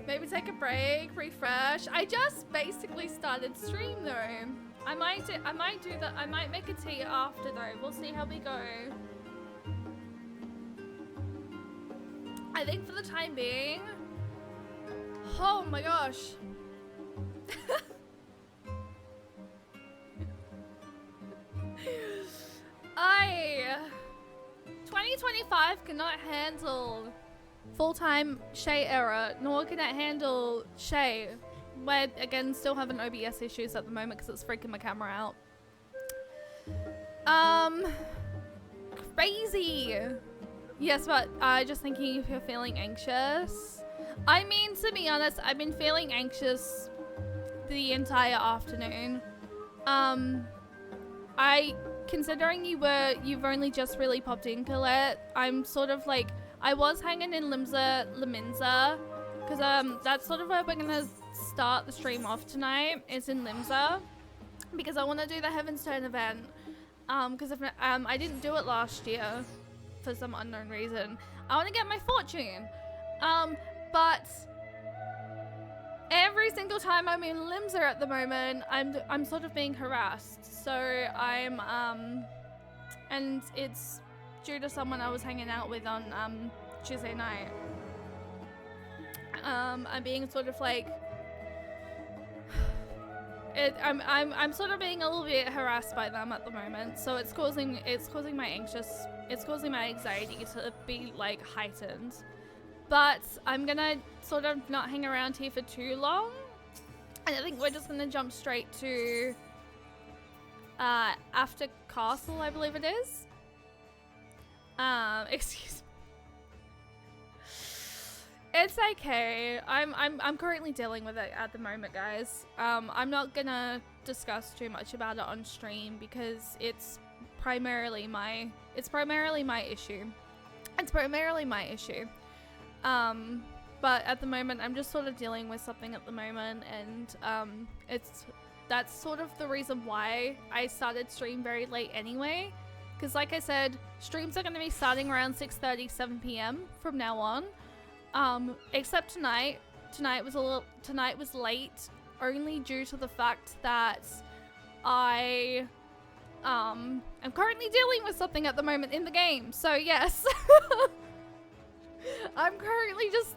Maybe take a break, refresh. I just basically started stream though. I might do that. I might make a tea after though. We'll see how we go. I think for the time being. Oh my gosh. 2025 cannot handle full-time Shay era, nor can it handle Shay. We're again still having OBS issues at the moment because it's freaking my camera out. Crazy. Yes, but just thinking if you're feeling anxious. I mean, to be honest, I've been feeling anxious the entire afternoon. Considering you've only just really popped in, Colette, I'm sort of like, I was hanging in Liminza, because that's sort of where we're gonna start the stream off tonight, is in Limsa, because I want to do the Heaven's Turn event, because if I didn't do it last year, for some unknown reason. I want to get my fortune, but every single time I'm in Limsa at the moment, I'm sort of being harassed. So I'm and it's due to someone I was hanging out with on Tuesday night. I'm being sort of like I'm sort of being a little bit harassed by them at the moment. So it's causing my anxiety to be like heightened. But I'm gonna sort of not hang around here for too long. And I think we're just gonna jump straight to After Castle, I believe it is. Excuse me. It's okay. I'm currently dealing with it at the moment, guys. I'm not gonna discuss too much about it on stream because it's primarily my issue. But at the moment, I'm just sort of dealing with something at the moment, and that's sort of the reason why I started stream very late anyway. Because like I said, streams are going to be starting around 6:30, 7 p.m. from now on. Except tonight. Tonight was late, only due to the fact that I'm currently dealing with something at the moment in the game. So yes. I'm currently just,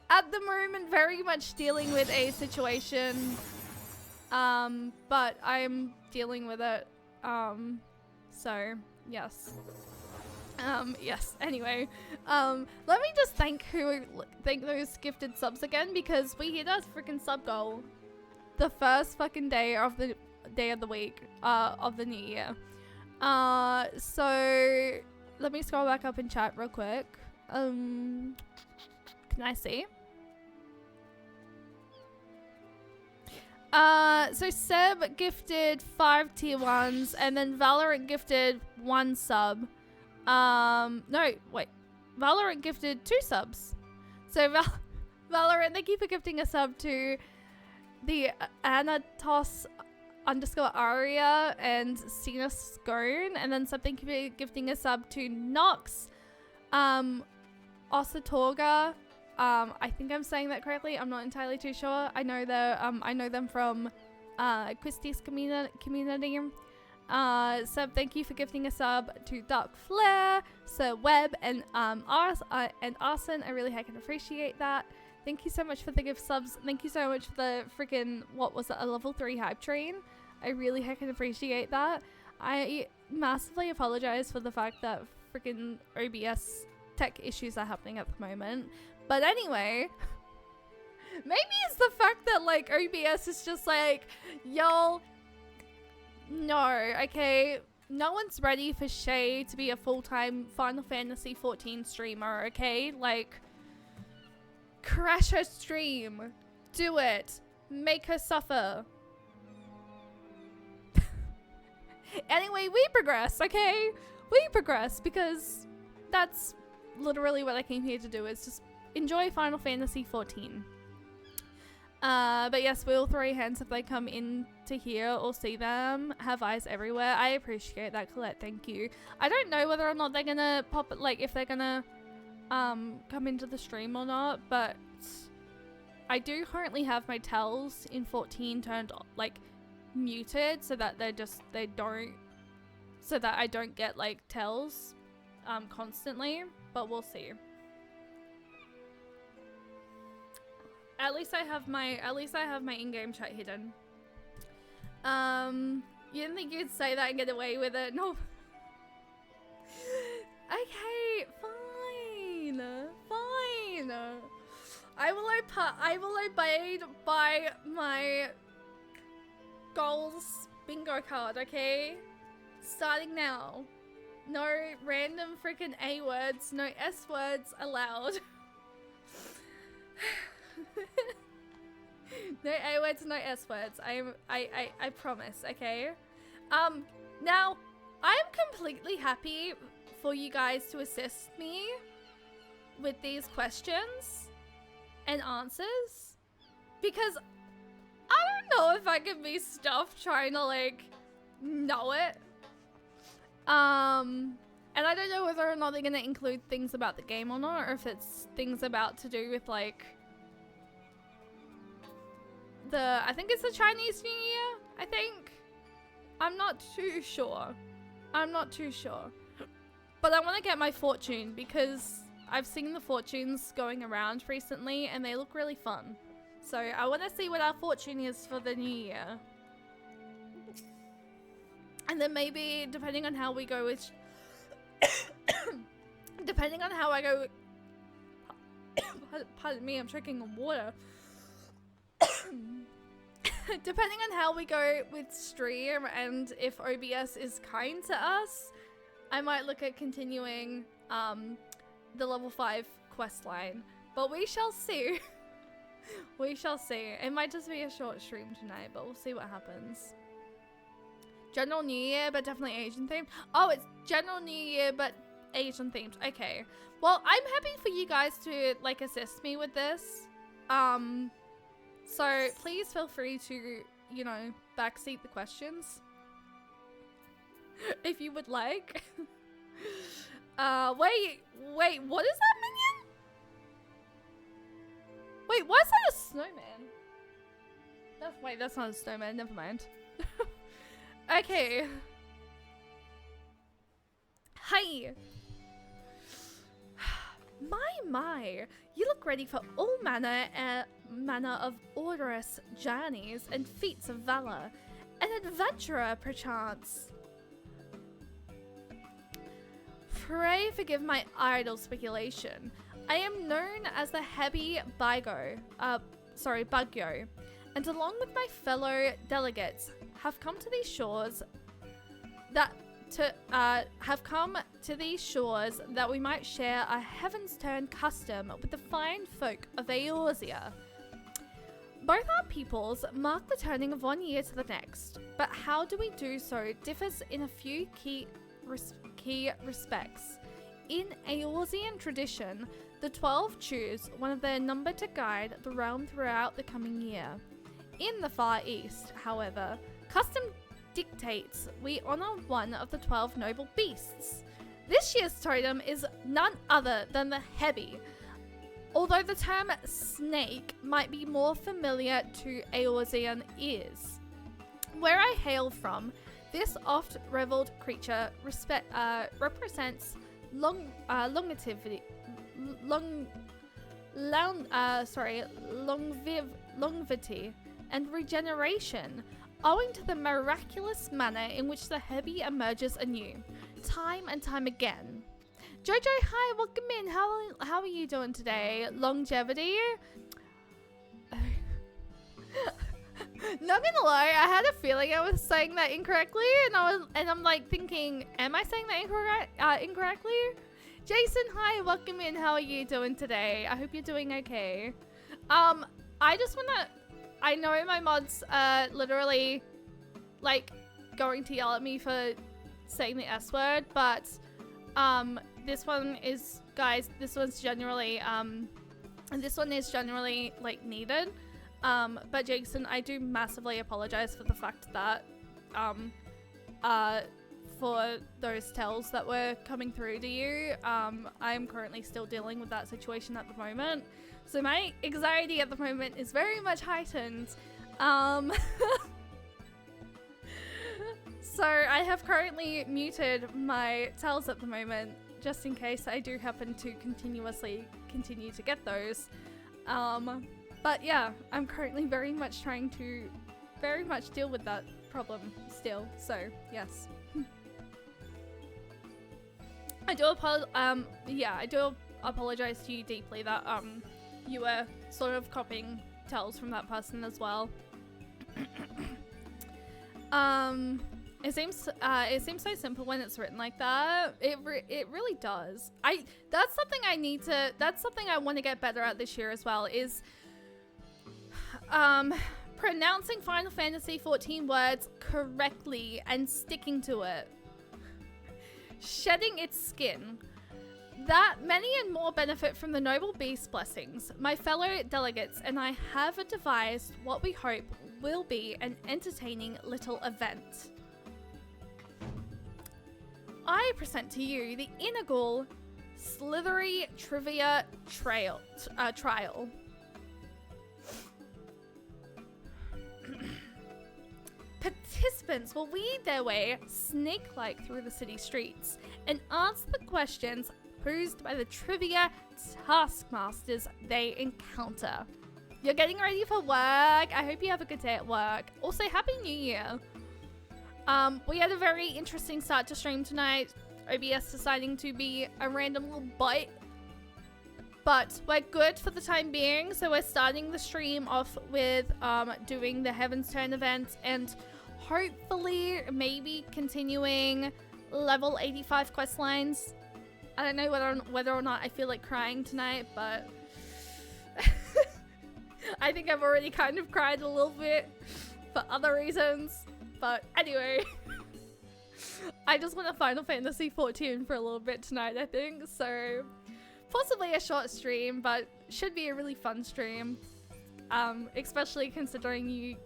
at the moment, very much dealing with a situation, but I'm dealing with it, so, yes. Yes, anyway, let me just thank those gifted subs again, because we hit our freaking sub goal the first fucking day of the week, of the new year. So, let me scroll back up in chat real quick. Can I see? So Seb gifted 5 tier 1s, and then Valorant gifted 1 sub. No, wait. Valorant gifted 2 subs. So Valorant, thank you for gifting a sub to the Anatos _Aria and Cena Scone, and then thank you for gifting a sub to Nox, Osatorga. I think I'm saying that correctly. I'm not entirely too sure. I know them from Christie's community. Seb, thank you for gifting a sub to Dark Flare, Sir Webb, and Arson. I really heckin' appreciate that. Thank you so much for the gift subs. Thank you so much for the freaking, what was it, a level 3 hype train. I really heckin' appreciate that. I massively apologize for the fact that freaking OBS tech issues are happening at the moment. But anyway, maybe it's the fact that like OBS is just like, y'all, no, okay, no one's ready for Shay to be a full-time Final Fantasy 14 streamer, okay? Like, crash her stream, do it, make her suffer. Anyway, we progress, okay? We progress, because that's literally what I came here to do, is just enjoy Final Fantasy 14. But yes, we'll throw your hands if they come in to hear or see them. Have eyes everywhere. I appreciate that, Colette. Thank you. I don't know whether or not they're gonna pop it, like if they're gonna come into the stream or not, but I do currently have my tells in 14 turned like muted so that so that I don't get like tells constantly, but we'll see. At least I have my in-game chat hidden. You didn't think you'd say that and get away with it? No. Okay, fine. I will abide by my goals bingo card, okay? Starting now. No random freaking A words, no S words allowed. No A words, no S words. I promise, okay? Now, I'm completely happy for you guys to assist me with these questions and answers, because I don't know if I can be stuffed trying to like know it. And I don't know whether or not they're gonna include things about the game or not, or if it's things about to do with like I think it's the Chinese New Year, I think. I'm not too sure. But I want to get my fortune because I've seen the fortunes going around recently and they look really fun. So I want to see what our fortune is for the new year. And then maybe, depending on how we go with... depending on how I go... Pardon me, I'm drinking water. Depending on how we go with stream and if OBS is kind to us, I might look at continuing the level 5 quest line. But we shall see. We shall see. It might just be a short stream tonight, but we'll see what happens. General New Year, but definitely Asian themed. Oh, it's General New Year, but Asian themed. Okay. Well, I'm happy for you guys to like assist me with this. So please feel free to, you know, backseat the questions if you would like. Wait, what is that minion? Wait, why is that a snowman? Wait, that's not a snowman, never mind. Okay. Hi. My, you look ready for all manner of odorous journeys and feats of valor. An adventurer, perchance. Pray forgive my idle speculation. I am known as the Hebi Bugyo, and along with my fellow delegates, have come to these shores that we might share a heaven's turn custom with the fine folk of Eorzea. Both our peoples mark the turning of one year to the next, but how do we do so differs in a few key respects. In Eorzean tradition, the 12 choose one of their number to guide the realm throughout the coming year. In the Far East, however, custom dictates we honor one of the 12 noble beasts. This year's totem is none other than the Hebi, although the term snake might be more familiar to Eorzean ears. Where I hail from, this oft-reveled creature represents longevity and regeneration, owing to the miraculous manner in which the Hebi emerges anew, time and time again. Jojo, hi, welcome in. How are you doing today? Longevity? Not gonna lie, I had a feeling I was saying that incorrectly, and I'm like thinking, am I saying that incorrectly? Jason, hi, welcome in. How are you doing today? I hope you're doing okay. I know my mods are literally like going to yell at me for saying the S word, but this one is, guys, this one is generally like needed. But Jason, I do massively apologize for the fact that for those tells that were coming through to you. I'm currently still dealing with that situation at the moment. So my anxiety at the moment is very much heightened. So I have currently muted my tells at the moment, just in case I do happen to continue to get those. But yeah, I'm currently very much trying to deal with that problem still. So yes. I do apologize to you deeply that you were sort of copying tells from that person as well. It seems so simple when it's written like that. It really does. That's something I want to get better at this year as well, is pronouncing Final Fantasy 14 words correctly and sticking to it. Shedding its skin. That many and more benefit from the noble beast blessings. My fellow delegates and I have devised what we hope will be an entertaining little event. I present to you the inaugural Slithery Trivia Trial. Participants will weed their way snake-like through the city streets and answer the questions posed by the trivia taskmasters they encounter. You're getting ready for work. I hope you have a good day at work. Also, Happy New Year. We had a very interesting start to stream tonight. OBS deciding to be a random little bite. But we're good for the time being, so we're starting the stream off with doing the Heaven's Turn event and hopefully maybe continuing level 85 quest lines. I don't know whether or not I feel like crying tonight, but I think I've already kind of cried a little bit for other reasons. But anyway, I just want to Final Fantasy 14 for a little bit tonight, I think. So possibly a short stream, but should be a really fun stream. Especially considering you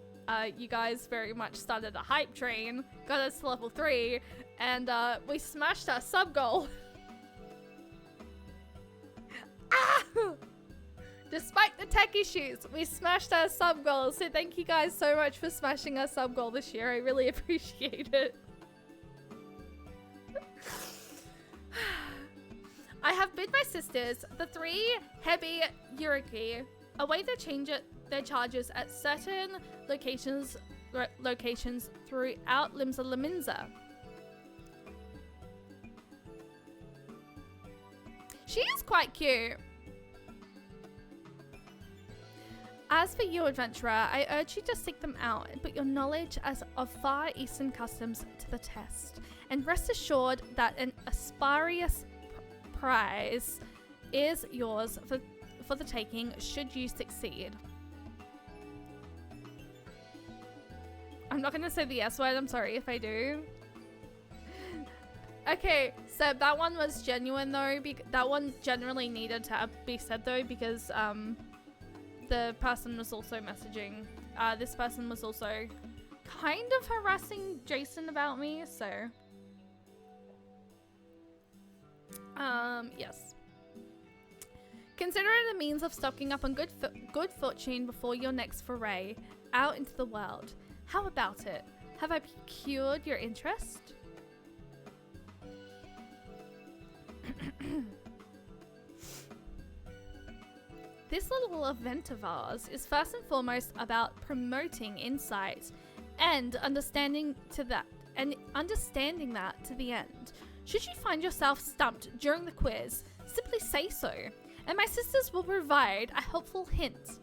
guys very much started a hype train, got us to level 3, and we smashed our sub goal. Despite the tech issues, we smashed our sub goal. So thank you guys so much for smashing our sub goal this year. I really appreciate it. I have bid my sisters, the 3 Hebi Yuriki, await their charges at certain locations throughout Limsa Laminza. She is quite cute. As for you, adventurer, I urge you to seek them out and put your knowledge of Far Eastern customs to the test. And rest assured that an asparious prize is yours for the taking should you succeed. I'm not going to say the S word, I'm sorry if I do. Okay, so that one was genuine though. That one generally needed to be said though, because the person was also messaging. This person was also kind of harassing Jason about me, so yes. Consider it a means of stocking up on good fortune before your next foray out into the world. How about it? Have I piqued your interest? This little event of ours is first and foremost about promoting insight and understanding that to the end. Should you find yourself stumped during the quiz, simply say so, and my sisters will provide a helpful hint.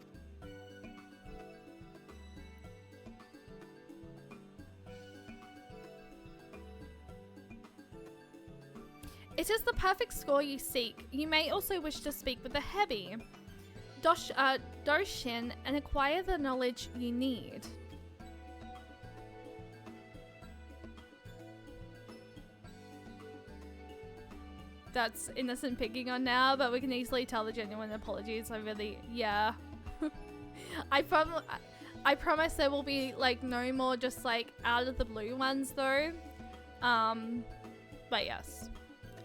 It is the perfect score you seek. You may also wish to speak with the Hebi Doshin and acquire the knowledge you need. That's innocent picking on now, but we can easily tell the genuine apologies. I really, yeah. I promise there will be like no more just like out of the blue ones though. But yes.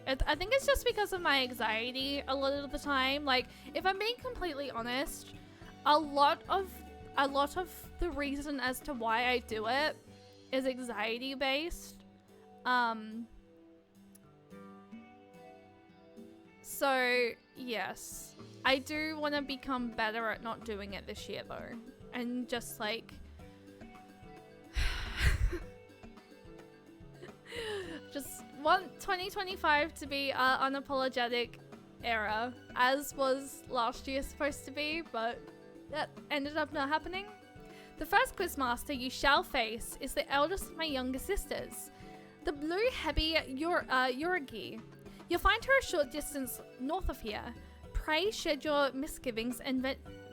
I think it's just because of my anxiety a lot of the time. Like, if I'm being completely honest, a lot of the reason as to why I do it is anxiety based. So yes, I do want to become better at not doing it this year though, and just like just want 2025 to be an unapologetic era, as was last year supposed to be, but that ended up not happening. The first quizmaster you shall face is the eldest of my younger sisters, the blue Hebby Yorigi. You'll find her a short distance north of here. Pray shed your misgivings and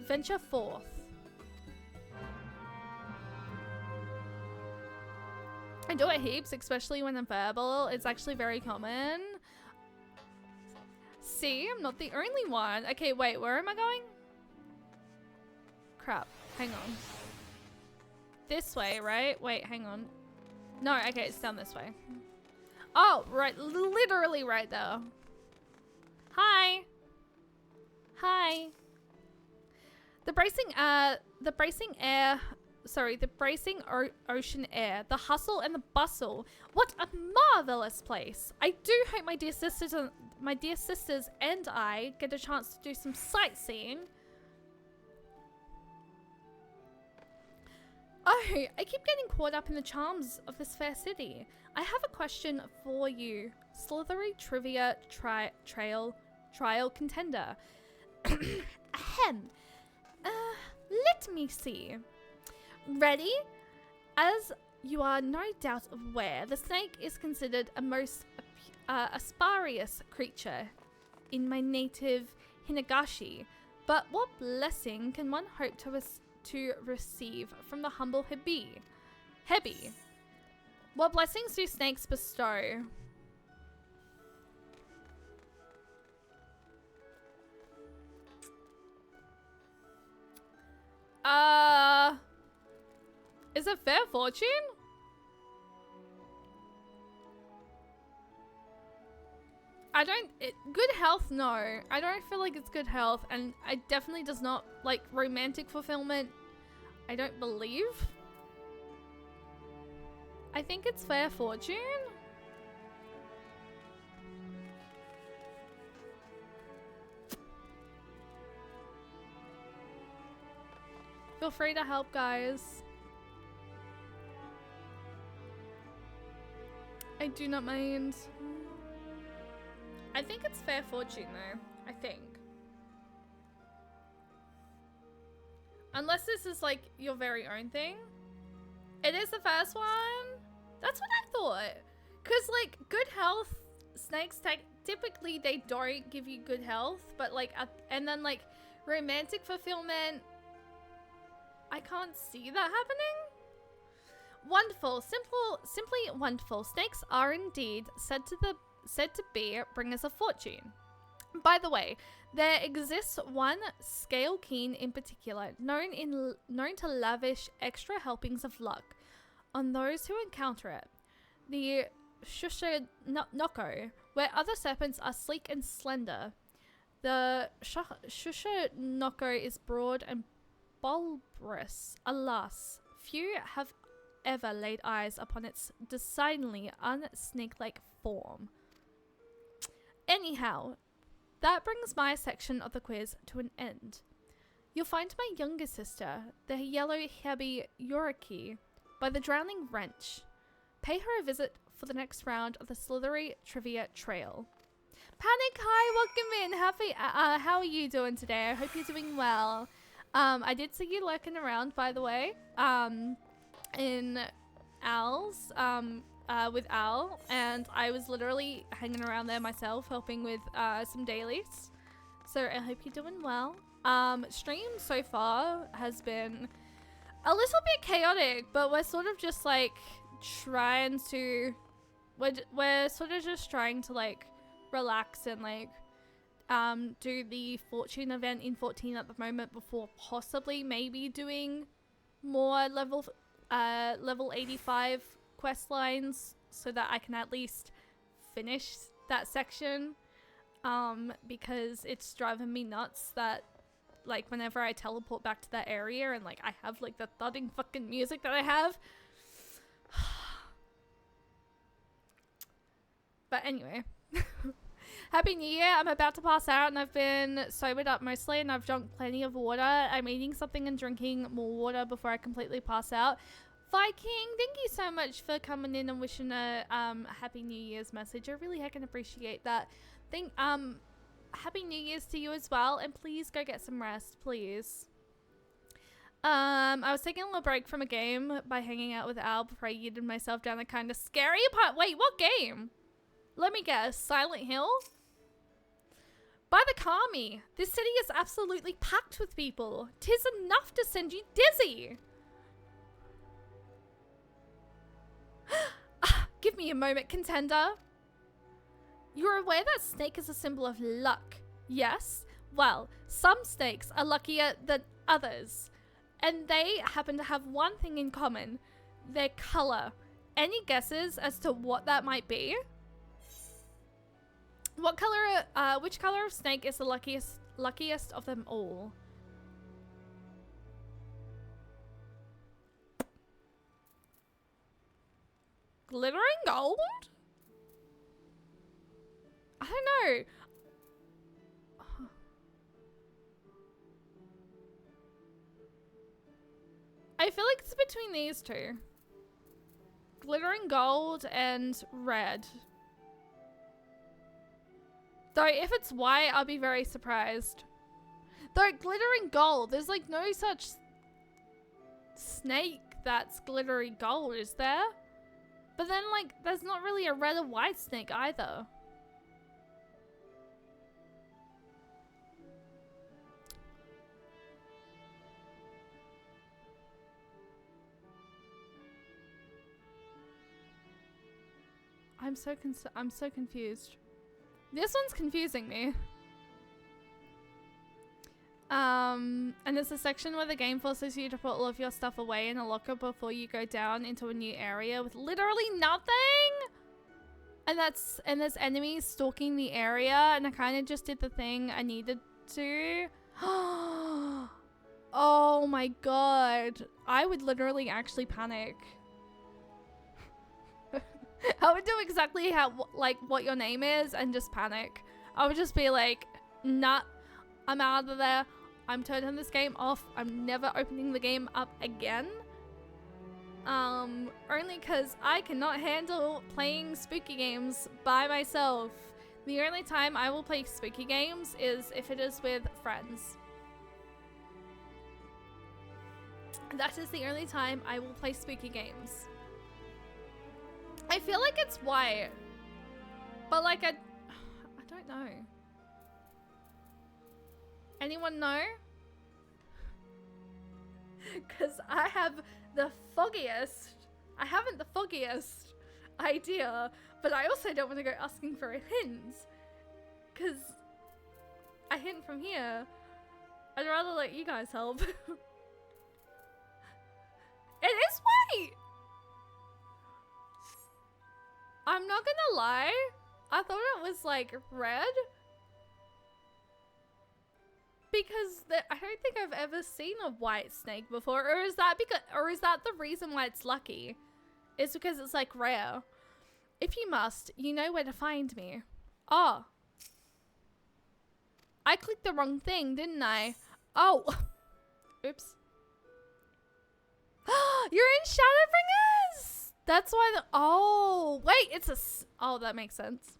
venture forth. I do it heaps, especially when I'm verbal. It's actually very common. See, I'm not the only one. Okay, wait, where am I going? Crap, hang on. This way, right? Wait, hang on. No, okay, it's down this way. Oh, right, literally right there. Hi. Hi. The bracing ocean air, the hustle and the bustle. What a marvelous place. I do hope my dear sisters and I get a chance to do some sightseeing. Oh, I keep getting caught up in the charms of this fair city. I have a question for you, Slithery Trivia Trial Contender. Ahem. Let me see. Ready? As you are no doubt aware, the snake is considered a most asparious creature in my native Hinagashi. But what blessing can one hope to receive from the humble Hebby? What blessings do snakes bestow? Is it fair fortune? Good health, no. I don't feel like it's good health, and it definitely does not like romantic fulfillment. I don't believe. I think it's fair fortune. Feel free to help, guys. I do not mind. I think it's fair fortune though. I think. Unless this is like your very own thing. It is the first one. That's what I thought. Cause like good health, snakes typically they don't give you good health, but like and then like romantic fulfillment, I can't see that happening. Wonderful, simply wonderful. Snakes are indeed said to be bringers of fortune. By the way, there exists one scale keen in particular, known to lavish extra helpings of luck on those who encounter it. The Shushanoko, where other serpents are sleek and slender. The Shushanoko is broad and bulbous. Alas, few have ever laid eyes upon its decidedly unsnake-like form. Anyhow, that brings my section of the quiz to an end. You'll find my younger sister, the yellow Hebby Yoriki, by the Drowning Wrench. Pay her a visit for the next round of the Slithery Trivia Trail. Panic, hi, welcome in. How are you doing today? I hope you're doing well. I did see you lurking around, by the way. In Al's, with Al, and I was literally hanging around there myself, helping with some dailies. So I hope you're doing well. Stream so far has been a little bit chaotic, but we're sort of just like trying to, we're sort of just trying to like relax and like do the fortune event in 14 at the moment before possibly maybe doing more level 85 quest lines so that I can at least finish that section, because it's driving me nuts that, like, whenever I teleport back to that area and, like, I have, like, the thudding fucking music that I have. But anyway. Happy New Year. I'm about to pass out and I've been sobered up mostly and I've drunk plenty of water. I'm eating something and drinking more water before I completely pass out. Viking, thank you so much for coming in and wishing a Happy New Year's message. I really heckin' appreciate that. Happy New Year's to you as well, and please go get some rest, please. I was taking a little break from a game by hanging out with Al before I yeeted myself down a kind of scary part. Wait, what game? Let me guess. Silent Hill? By the Kami, this city is absolutely packed with people. 'Tis enough to send you dizzy. Give me a moment, contender. You're aware that snake is a symbol of luck, yes? Well, some snakes are luckier than others, and they happen to have one thing in common: their color. Any guesses as to what that might be? What color? Which color of snake is the luckiest of them all? Glittering gold? I don't know. I feel like it's between these two. Glittering gold and red. Though if it's white, I'll be very surprised. Though glittering gold, there's like no such snake that's glittery gold, is there? But then like there's not really a red or white snake either. I'm so confused. This one's confusing me. And there's a section where the game forces you to put all of your stuff away in a locker before you go down into a new area with literally nothing. And there's enemies stalking the area, and I kind of just did the thing I needed to. Oh my god. I would literally actually panic. I would do exactly what your name is and just panic. I would just be like, nah, I'm out of there. I'm turning this game off. I'm never opening the game up again. Only because I cannot handle playing spooky games by myself. The only time I will play spooky games is if it is with friends. That is the only time I will play spooky games. I feel like it's white, but like I don't know. Anyone know? Because I have the foggiest, I haven't the foggiest idea, but I also don't want to go asking for a hint, because a hint from here, I'd rather let you guys help. It is white! I'm not gonna lie, I thought it was like red. Because I don't think I've ever seen a white snake before, or is that the reason why it's lucky? It's because it's like rare. If you must, you know where to find me. Oh. I clicked the wrong thing, didn't I? Oh. Oops. You're in Shadowbringers! That's why oh, wait, oh, that makes sense.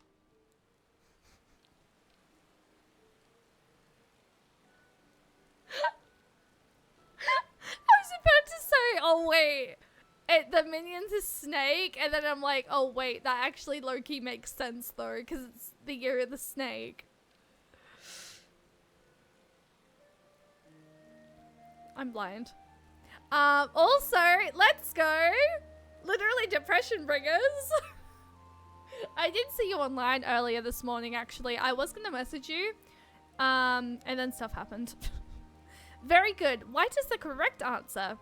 I was about to say, oh wait, the minion's a snake, and then I'm like, oh wait, that actually low-key makes sense though, because it's the year of the snake. I'm blind. Also, let's go. Literally depression bringers. I did see you online earlier this morning, actually. I was going to message you, and then stuff happened. Very good. White is the correct answer.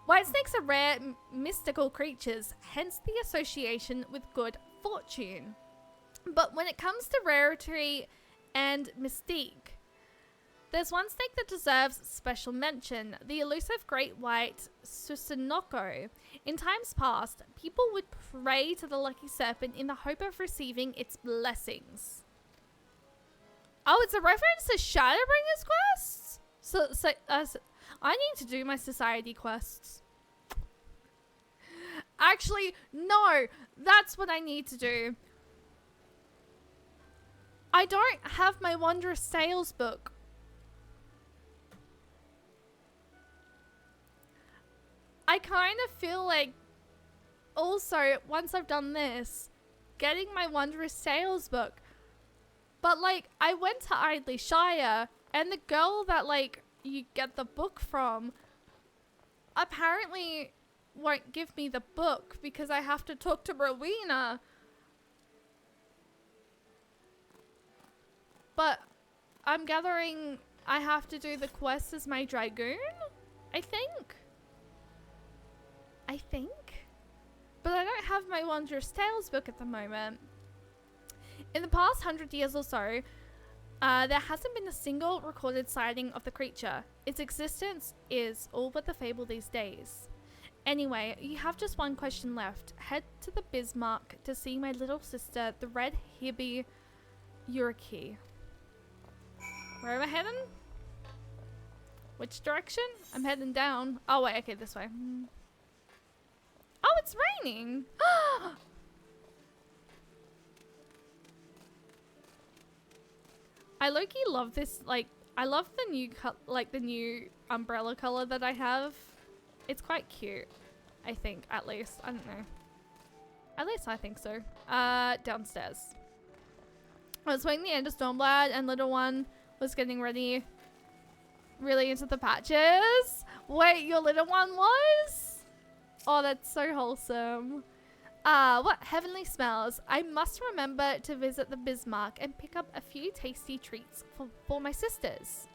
White snakes are rare, mystical creatures, hence the association with good fortune. But when it comes to rarity and mystique, there's one snake that deserves special mention, the elusive great white Susanoko. In times past, people would pray to the lucky serpent in the hope of receiving its blessings. Oh, it's a reference to Shadowbringers quests? So I need to do my society quests. Actually, no, that's what I need to do. I don't have my Wondrous Tales book. I kind of feel like also, once I've done this, getting my Wondrous Tales book. But, like, I went to Idley Shire, and the girl that, like, you get the book from apparently won't give me the book because I have to talk to Rowena. But I'm gathering I have to do the quest as my Dragoon, I think. But I don't have my Wondrous Tales book at the moment. In the past 100 years or so, there hasn't been a single recorded sighting of the creature. Its existence is all but the fable these days. Anyway, you have just one question left. Head to the Bismarck to see my little sister, the red Hibby Yuriki. Where am I heading? Which direction? I'm heading down. Oh wait, okay, this way. Oh, it's raining. I low-key love this, like, I love the new, the new umbrella color that I have. It's quite cute, I think, at least. I don't know. At least I think so. Downstairs. I was waiting the end of Stormblad and little one was getting ready really into the patches. Wait, your little one was? Oh, that's so wholesome. What heavenly smells. I must remember to visit the Bismarck and pick up a few tasty treats for my sisters.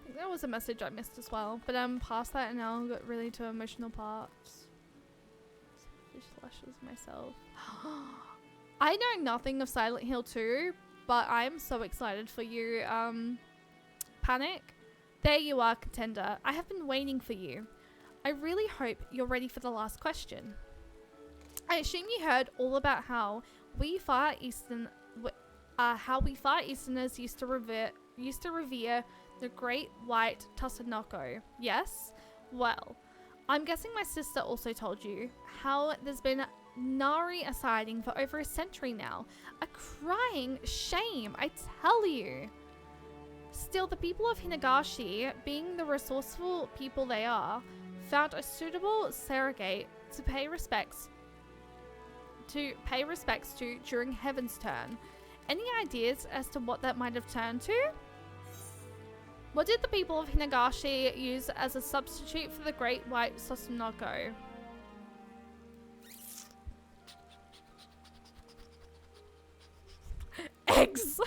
I think that was a message I missed as well. But I'm past that and now I'll get really to emotional parts. Fish lashes myself. I know nothing of Silent Hill 2, but I'm so excited for you, Panic. There you are, contender. I have been waiting for you. I really hope you're ready for the last question. I assume you heard all about how we Far Easterners used to revere the great white Tosanoko. Yes? Well, I'm guessing my sister also told you how there's been nary a sighting for over a century now. A crying shame, I tell you. Still, the people of Hinagashi, being the resourceful people they are, found a suitable surrogate to pay respects to during Heaven's Turn. Any ideas as to what that might have turned to? What did the people of Hinagashi use as a substitute for the great white Sosunoko? Eggs!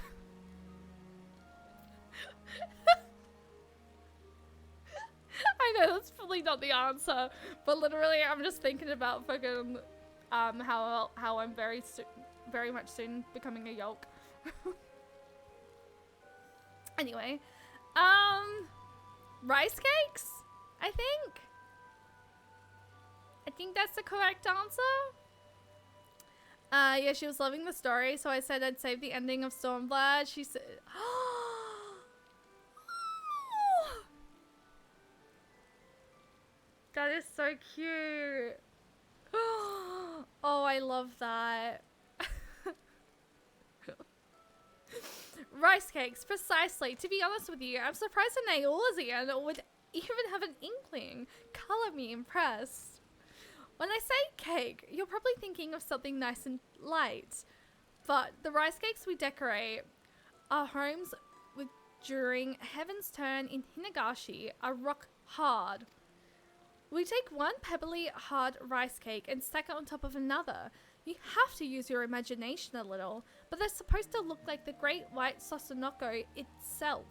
I know that's probably not the answer, but literally I'm just thinking about fucking how I'm very much soon becoming a yolk. Anyway, rice cakes, I think that's the correct answer. Yeah, she was loving the story, so I said I'd save the ending of Stormblad. She said, that is so cute. Oh, I love that. Rice cakes, precisely. To be honest with you, I'm surprised an Eorzean would even have an inkling. Color me impressed. When I say cake, you're probably thinking of something nice and light. But the rice cakes we decorate our homes with during Heaven's Turn in Hinagashi are rock hard. We take one pebbly hard rice cake and stack it on top of another. You have to use your imagination a little, but they're supposed to look like the great white Sosunoko itself.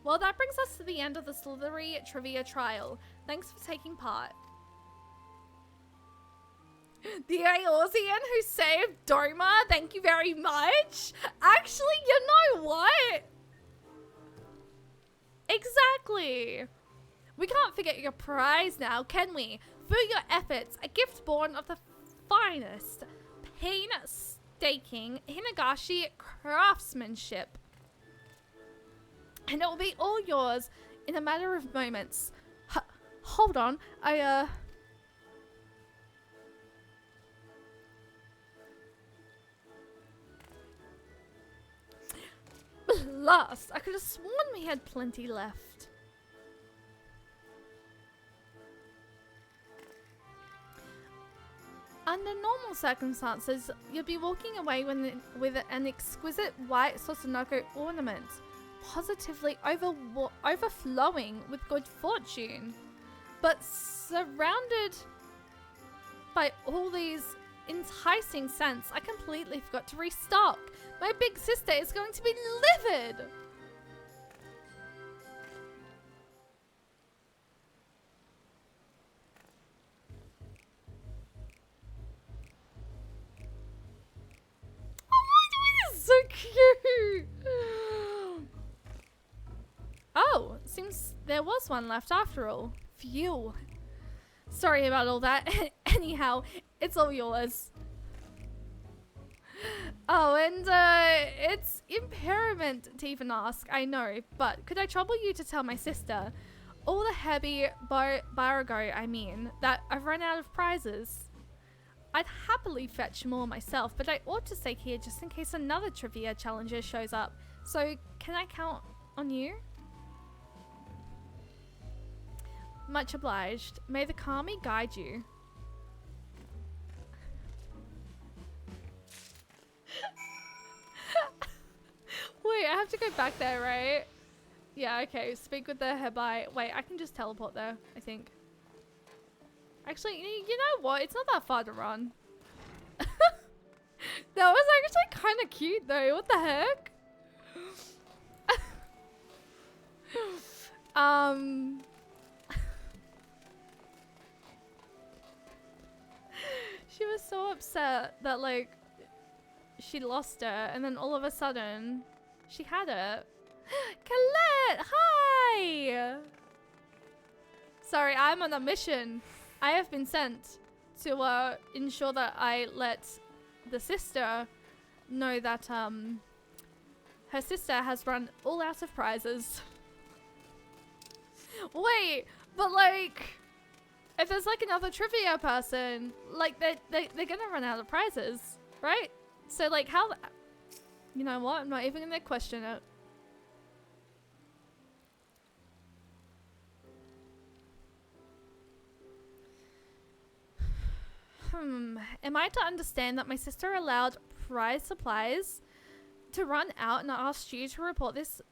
Well, that brings us to the end of the Slithery Trivia Trial. Thanks for taking part. The Eorzean who saved Doma, thank you very much. Actually, you know what? Exactly. We can't forget your prize now, can we? For your efforts, a gift born of the finest painstaking Hinagashi craftsmanship. And it will be all yours in a matter of moments. Hold on, Blast! I could have sworn we had plenty left. Under normal circumstances, you'll be walking away with an exquisite white Sosunoko ornament, positively overflowing with good fortune. But surrounded by all these enticing scents, I completely forgot to restock. My big sister is going to be livid. Oh, this is so cute. Oh, seems there was one left after all. Phew. Sorry about all that. Anyhow, it's all yours. Oh, and it's impairment to even ask, I know, but could I trouble you to tell my sister, all the Herbie Barago, I mean, that I've run out of prizes? I'd happily fetch more myself, but I ought to stay here just in case another trivia challenger shows up. So, can I count on you? Much obliged. May the Kami guide you. Wait, I have to go back there, right? Yeah, okay. Speak with the Hebai. Wait, I can just teleport there, I think. Actually, you know what? It's not that far to run. That was actually kind of cute, though. What the heck? She was so upset that, like, she lost it, and then all of a sudden, she had it. Colette, hi! Sorry, I'm on a mission. I have been sent to ensure that I let the sister know that her sister has run all out of prizes. Wait, but like, if there's like another trivia person, like they're gonna run out of prizes, right? So like how, you know what? I'm not even gonna question it. Am I to understand that my sister allowed prize supplies to run out and asked you to report this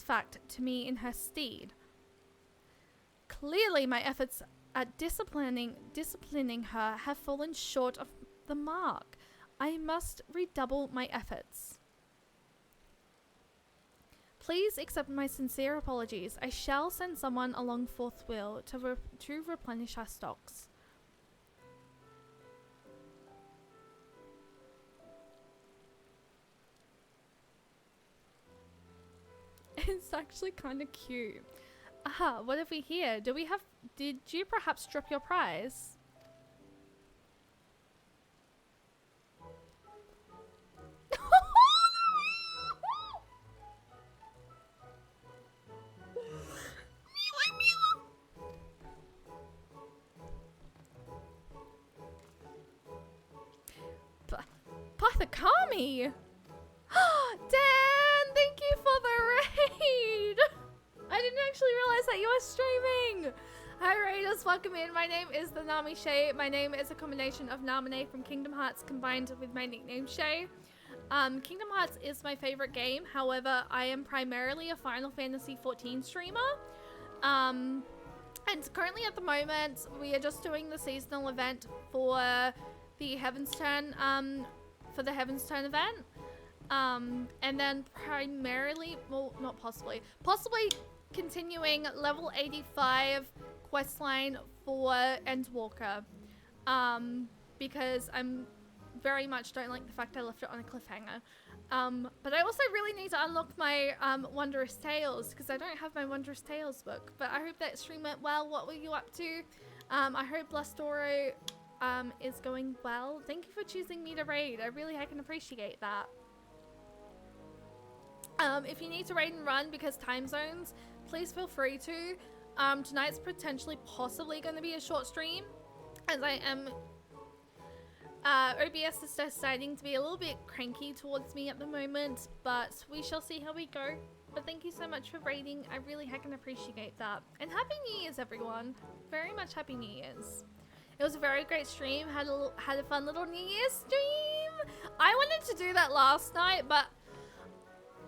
fact to me in her stead? Clearly my efforts at disciplining her have fallen short of the mark. I must redouble my efforts. Please accept my sincere apologies. I shall send someone along forthwith to replenish our stocks. It's actually kind of cute. Aha, what have we here? Did you perhaps drop your prize? Pathakami! Dan, thank you for the raid! I didn't actually realize that you were streaming! Hi raiders, welcome in. My name is the Nami Shay. My name is a combination of Namine from Kingdom Hearts combined with my nickname Shay. Kingdom Hearts is my favorite game. However, I am primarily a Final Fantasy XIV streamer. And currently at the moment, we are just doing the seasonal event for the Heaven's Turn, event. And then primarily, well, not possibly, possibly continuing level 85 questline for Endwalker, because I'm very much don't like the fact I left it on a cliffhanger. But I also really need to unlock my Wondrous Tales, because I don't have my Wondrous Tales book. But I hope that stream went well. What were you up to? I hope Blastoro is going well. Thank you for choosing me to raid. I really can appreciate that. If you need to raid and run because time zones, please feel free to. Tonight's potentially possibly going to be a short stream, as I am OBS is deciding to be a little bit cranky towards me at the moment, but we shall see how we go. But thank you so much for raiding. I really can appreciate that. And Happy New Year's, everyone. Very much Happy New Year's. It was a very great stream. Had a fun little New Year's stream. I wanted to do that last night, but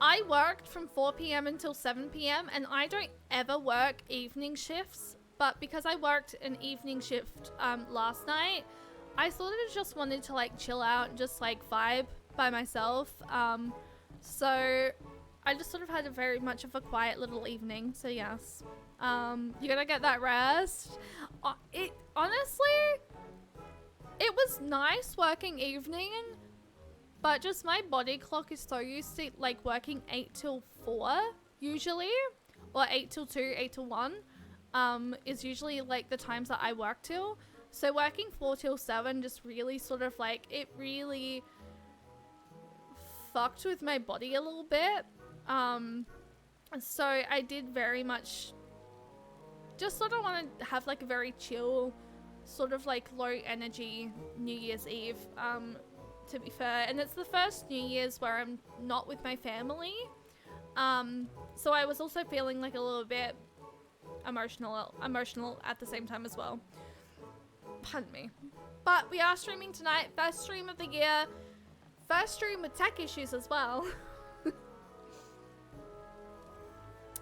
I worked from 4 p.m. until 7 p.m. and I don't ever work evening shifts. But because I worked an evening shift last night, I sort of just wanted to like chill out and just like vibe by myself. So I just sort of had a very much of a quiet little evening. So yes, you gotta get that rest. It honestly, it was nice working evening, but just my body clock is so used to like working 8 till 4 usually, or 8 till 2, 8 till 1 is usually like the times that I work till. So working 4 till 7 just really sort of like, it really fucked with my body a little bit. So I did very much just sort of want to have like a very chill, sort of like low energy New Year's Eve, to be fair. And it's the first New Year's where I'm not with my family. So I was also feeling like a little bit emotional at the same time as well. Pardon me. But we are streaming tonight. First stream of the year. First stream with tech issues as well.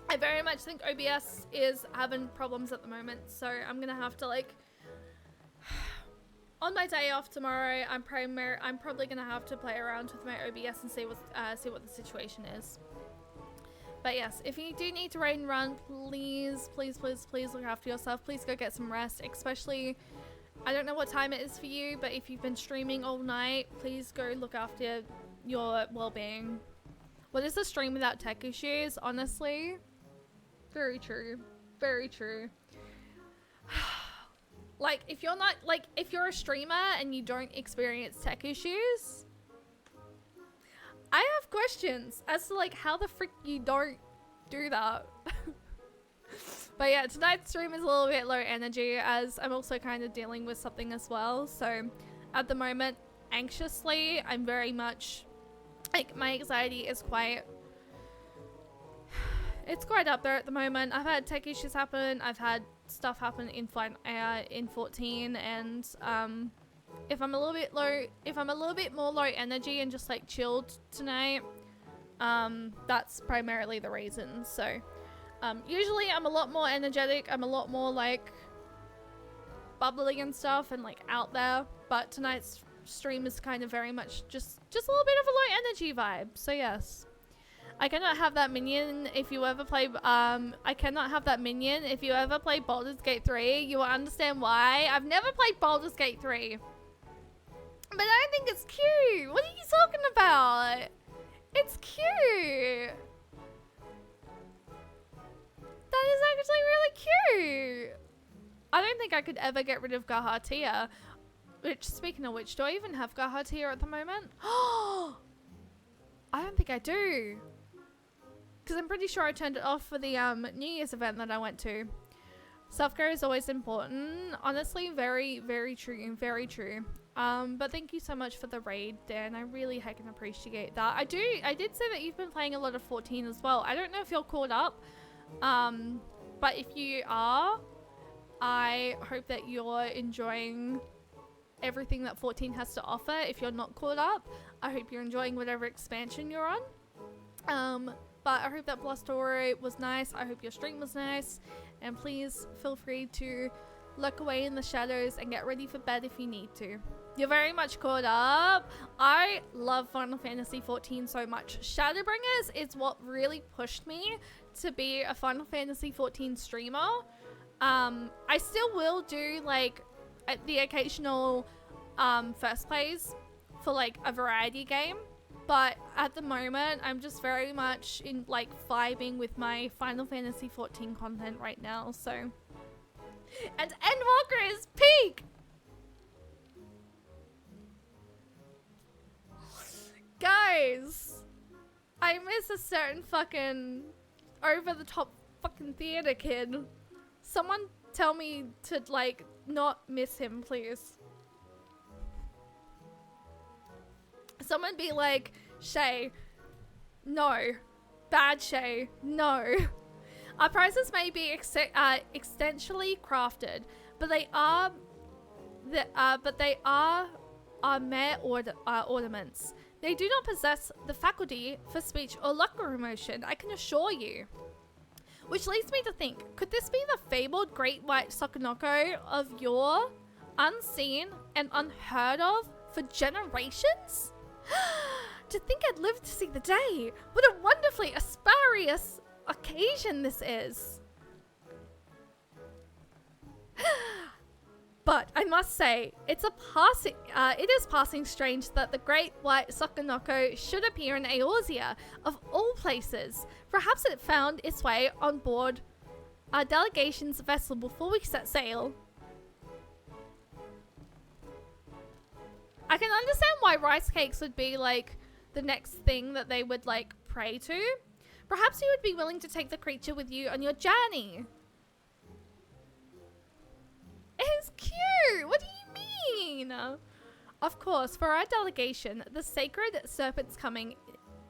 I very much think OBS is having problems at the moment. So I'm going to have to like... on my day off tomorrow, I'm probably going to have to play around with my OBS and see what the situation is. But yes, if you do need to raid and run, please look after yourself. Please go get some rest, especially... I don't know what time it is for you, but if you've been streaming all night, please go look after your well-being. What is a stream without tech issues? Honestly, very true. Very true. Like, if you're not, like, if you're a streamer and you don't experience tech issues, I have questions as to, like, how the frick you don't do that. But yeah, tonight's stream is a little bit low energy as I'm also kind of dealing with something as well. So at the moment, anxiously, I'm very much, like, my anxiety is quite, it's quite up there at the moment. I've had tech issues happen. I've had stuff happen in 14, and if I'm a little bit more low energy and just like chilled tonight, that's primarily the reason. So usually I'm a lot more energetic. I'm a lot more like bubbly and stuff and like out there. But tonight's stream is kind of very much just a little bit of a low energy vibe. So yes, I cannot have that minion if you ever play. I cannot have that minion if you ever play Baldur's Gate 3. You will understand why. I've never played Baldur's Gate 3, but I think it's cute. What are you talking about? It's cute. That is actually really cute. I don't think I could ever get rid of Gahatia. Which, speaking of which, do I even have Gahatia at the moment? Oh, I don't think I do. Because I'm pretty sure I turned it off for the New Year's event that I went to. Self-care is always important. Honestly, very, very true. Very true. But thank you so much for the raid, Dan. I really heckin' appreciate that. I did say that you've been playing a lot of 14 as well. I don't know if you're caught up. But if you are, I hope that you're enjoying everything that 14 has to offer. If you're not caught up, I hope you're enjoying whatever expansion you're on. But I hope that Blastoro was nice. I hope your stream was nice. And please feel free to look away in the shadows and get ready for bed if you need to. You're very much caught up. I love Final Fantasy 14 so much. Shadowbringers is what really pushed me to be a Final Fantasy 14 streamer. I still will do like the occasional first plays for like a variety game, but at the moment I'm just very much in like vibing with my Final Fantasy 14 content right now. So, and Endwalker is peak. Guys, I miss a certain fucking over the top fucking theater kid. Someone tell me to like not miss him, please. Someone be like, Shay, no. Bad Shay, no. Our prizes may be extensionally crafted, but they are mere ornaments. They do not possess the faculty for speech or locomotion, I can assure you. Which leads me to think, could this be the fabled great white Sokonoko of yore, unseen and unheard of for generations? To think I'd lived to see the day! What a wonderfully asparious occasion this is! But I must say, it is passing strange that the great white Sokonoko should appear in Eorzea, of all places. Perhaps it found its way on board our delegation's vessel before we set sail. I can understand why rice cakes would be like the next thing that they would like pray to. Perhaps you would be willing to take the creature with you on your journey. It's cute! What do you mean? Of course, for our delegation, the Sacred Serpent's Coming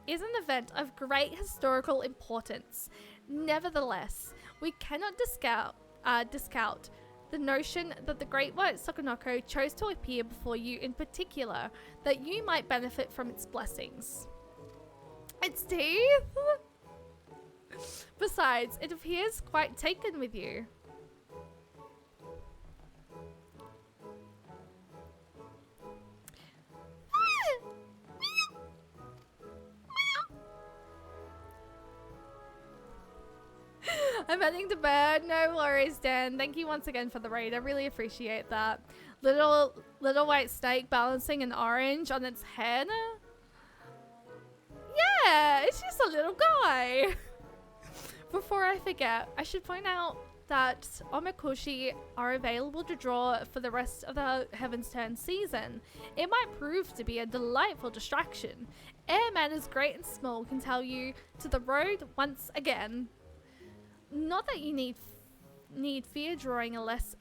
is an event of great historical importance. Nevertheless, we cannot discount the notion that the Great White Sokonoko chose to appear before you in particular, that you might benefit from its blessings. Its teeth? Besides, it appears quite taken with you. I'm heading to bed. No worries, Dan. Thank you once again for the raid. I really appreciate that. Little white snake balancing an orange on its head. Yeah, it's just a little guy. Before I forget, I should point out that omakoshi are available to draw for the rest of the Heaven's Turn season. It might prove to be a delightful distraction. Airmanners great and small can tell you to the road once again. Not that you need fear drawing a less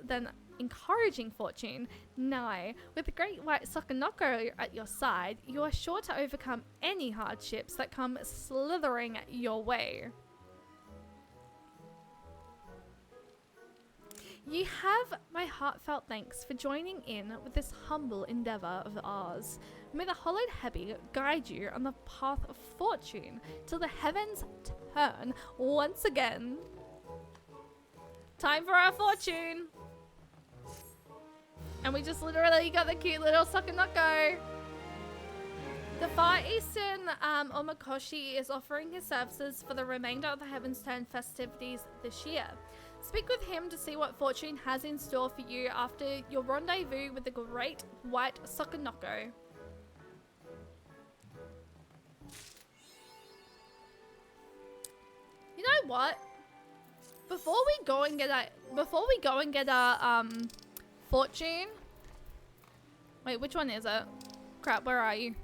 than encouraging fortune. Nay, with the great white Sokonoko at your side, you are sure to overcome any hardships that come slithering your way. You have my heartfelt thanks for joining in with this humble endeavour of ours. May the hollowed Hebi guide you on the path of fortune till the heavens turn once again. Time for our fortune! And we just literally got the cute little Sokonoko. The Far Eastern Omakoshi is offering his services for the remainder of the Heaven's Turn festivities this year. Speak with him to see what fortune has in store for you after your rendezvous with the great white Sokonoko. You know what? Before we go and get our fortune. Wait, which one is it? Crap, where are you?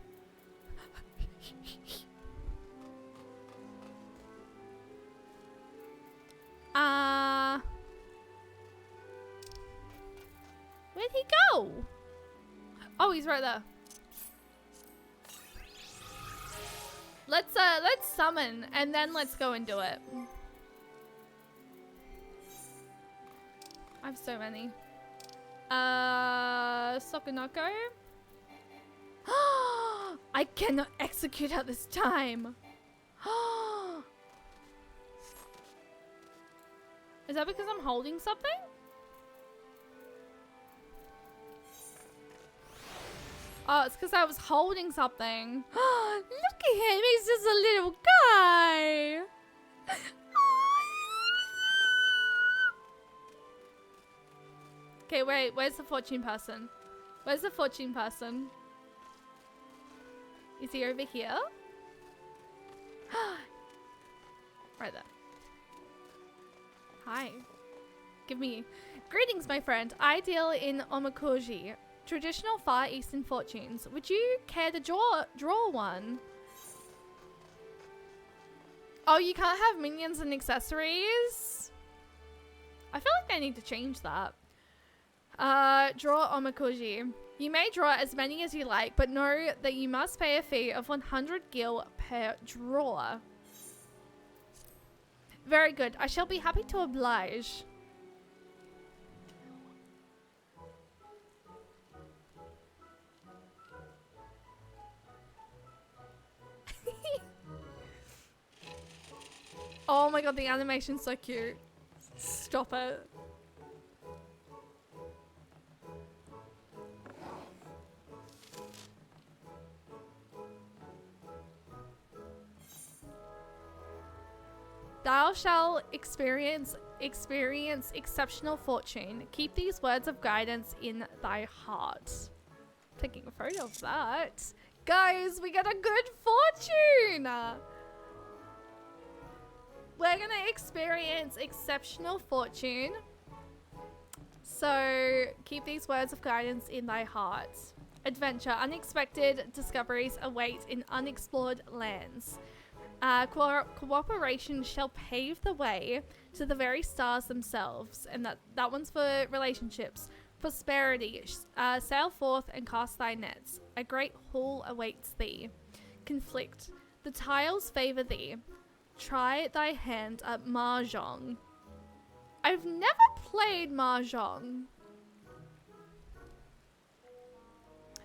Where'd he go? Oh, he's right there. Let's summon and then let's go and do it. I have so many. Sokonoko? I cannot execute at this time. Is that because I'm holding something? Oh, it's because I was holding something. Look at him, he's just a little guy. wait. Where's the fortune person? Where's the fortune person? Is he over here? Right there. Hi. Give me. Greetings, my friend. I deal in omakoji, traditional Far Eastern fortunes. Would you care to draw one? Oh, you can't have minions and accessories? I feel like I need to change that. Draw omakoji. You may draw as many as you like, but know that you must pay a fee of 100 gil per draw. Very good. I shall be happy to oblige. Oh my god, the animation's so cute. Stop it. Thou shalt experience exceptional fortune. Keep these words of guidance in thy heart. Taking a photo of that. Guys, we got a good fortune! We're gonna experience exceptional fortune. So, keep these words of guidance in thy heart. Adventure. Unexpected discoveries await in unexplored lands. Cooperation shall pave the way to the very stars themselves. And that one's for relationships. Prosperity. Sail forth and cast thy nets. A great haul awaits thee. Conflict. The tiles favor thee. Try thy hand at mahjong. I've never played mahjong.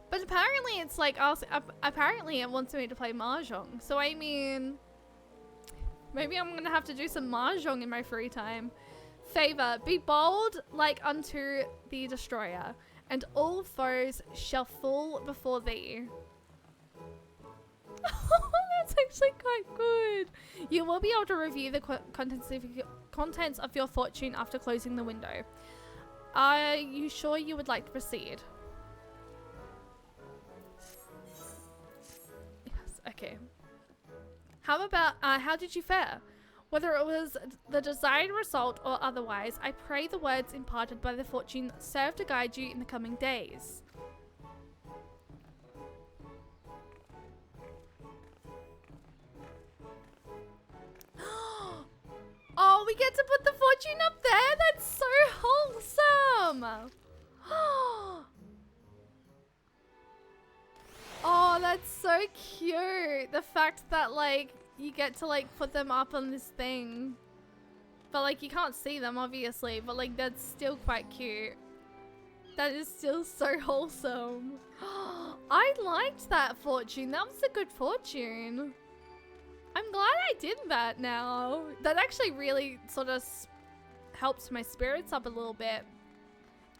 But apparently it's like, apparently it wants me to play mahjong. So I mean, maybe I'm gonna have to do some mahjong in my free time. Favor, be bold like unto the destroyer, and all foes shall fall before thee. That's actually quite good. You will be able to review the contents of your fortune after closing the window. Are you sure you would like to proceed? Yes, okay. How did you fare? Whether it was the desired result or otherwise, I pray the words imparted by the fortune serve to guide you in the coming days. Oh, we get to put the fortune up there? That's so wholesome! Oh, that's so cute. The fact that, like, you get to, like, put them up on this thing. But, like, you can't see them, obviously. But, like, that's still quite cute. That is still so wholesome. I liked that fortune. That was a good fortune. I'm glad I did that now. That actually really sort of helps my spirits up a little bit.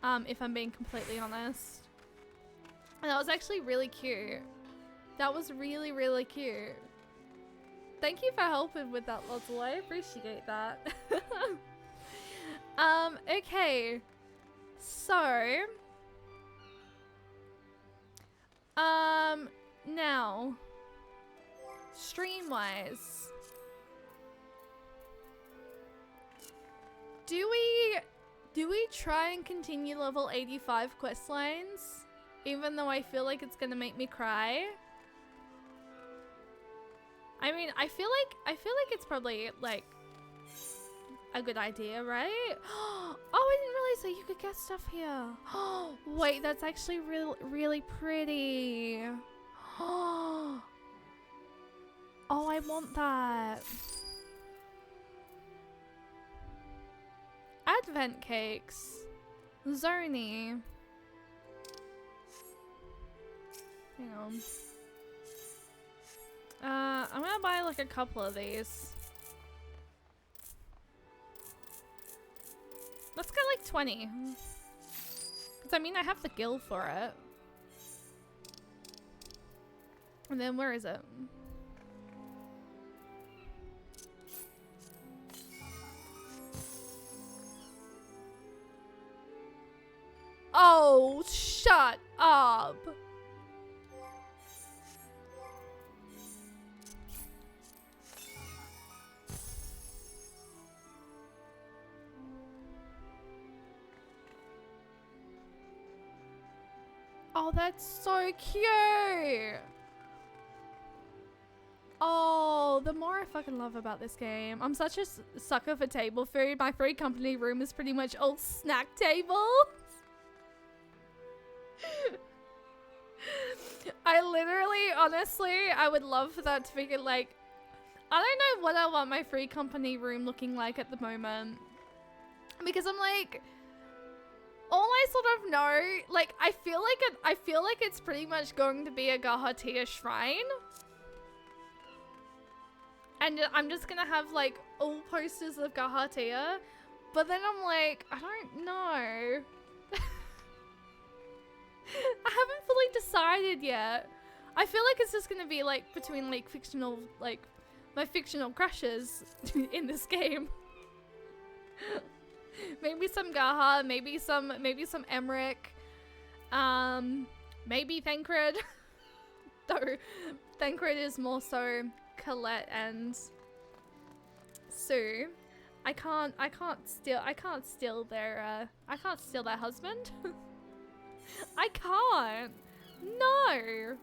If I'm being completely honest. And that was actually really cute. That was really, really cute. Thank you for helping with that, Lozel. I appreciate that. Okay. So. Now. Stream-wise. Do we try and continue level 85 quest lines? Even though I feel like it's gonna make me cry? I mean, I feel like it's probably like a good idea, right? Oh, I didn't realize that you could get stuff here. Oh, wait, that's actually really pretty. Oh, I want that. Advent cakes. Zony. Hang on. I'm gonna buy like a couple of these. Let's get like 20. Cause I mean I have the gil for it. And then where is it? Oh, shut up. Oh, that's so cute. Oh, the more I fucking love about this game. I'm such a sucker for table food. My free company room is pretty much all snack tables. I literally, honestly, I would love for that to be like, I don't know what I want my free company room looking like at the moment. Because I'm like, all I sort of know, like, I feel like it's pretty much going to be a Gahatia shrine. And I'm just gonna have, like, all posters of Gahatia. But then I'm like, I don't know. I haven't fully decided yet. I feel like it's just gonna be, like, between, like, fictional, like, my fictional crushes in this game. Maybe some Gaha, maybe some Emmerich, maybe Thancred. Though Thancred is more so Colette and Sue. I can't steal their husband. I can't. No.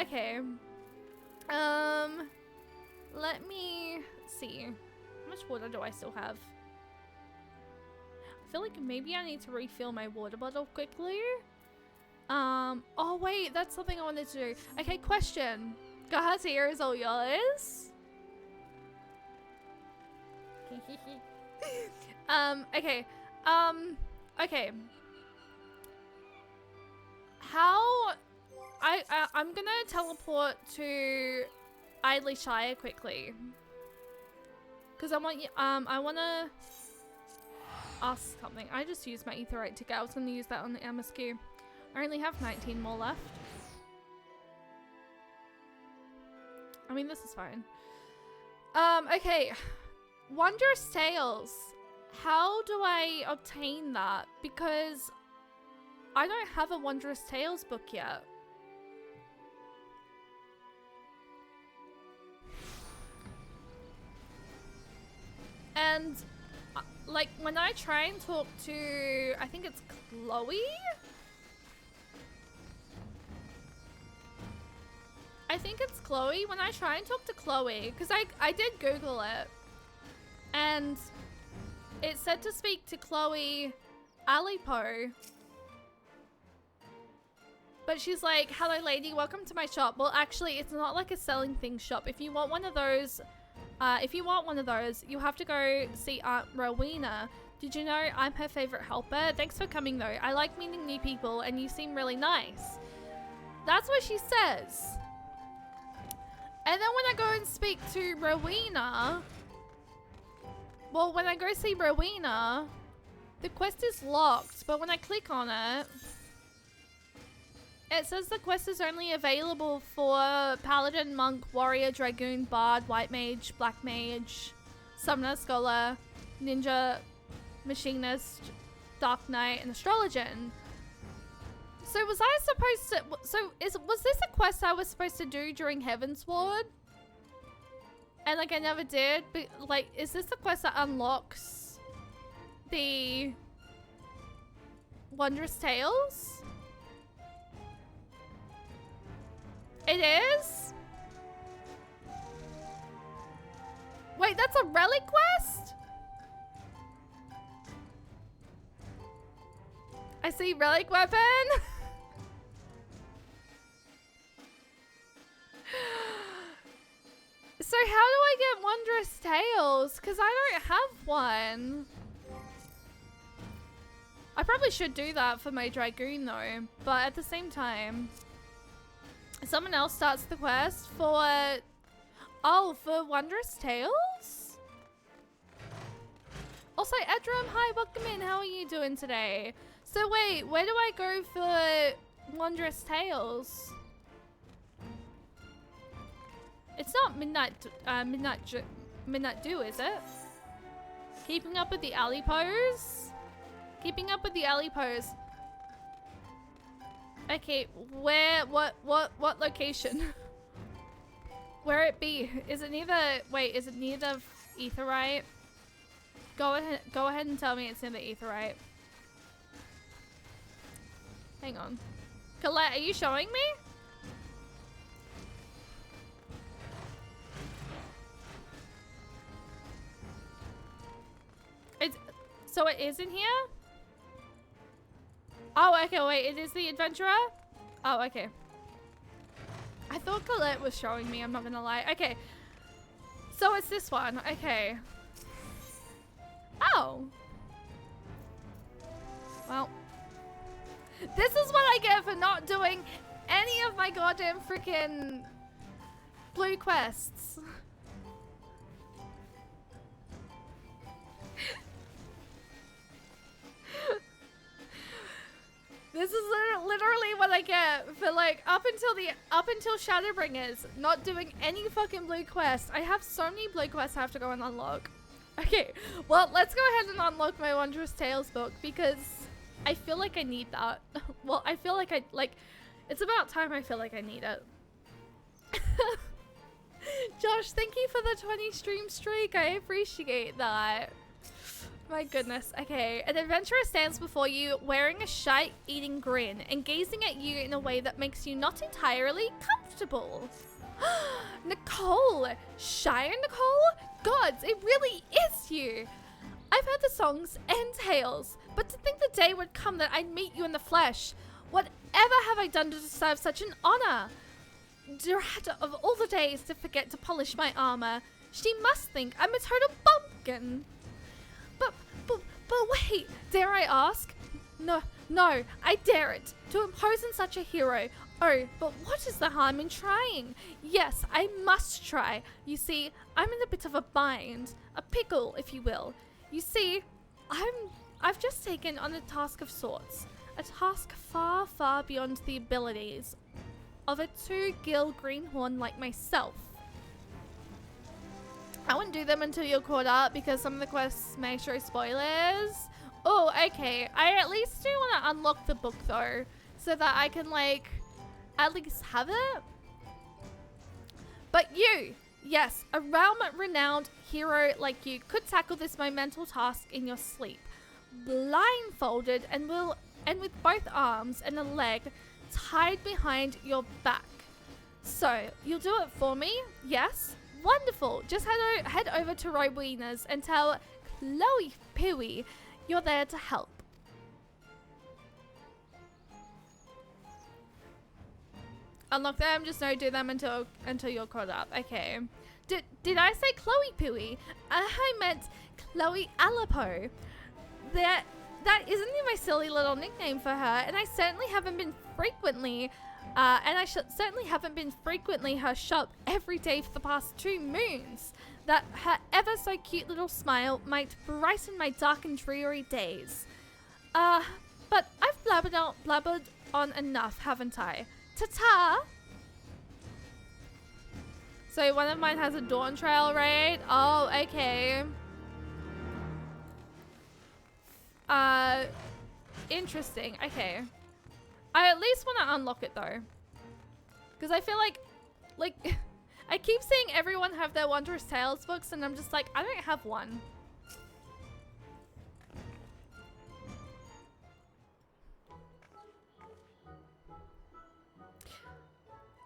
Okay. Let me see. How much water do I still have? I feel like maybe I need to refill my water bottle quickly. Oh wait, that's something I wanted to do. Okay, question. Gahatia is all yours. Okay. Okay. How I'm gonna teleport to Idley Shire quickly. Cause I wanna ask something. I just used my etherite ticket. I was gonna use that on the MSQ. I only have 19 more left. I mean, this is fine. Okay. Wondrous Tales. How do I obtain that? Because I don't have a Wondrous Tales book yet. And like when I try and talk to, I think it's Chloe? I think it's Chloe. When I try and talk to Chloe, because I did Google it, and it said to speak to Chloe Alipo. But she's like, hello lady, welcome to my shop. Well, actually, it's not like a selling things shop. If you want one of those, you have to go see Aunt Rowena. Did you know I'm her favorite helper? Thanks for coming though. I like meeting new people and you seem really nice. That's what she says. And then when I go and speak to Rowena, well, when I go see Rowena, the quest is locked, but when I click on it, it says the quest is only available for Paladin, Monk, Warrior, Dragoon, Bard, White Mage, Black Mage, Summoner, Scholar, Ninja, Machinist, Dark Knight, and Astrologian. So was I supposed to... was this a quest I was supposed to do during Heavensward? And like I never did? But like, is this the quest that unlocks the Wondrous Tales? It is? Wait, that's a relic quest? I see relic weapon. So how do I get Wondrous Tales? Because I don't have one. I probably should do that for my Dragoon though. But at the same time, someone else starts the quest for... Oh, for Wondrous Tales? Also, Edram, hi, welcome in. How are you doing today? So wait, where do I go for Wondrous Tales? It's not Midnight Dew, is it? Keeping up with the alley pose? Keeping up with the alley pose. Okay, where, what location? Where it be? Is it near the, wait, is it near the Aetheryte? Go ahead and tell me it's near the Aetheryte. Hang on. Colette, are you showing me? It's, so it is in here? Oh, okay, wait, it is the Adventurer? Oh, okay. I thought Colette was showing me, I'm not gonna lie. Okay. So it's this one, okay. Oh. Well. This is what I get for not doing any of my goddamn freaking blue quests. This is literally what I get for like up until Shadowbringers, not doing any fucking blue quests. I have so many blue quests I have to go and unlock. Okay, well, let's go ahead and unlock my Wondrous Tales book because I feel like I need that. Well, I feel like it's about time I feel like I need it. Josh, thank you for the 20 stream streak. I appreciate that. My goodness. Okay, an adventurer stands before you wearing a shite-eating grin and gazing at you in a way that makes you not entirely comfortable. Nicole! Shire Nicole? Gods, it really is you! I've heard the songs and tales, but to think the day would come that I'd meet you in the flesh. Whatever have I done to deserve such an honor? Drat of all the days to forget to polish my armor. She must think I'm a total bumpkin. But wait, dare I ask? No, I dare it. To impose on such a hero. Oh, but what is the harm in trying? Yes, I must try. You see, I'm in a bit of a bind. A pickle, if you will. You see, I've just taken on a task of sorts. A task far, far beyond the abilities of a two-gill greenhorn like myself. I wouldn't do them until you're caught up because some of the quests may show spoilers. Oh, okay. I at least do want to unlock the book though, so that I can like at least have it. But you, yes, a realm-renowned hero like you could tackle this monumental task in your sleep, blindfolded and with both arms and a leg tied behind your back. So you'll do it for me, yes? Wonderful. Just head over to Rowena's and tell Chloe Pooey you're there to help. Unlock them, just don't do them until you're caught up. Okay. Did I say Chloe Pooey? I meant Chloe Alapo. That isn't my silly little nickname for her, and I certainly haven't been frequently her shop every day for the past 2 moons. That her ever so cute little smile might brighten my dark and dreary days. But I've blabbered on enough, haven't I? Ta-ta! So one of mine has a Dawn Trail raid. Oh, okay. Interesting. Okay. I at least want to unlock it though. Because I feel like I keep seeing everyone have their Wondrous Tales books and I'm just like, I don't have one.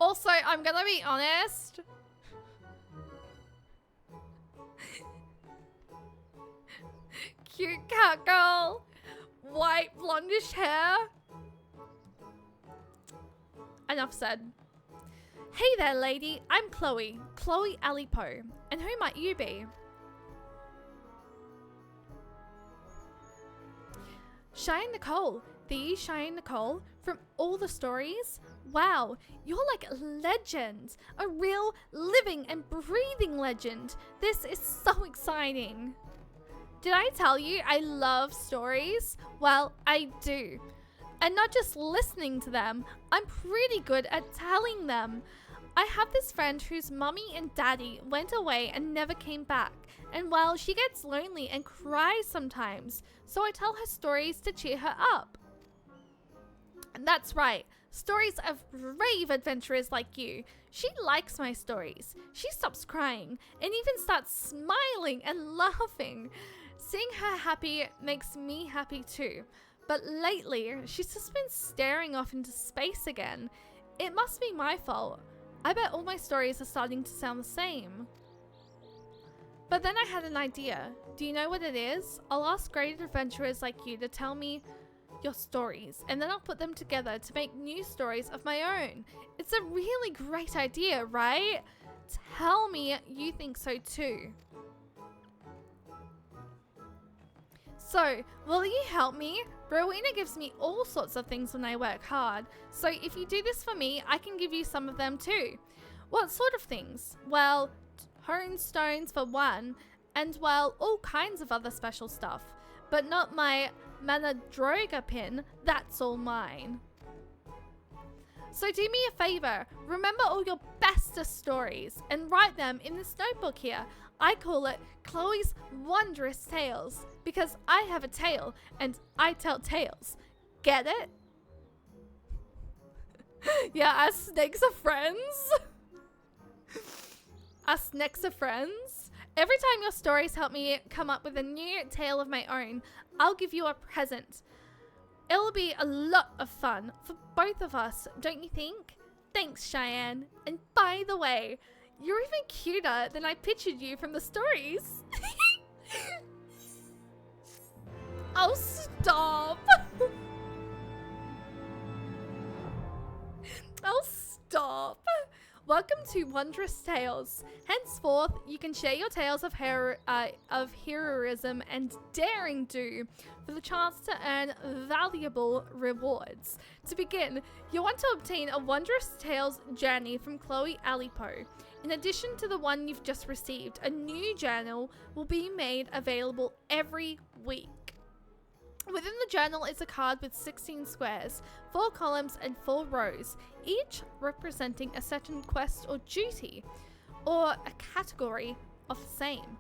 Also, I'm gonna be honest. Cute cat girl. White blondish hair. Enough said. Hey there, lady. I'm Chloe Alipo. And who might you be? Cheyenne Nicole. The Cheyenne Nicole from all the stories? Wow, you're like a legend. A real living and breathing legend. This is so exciting. Did I tell you I love stories? Well, I do. And not just listening to them, I'm pretty good at telling them. I have this friend whose mummy and daddy went away and never came back. And well, she gets lonely and cries sometimes. So I tell her stories to cheer her up. And that's right. Stories of brave adventurers like you. She likes my stories. She stops crying and even starts smiling and laughing. Seeing her happy makes me happy too. But lately, she's just been staring off into space again. It must be my fault. I bet all my stories are starting to sound the same. But then I had an idea. Do you know what it is? I'll ask great adventurers like you to tell me your stories, and then I'll put them together to make new stories of my own. It's a really great idea, right? Tell me you think so too. So, will you help me? Rowena gives me all sorts of things when I work hard. So if you do this for me, I can give you some of them too. What sort of things? Well, hone stones for one, and well, all kinds of other special stuff. But not my Manadroga pin, that's all mine. So do me a favor, remember all your bestest stories and write them in this notebook here. I call it Chloe's Wondrous Tales because I have a tail and I tell tales. Get it? Yeah, us snakes are friends. Us snakes are friends. Every time your stories help me come up with a new tale of my own, I'll give you a present. It'll be a lot of fun for both of us, don't you think? Thanks, Cheyenne. And by the way, you're even cuter than I pictured you from the stories. Oh, stop. Oh, stop. Welcome to Wondrous Tales. Henceforth, you can share your tales of heroism and daring do for the chance to earn valuable rewards. To begin, you'll want to obtain a Wondrous Tales journey from Chloe Alipo. In addition to the one you've just received, a new journal will be made available every week. Within the journal is a card with 16 squares, 4 columns and 4 rows, each representing a certain quest or duty, or a category of the same.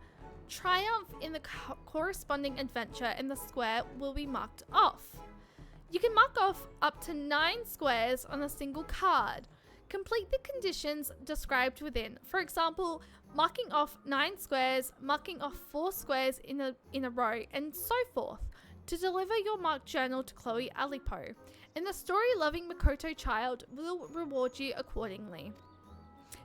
Triumph in the corresponding adventure in the square will be marked off. You can mark off up to 9 squares on a single card. Complete the conditions described within. For example, marking off 9 squares, marking off 4 squares in a row, and so forth, to deliver your marked journal to Chloe Alipo, and the story-loving Makoto child will reward you accordingly.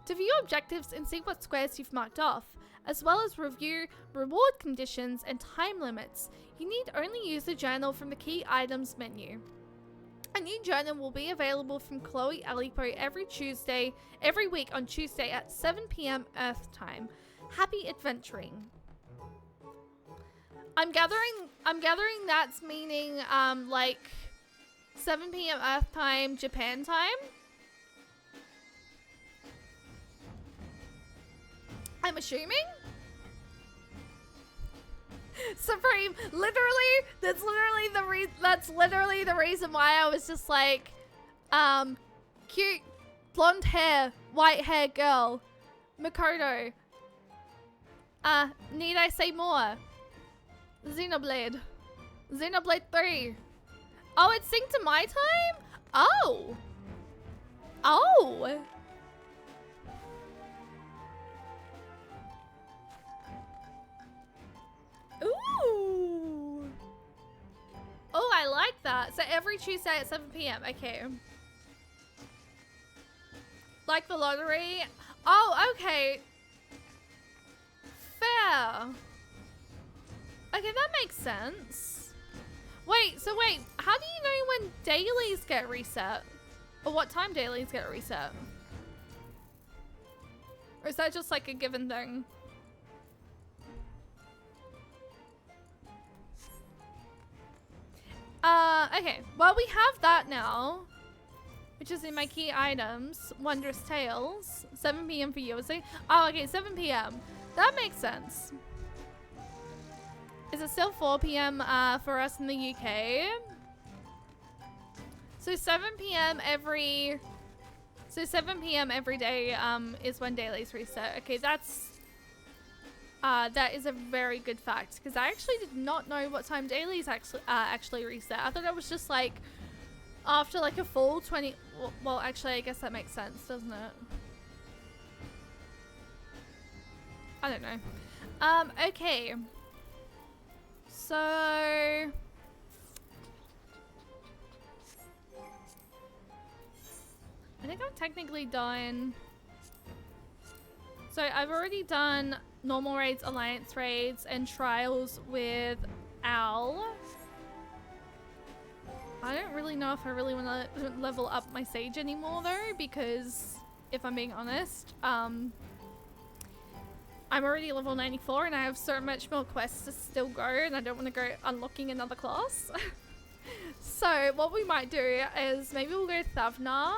To view objectives and see what squares you've marked off, as well as review reward conditions and time limits, you need only use the journal from the key items menu. A new journal will be available from Chloe Alipo every week on Tuesday at 7 p.m. Earth time. Happy adventuring. I'm gathering that's meaning like 7 p.m. Earth time, Japan time. I'm assuming. Supreme, that's literally the reason why I was just like, cute blonde hair, white hair girl, Makoto. Need I say more? Xenoblade 3. Oh, it's synced to my time? Oh. Ooh. Oh, I like that. So every Tuesday at 7 p.m. Okay. Like the lottery? Oh, okay. Fair. Okay, that makes sense. Wait, how do you know when dailies get reset? Or what time dailies get reset? Or is that just like a given thing? Okay, well we have that now, which is in my key items, Wondrous Tales, 7 p.m. for you. Oh, okay, 7 p.m. That makes sense. Is it still 4 p.m. For us in the UK? So 7 p.m. every day is when dailies reset. Okay, that is a very good fact because I actually did not know what time dailies actually reset. I thought it was just like After like a full 20, well actually I guess that makes sense, doesn't it? I don't know. Okay. So I think I'm technically done. So I've already done normal raids, alliance raids, and trials with Al. I don't really know if I really want to level up my Sage anymore though, because if I'm being honest, I'm already level 94 and I have so much more quests to still go, and I don't want to go unlocking another class. So what we might do is maybe we'll go Thavnair,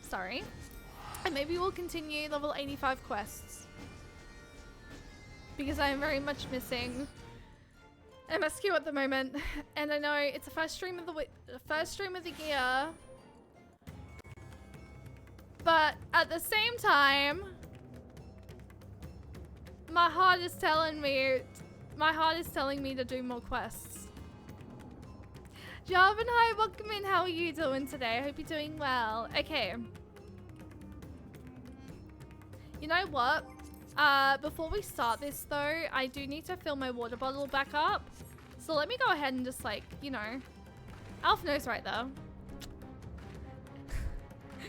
sorry. And maybe we'll continue level 85 quests. Because I am very much missing MSQ at the moment, and I know it's the first stream of the year, but at the same time, my heart is telling me to do more quests. Jarvan, hi, welcome in. How are you doing today? I hope you're doing well. Okay. You know what? Before we start this though, I do need to fill my water bottle back up. So let me go ahead and just like, you know, Alf knows right there.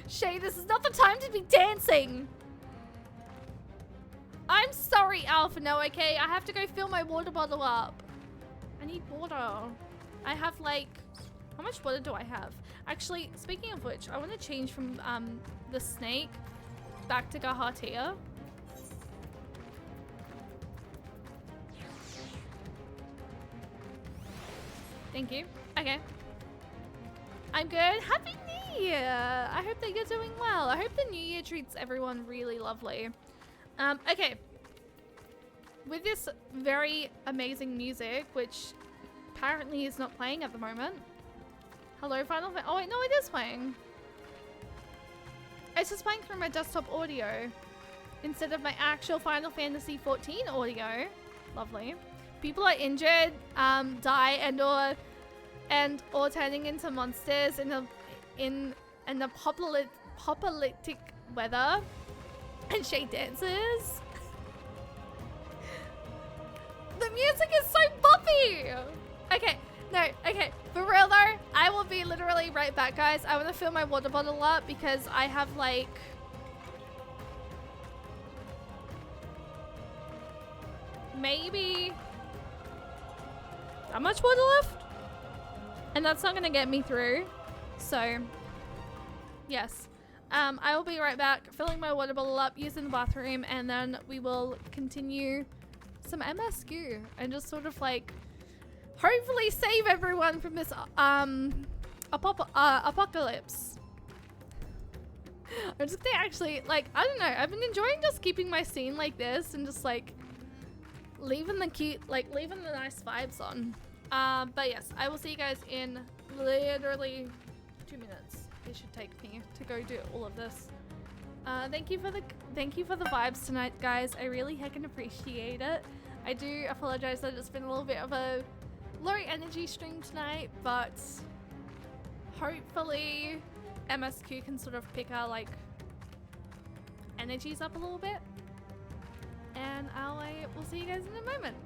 Shay, this is not the time to be dancing. I'm sorry, Alpha, no, okay? I have to go fill my water bottle up. I need water. I have like, how much water do I have? Actually, speaking of which, I want to change from the snake back to Gahatia. Thank you. Okay. I'm good. Happy New Year! I hope that you're doing well. I hope the New Year treats everyone really lovely. Okay. With this very amazing music, which apparently is not playing at the moment. Hello, Final Fantasy. Oh wait, no, it is playing. It's just playing through my desktop audio instead of my actual Final Fantasy 14 audio. Lovely. People are injured, die, and or turning into monsters in the apocalyptic weather, and Shay dances. The music is so boppy. Okay, no, okay. For real though, I will be literally right back, guys. I want to fill my water bottle up because I have like maybe that much water left, and that's not gonna get me through. So yes, I will be right back, filling my water bottle up, using the bathroom, and then we will continue some MSQ and just sort of like hopefully save everyone from this apocalypse. I'm just gonna actually, like, I don't know, I've been enjoying just keeping my scene like this and just like leaving the nice vibes on. But yes, I will see you guys in literally 2 minutes. It should take me to go do all of this. Thank you for the vibes tonight, guys. I really heckin' appreciate it. I do apologize that it's been a little bit of a low energy stream tonight, but hopefully MSQ can sort of pick our like energies up a little bit, and we'll see you guys in a moment.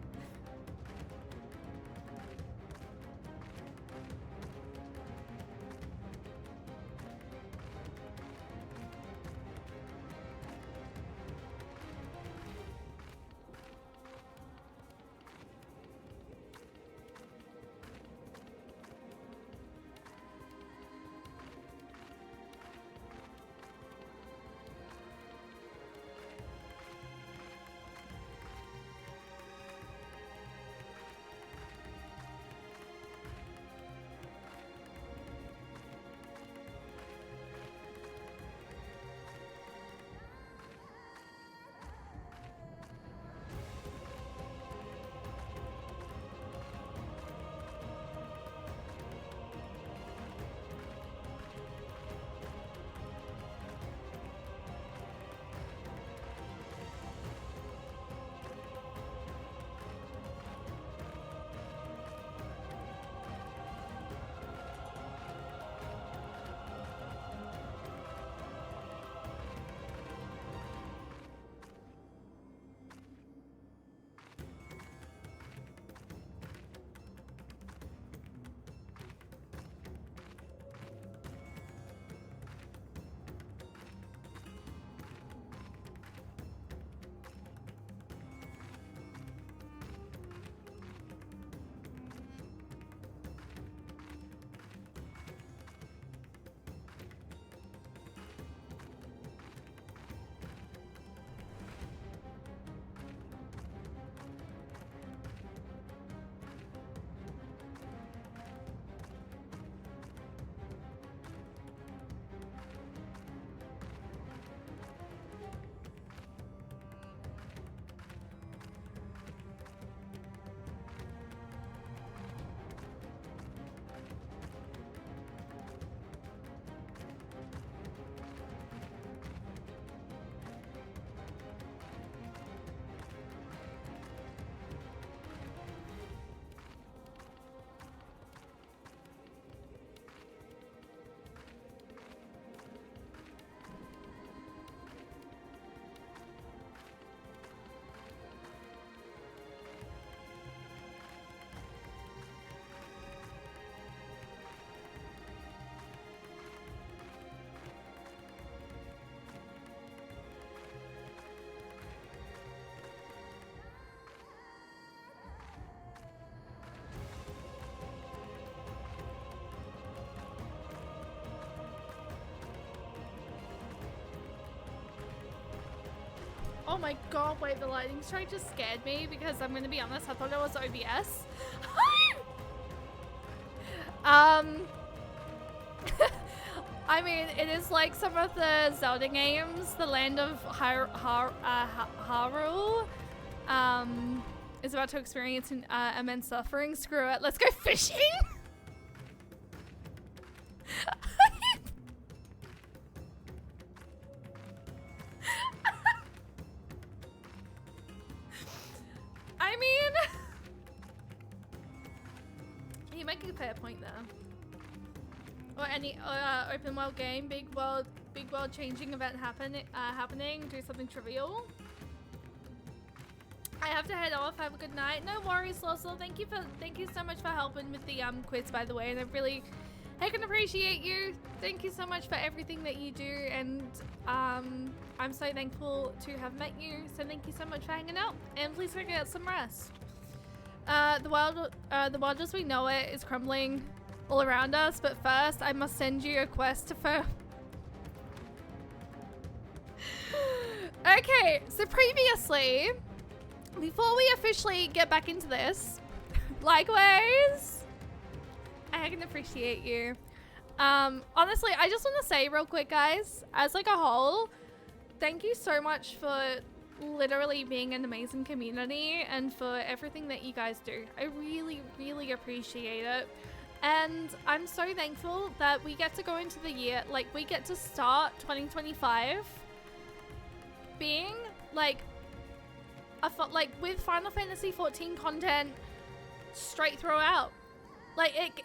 Oh my god, wait, the lightning strike just scared me because I'm gonna be honest, I thought it was OBS. I mean, it is like some of the Zelda games, the land of Hyrule, is about to experience an immense suffering. Screw it, let's go fishing! I mean, you make a fair point there. Or any open world game, big world changing event happening, do something trivial. I have to head off. Have a good night. No worries, Lossel. Thank you so much for helping with the quiz, by the way, and I really can appreciate you. Thank you so much for everything that you do, and I'm so thankful to have met you. So thank you so much for hanging out, and please go get some rest. The world as we know it is crumbling all around us, but first I must send you a quest for. Okay, so previously, before we officially get back into this, likewise, I can appreciate you. Honestly, I just want to say real quick, guys, as like a whole, thank you so much for literally being an amazing community and for everything that you guys do. I really, really appreciate it. And I'm so thankful that we get to go into the year, like we get to start 2025 being like with Final Fantasy 14 content straight throughout. Like it,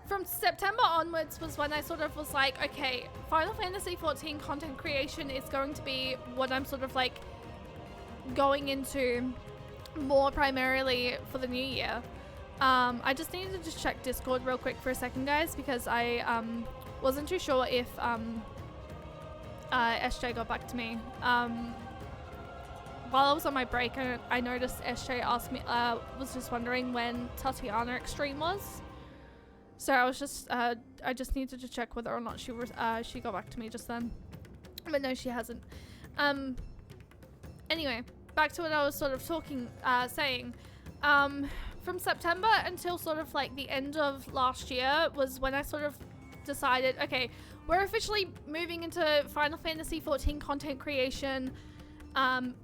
from September onwards was when I sort of was like, okay, Final Fantasy 14 content creation is going to be what I'm sort of like going into more primarily for the new year. I just needed to just check Discord real quick for a second, guys, because I wasn't too sure if SJ got back to me. While I was on my break, I noticed SJ asked me, was just wondering when Tatiana Extreme was. So I was just, I just needed to check whether or not she got back to me just then. But no, she hasn't. Anyway, back to what I was sort of saying. From September until sort of like the end of last year was when I sort of decided, okay, we're officially moving into Final Fantasy 14 content creation,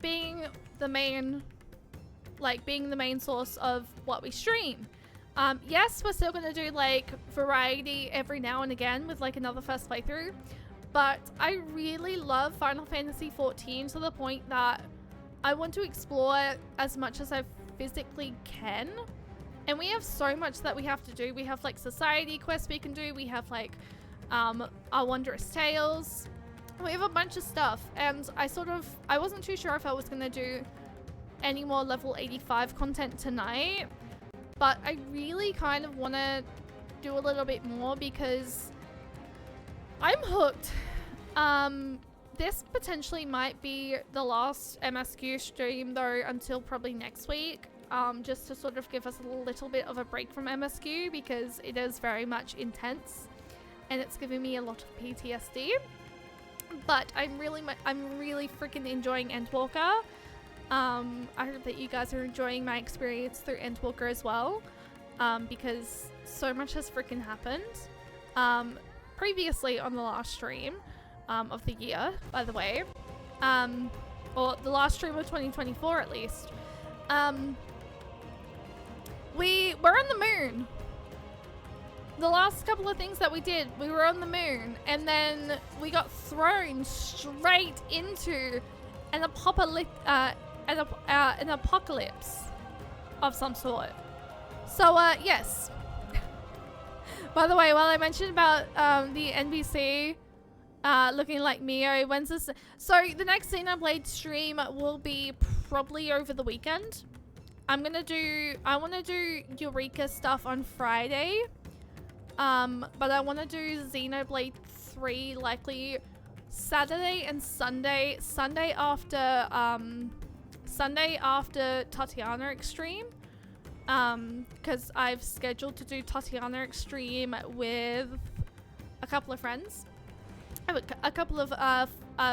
being the main source of what we stream. Yes, we're still gonna do like variety every now and again with like another first playthrough, but I really love Final Fantasy 14 to the point that I want to explore as much as I physically can, and we have so much that we have to do. We have like society quests we can do, we have like our Wondrous Tales, we have a bunch of stuff, and I wasn't too sure if I was gonna do any more level 85 content tonight, but I really kind of want to do a little bit more because I'm hooked. This potentially might be the last MSQ stream though until probably next week, just to sort of give us a little bit of a break from MSQ because it is very much intense and it's giving me a lot of PTSD. But I'm really freaking enjoying Endwalker. I hope that you guys are enjoying my experience through Endwalker as well, because so much has freaking happened. Previously on the last stream of the year, by the way, or the last stream of 2024 at least, we were on the moon. The last couple of things that we did, we were on the moon, and then we got thrown straight into an apocalypse of some sort. So yes. By the way, while I mentioned about the NBC looking like Mio, when's this? So the next Xenoblade stream will be probably over the weekend. I want to do Eureka stuff on Friday. But I want to do Xenoblade 3 likely Saturday and Sunday. Sunday after Tatiana Extreme. Because I've scheduled to do Tatiana Extreme with a couple of friends. A couple of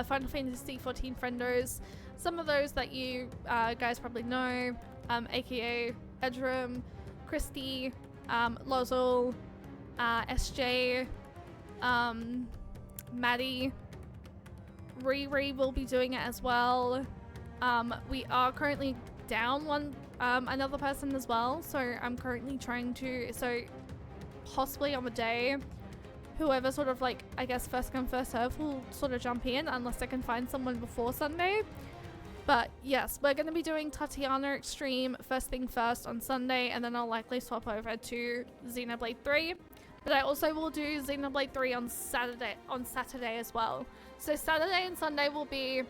Final Fantasy 14 friendos some of those that you guys probably know, aka Edrum, Christy, Lozul, SJ, Maddie, Riri will be doing it as well. We are currently down another person as well, so I'm currently trying to, so possibly on the day, whoever sort of like, I guess first come first serve will sort of jump in unless I can find someone before Sunday. But yes, we're going to be doing Tatiana Extreme first thing first on Sunday, and then I'll likely swap over to Xenoblade 3. But I also will do Xenoblade 3 on Saturday as well. So Saturday and Sunday will be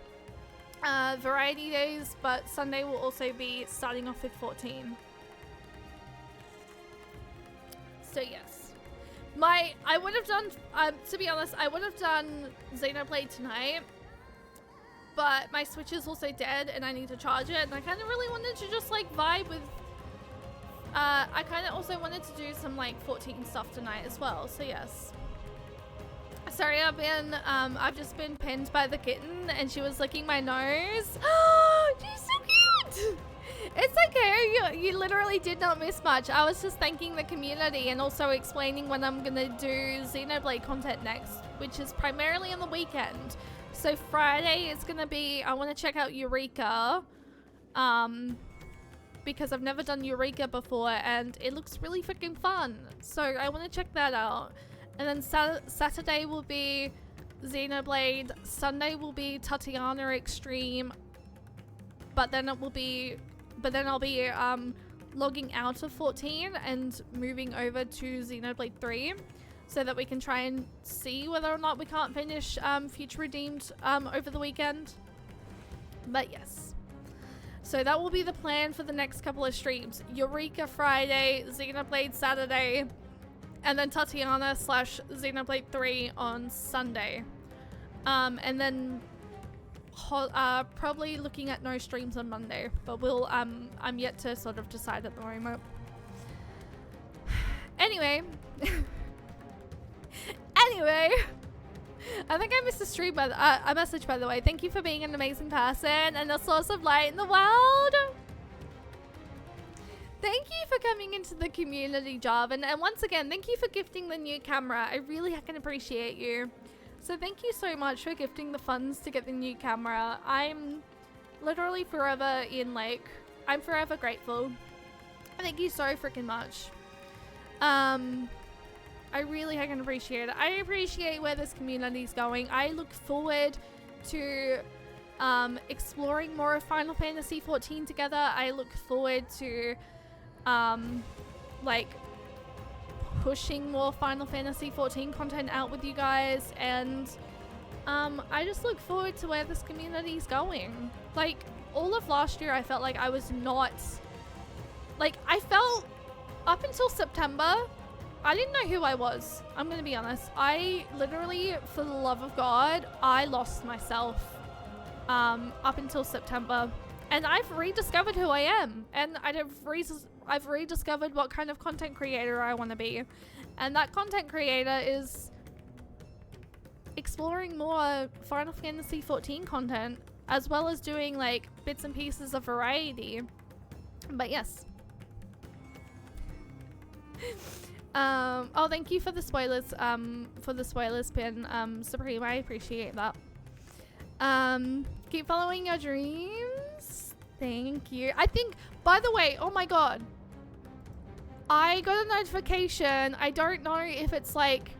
variety days, but Sunday will also be starting off with 14. So yes. I would have done, to be honest, I would have done Xenoblade tonight, but my Switch is also dead and I need to charge it, and I kind of really wanted to just like vibe with, I kind of also wanted to do some like 14 stuff tonight as well, so yes. Sorry, I've just been pinned by the kitten and she was licking my nose. Oh, she's so cute! It's okay, you literally did not miss much. I was just thanking the community and also explaining when I'm gonna do Xenoblade content next, which is primarily on the weekend. So Friday is gonna be, I want to check out Eureka, because I've never done Eureka before and it looks really freaking fun. So I want to check that out. And then Saturday will be Xenoblade, Sunday will be Tatiana Extreme, but then I'll be logging out of 14 and moving over to Xenoblade 3 so that we can try and see whether or not we can't finish Future Redeemed over the weekend. But yes. So that will be the plan for the next couple of streams. Eureka Friday, Xenoblade Saturday, and then Tatiana / Xenoblade 3 on Sunday. And then probably looking at no streams on Monday, but we'll I'm yet to sort of decide at the moment. Anyway, I think I missed a stream by a message, by the way. Thank you for being an amazing person and a source of light in the world. Thank you for coming into the community, Jarvan, and once again, thank you for gifting the new camera. I really can appreciate you. So thank you so much for gifting the funds to get the new camera. I'm literally forever I'm forever grateful. Thank you so freaking much. I really can appreciate it. I appreciate where this community is going. I look forward to exploring more of Final Fantasy XIV together. I look forward to like pushing more Final Fantasy XIV content out with you guys, and I just look forward to where this community is going. Like all of last year I felt like I was not, like I felt up until September I didn't know who I was. I'm gonna be honest. I literally, for the love of God, I lost myself up until September, and I've rediscovered who I am, and I've rediscovered what kind of content creator I want to be, and that content creator is exploring more Final Fantasy XIV content, as well as doing like bits and pieces of variety. But yes. Oh, thank you for the spoilers pin, Supreme. I appreciate that. Keep following your dreams. Thank you. I think, by the way, oh my god, I got a notification. I don't know if it's like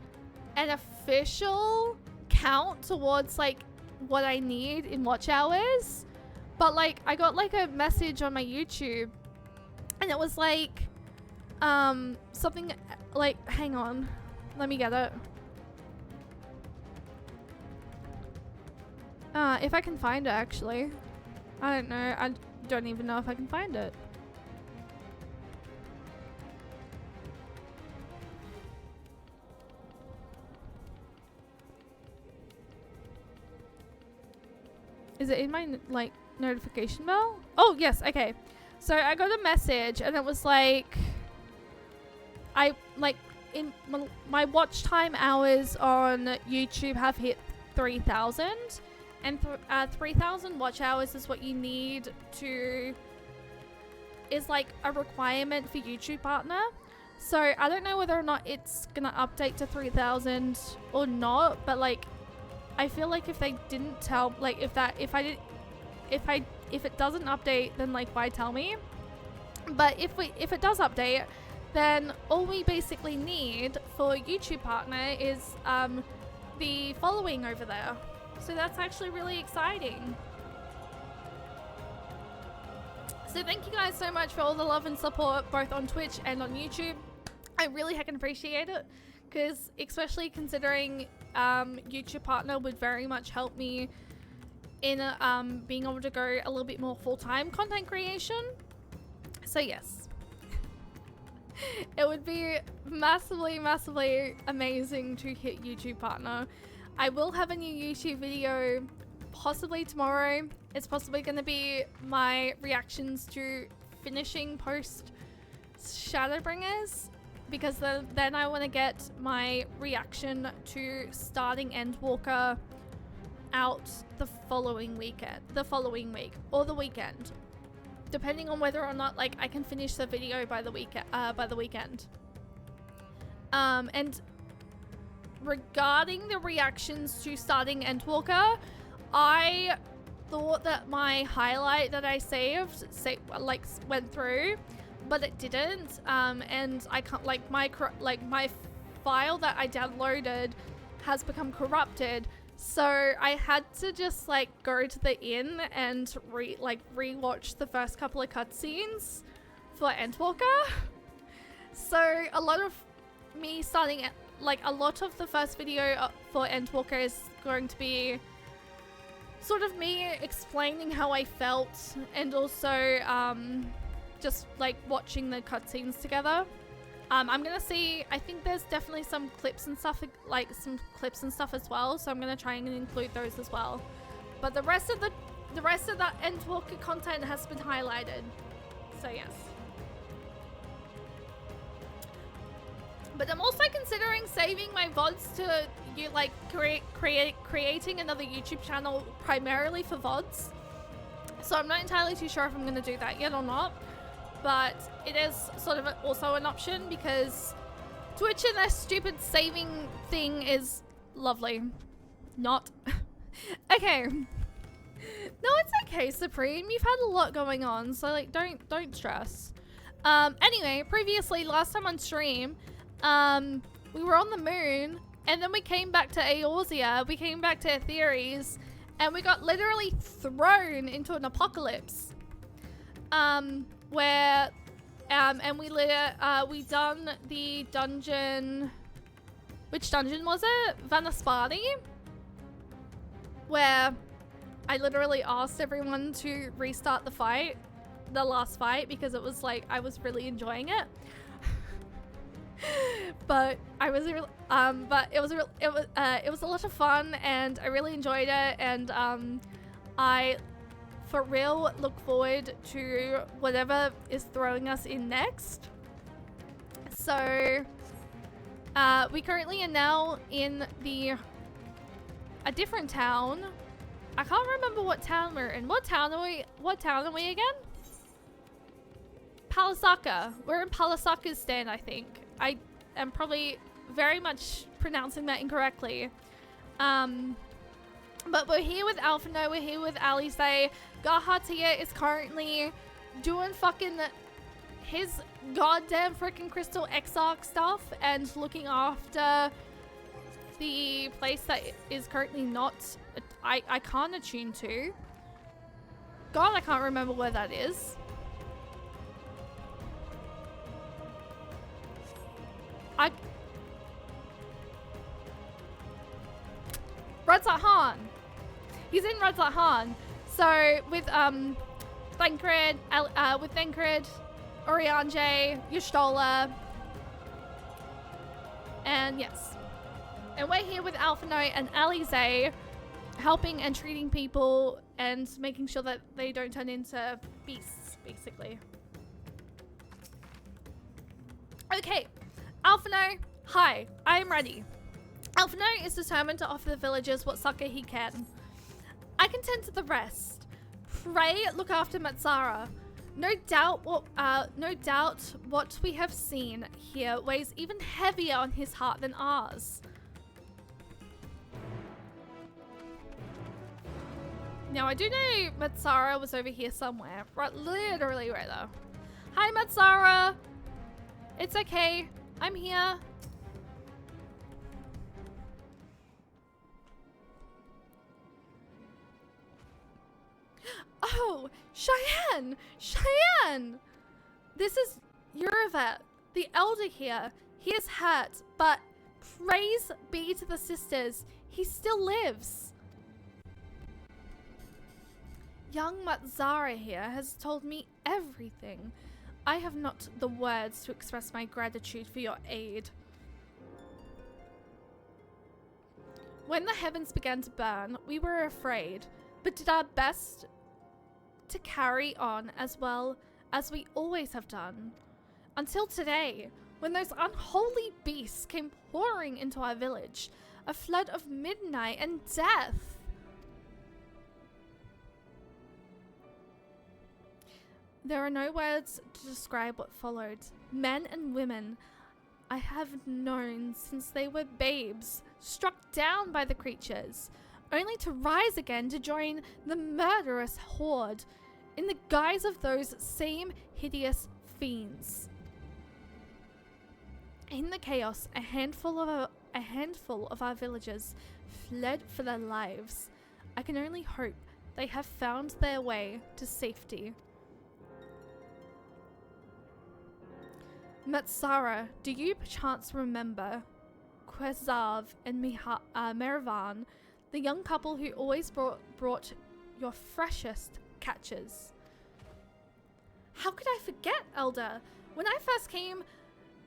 an official count towards like what I need in watch hours, but like I got like a message on my YouTube, and it was like something like, hang on, let me get it. If I can find it, actually. I don't know. I don't even know if I can find it. Is it in my like notification bell? Oh yes, okay. So I got a message and it was like, in my watch time hours on YouTube have hit 3,000, and 3,000 watch hours is what you need to, is like a requirement for YouTube Partner. So I don't know whether or not it's gonna update to 3,000 or not, but like I feel like if they didn't tell, like if it doesn't update, then like why tell me? But if it does update, then all we basically need for YouTube Partner is the following over there. So that's actually really exciting. So thank you guys so much for all the love and support both on Twitch and on YouTube. I really heckin' appreciate it, because especially considering YouTube Partner would very much help me in being able to go a little bit more full-time content creation. So yes, it would be massively amazing to hit YouTube Partner. I will have a new YouTube video possibly tomorrow. It's possibly going to be my reactions to finishing post Shadowbringers, because then I want to get my reaction to starting Endwalker out the following week, or the weekend, depending on whether or not like I can finish the video by the weekend. And regarding the reactions to starting Endwalker, I thought that my highlight that I saved went through, but it didn't. And I can't, like my file that I downloaded has become corrupted, so I had to just like go to the inn and rewatch the first couple of cutscenes for Endwalker. So a lot of me starting at a lot of the first video for Endwalker is going to be sort of me explaining how I felt, and also just like watching the cutscenes together. I'm gonna see, I think there's definitely some clips and stuff, as well, so I'm gonna try and include those as well. But the rest of that Endwalker content has been highlighted, so yes. But I'm also considering saving my VODs to creating another YouTube channel primarily for VODs. So I'm not entirely too sure if I'm going to do that yet or not. But it is sort of also an option, because Twitch and their stupid saving thing is lovely. Not. Okay. No, it's okay, Supreme. You've had a lot going on, so like don't stress. Anyway, previously, last time on stream, we were on the moon, and then we came back to Eorzea, we came back to Aetheres, and we got literally thrown into an apocalypse. Where, and we done the dungeon, which dungeon was it? Vanaspati? Where I literally asked everyone to restart the last fight, because it was like, I was really enjoying it. But it was a lot of fun, and I really enjoyed it, and I for real look forward to whatever is throwing us in next. So we currently are now in a different town. I can't remember what town we're in. What town are we again? Palasaka. We're in Palasaka's stand, I think. I am probably very much pronouncing that incorrectly. But we're here with Alphino, we're here with Alisaie. Garhatia is currently doing fucking his goddamn freaking Crystal Exarch stuff and looking after the place that is currently not, I can't attune to. God, I can't remember where that is. Radzahan. He's in Radzahan. So with Thancred, Oriange, Y'shtola, and yes. And we're here with Alphino and Alisaie, helping and treating people and making sure that they don't turn into beasts, basically. Okay, Alphino, hi, I am ready. Alphino is determined to offer the villagers what succor he can. I can tend to the rest. Pray look after Matsara. No doubt what we have seen here weighs even heavier on his heart than ours. Now, I do know Matsara was over here somewhere. Right, literally right there. Hi, Matsara. It's okay. I'm here. Oh, Cheyenne! Cheyenne! This is Urivet, the elder here. He is hurt, but praise be to the sisters. He still lives. Young Matsara here has told me everything. I have not the words to express my gratitude for your aid. When the heavens began to burn, we were afraid, but did our best to carry on as well as we always have done. Until today, when those unholy beasts came pouring into our village, a flood of midnight and death. There are no words to describe what followed. Men and women I have known since they were babes, struck down by the creatures, only to rise again to join the murderous horde in the guise of those same hideous fiends. In the chaos, a handful of our villagers fled for their lives. I can only hope they have found their way to safety. Matsara, do you perchance remember XIV and Meravan, the young couple who always brought your freshest catches? How could I forget, Elder? When I first came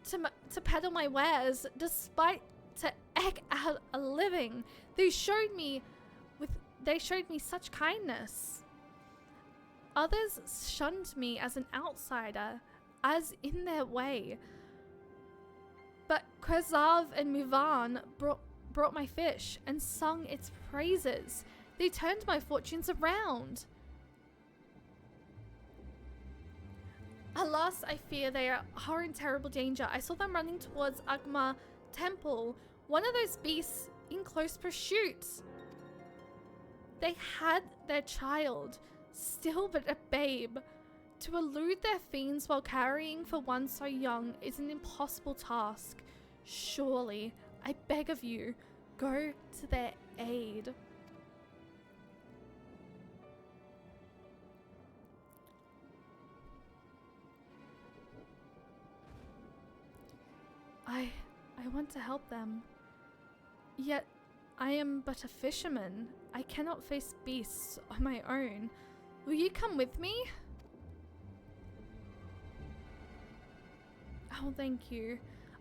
to peddle my wares, despite to eke out a living, they showed me such kindness. Others shunned me as an outsider, as in their way. But XIV and Muvan brought my fish and sung its praises. They turned my fortunes around. Alas, I fear they are in terrible danger. I saw them running towards Agma Temple, one of those beasts in close pursuit. They had their child, still but a babe. To elude their fiends while carrying for one so young is an impossible task. Surely, I beg of you, go to their aid. I want to help them. Yet, I am but a fisherman. I cannot face beasts on my own. Will you come with me? Oh, thank you.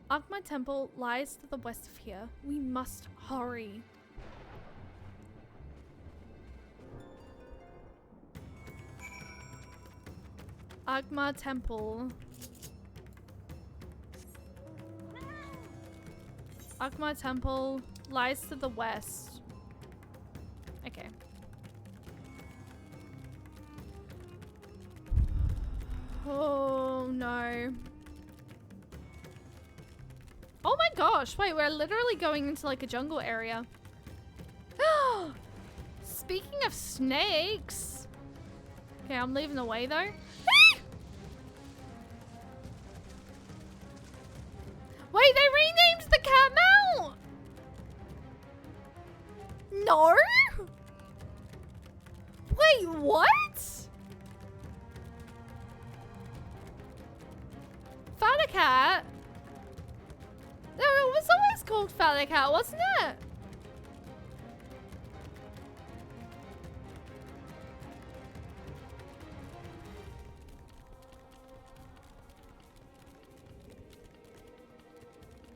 Agma Temple lies to the west of here. We must hurry. Agma Temple. Agma Temple lies to the west. Okay. Oh no. Oh my gosh, wait, we're literally going into like a jungle area. Speaking of snakes. Okay, I'm leaving the way though. Wait, they renamed the cat mount! No? Wait, what? Fatter cat? No, it was always called Fatter Cat, wasn't it?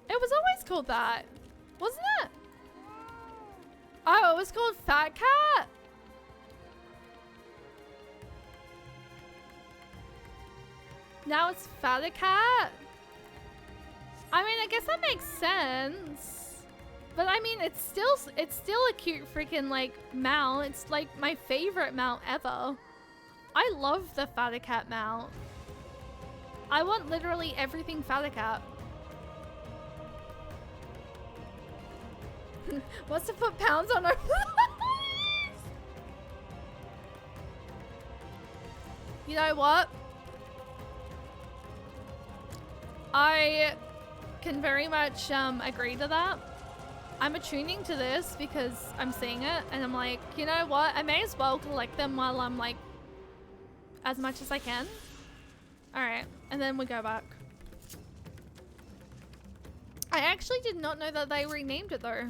It was always called that, wasn't it? Oh, it was called Fat Cat? Now it's Fatter Cat? I mean, I guess that makes sense. But I mean, it's still a cute freaking like mount. It's like my favorite mount ever. I love the Fatacat mount. I want literally everything Fatacat. Wants to put pounds on her. You know what? I can very much agree to that. I'm attuning to this because I'm seeing it and I'm like, you know what? I may as well collect them while I'm like, as much as I can. All right, and then we go back. I actually did not know that they renamed it though.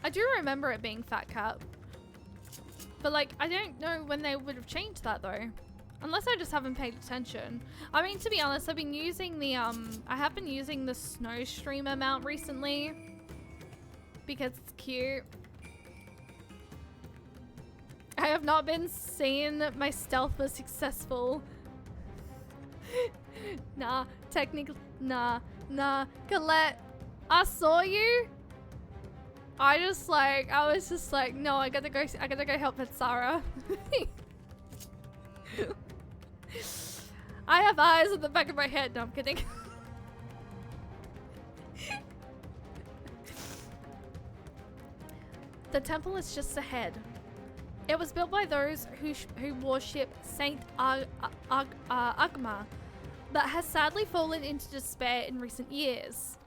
I do remember it being Fat Cat. But like, I don't know when they would have changed that though. Unless I just haven't paid attention. I mean, to be honest, I've been using the, I have been using the Snow Streamer mount recently. Because it's cute. I have not been seeing my stealth was successful. Nah, technically, nah. Colette, I saw you. I was just like, no, I gotta go help with Sarah. I have eyes on the back of my head. No, I'm kidding. The temple is just ahead. It was built by those who worship Saint Agma, but has sadly fallen into despair in recent years.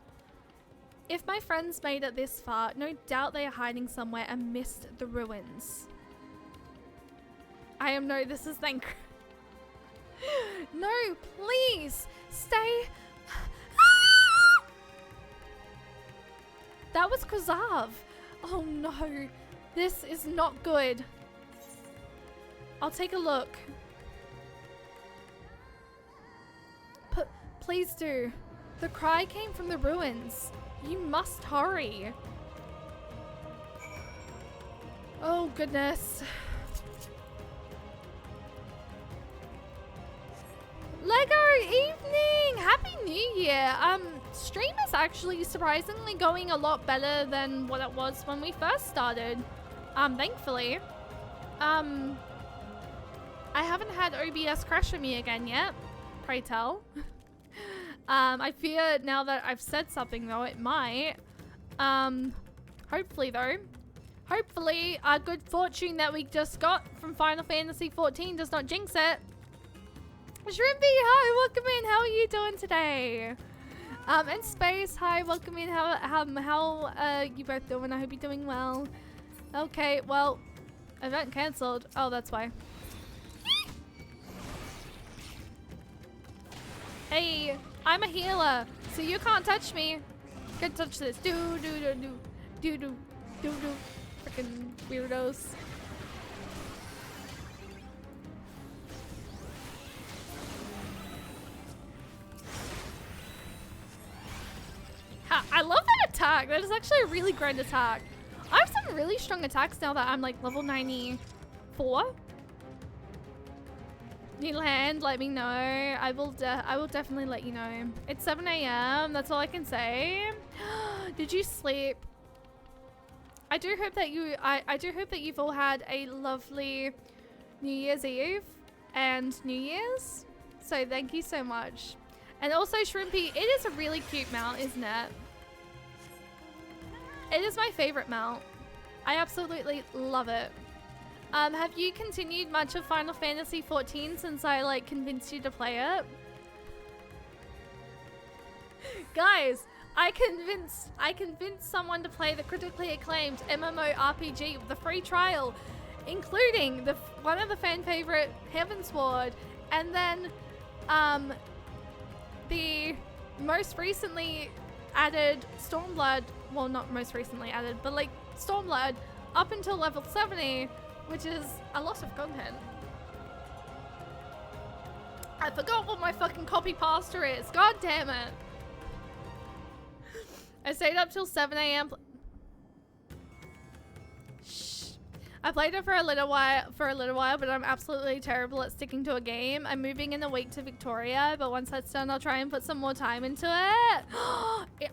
If my friends made it this far, no doubt they are hiding somewhere amidst the ruins. This is thank. No, please stay. That was Kozav. Oh no, this is not good. I'll take a look. Please do. The cry came from the ruins. You must hurry. Oh goodness. Lego evening! Happy New Year! Stream is actually surprisingly going a lot better than what it was when we first started. Thankfully. I haven't had OBS crash on me again yet. Pray tell. I fear now that I've said something though, it might. Hopefully though. Hopefully our good fortune that we just got from Final Fantasy XIV does not jinx it. Shrimpy, hi, welcome in. How are you doing today? And Space, hi, welcome in. How you both doing? I hope you're doing well. Okay, well, event cancelled. Oh, that's why. Hey, I'm a healer, so you can't touch me. Can't touch this. Do. Freaking weirdos. I love that attack. That is actually a really great attack. I have some really strong attacks now that I'm like level 94. Need land, let me know. I will definitely let you know. It's 7 AM. That's all I can say. Did you sleep? I do hope that you've all had a lovely New Year's Eve and New Year's. So thank you so much. And also Shrimpy, it is a really cute mount, isn't it? It is my favorite mount. I absolutely love it. Have you continued much of Final Fantasy XIV since I like convinced you to play it? Guys, I convinced someone to play the critically acclaimed MMORPG with the free trial, including one of the fan favorite Heavensward, and then the most recently added Stormblood, well not most recently added, but like Stormblood up until level 70, which is a lot of content. I forgot what my fucking copy pasta is. God damn it. I stayed up till 7 AM. Shh. I played it for a little while, but I'm absolutely terrible at sticking to a game. I'm moving in a week to Victoria, but once that's done, I'll try and put some more time into it.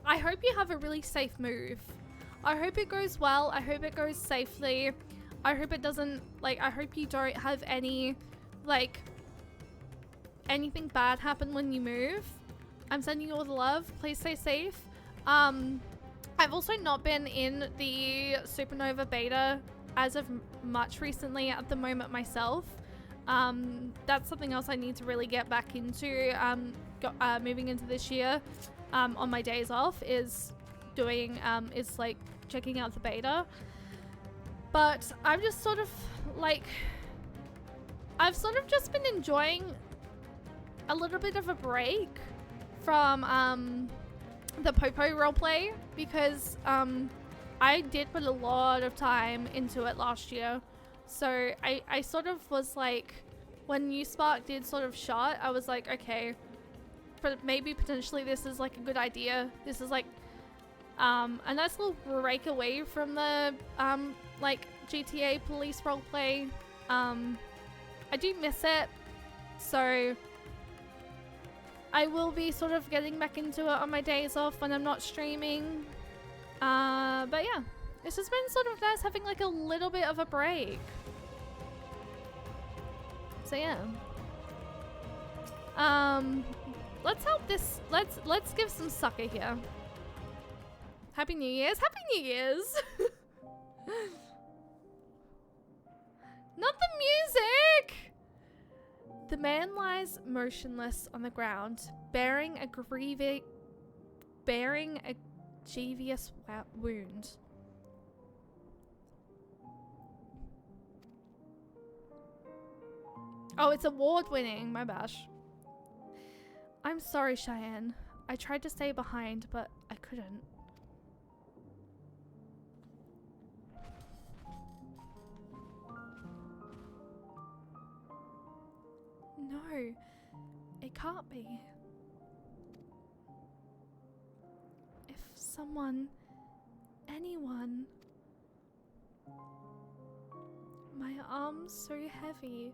I hope you have a really safe move. I hope it goes well. I hope it goes safely. I hope it doesn't, like, I hope you don't have any, like, anything bad happen when you move. I'm sending you all the love. Please stay safe. I've also not been in the Supernova beta as of much recently at the moment myself. That's something else I need to really get back into, moving into this year, on my days off, is doing, is like checking out the beta. But I'm just sort of like, I've sort of just been enjoying a little bit of a break from, the Popo roleplay, because, I did put a lot of time into it last year. So I sort of was like, when New Spark did sort of shot, I was like, okay, but maybe potentially this is like a good idea. This is like a nice little break away from the like GTA police roleplay. I do miss it, so I will be sort of getting back into it on my days off when I'm not streaming. But yeah, it's just been sort of nice having like a little bit of a break. So yeah. Let's help this. Let's give some sucker here. Happy New Year's. Happy New Year's. Not the music. The man lies motionless on the ground, bearing a grievous wound. Oh, it's award-winning. My bash. I'm sorry, Cheyenne. I tried to stay behind, but I couldn't. No, it can't be. If someone, anyone... My arms so heavy,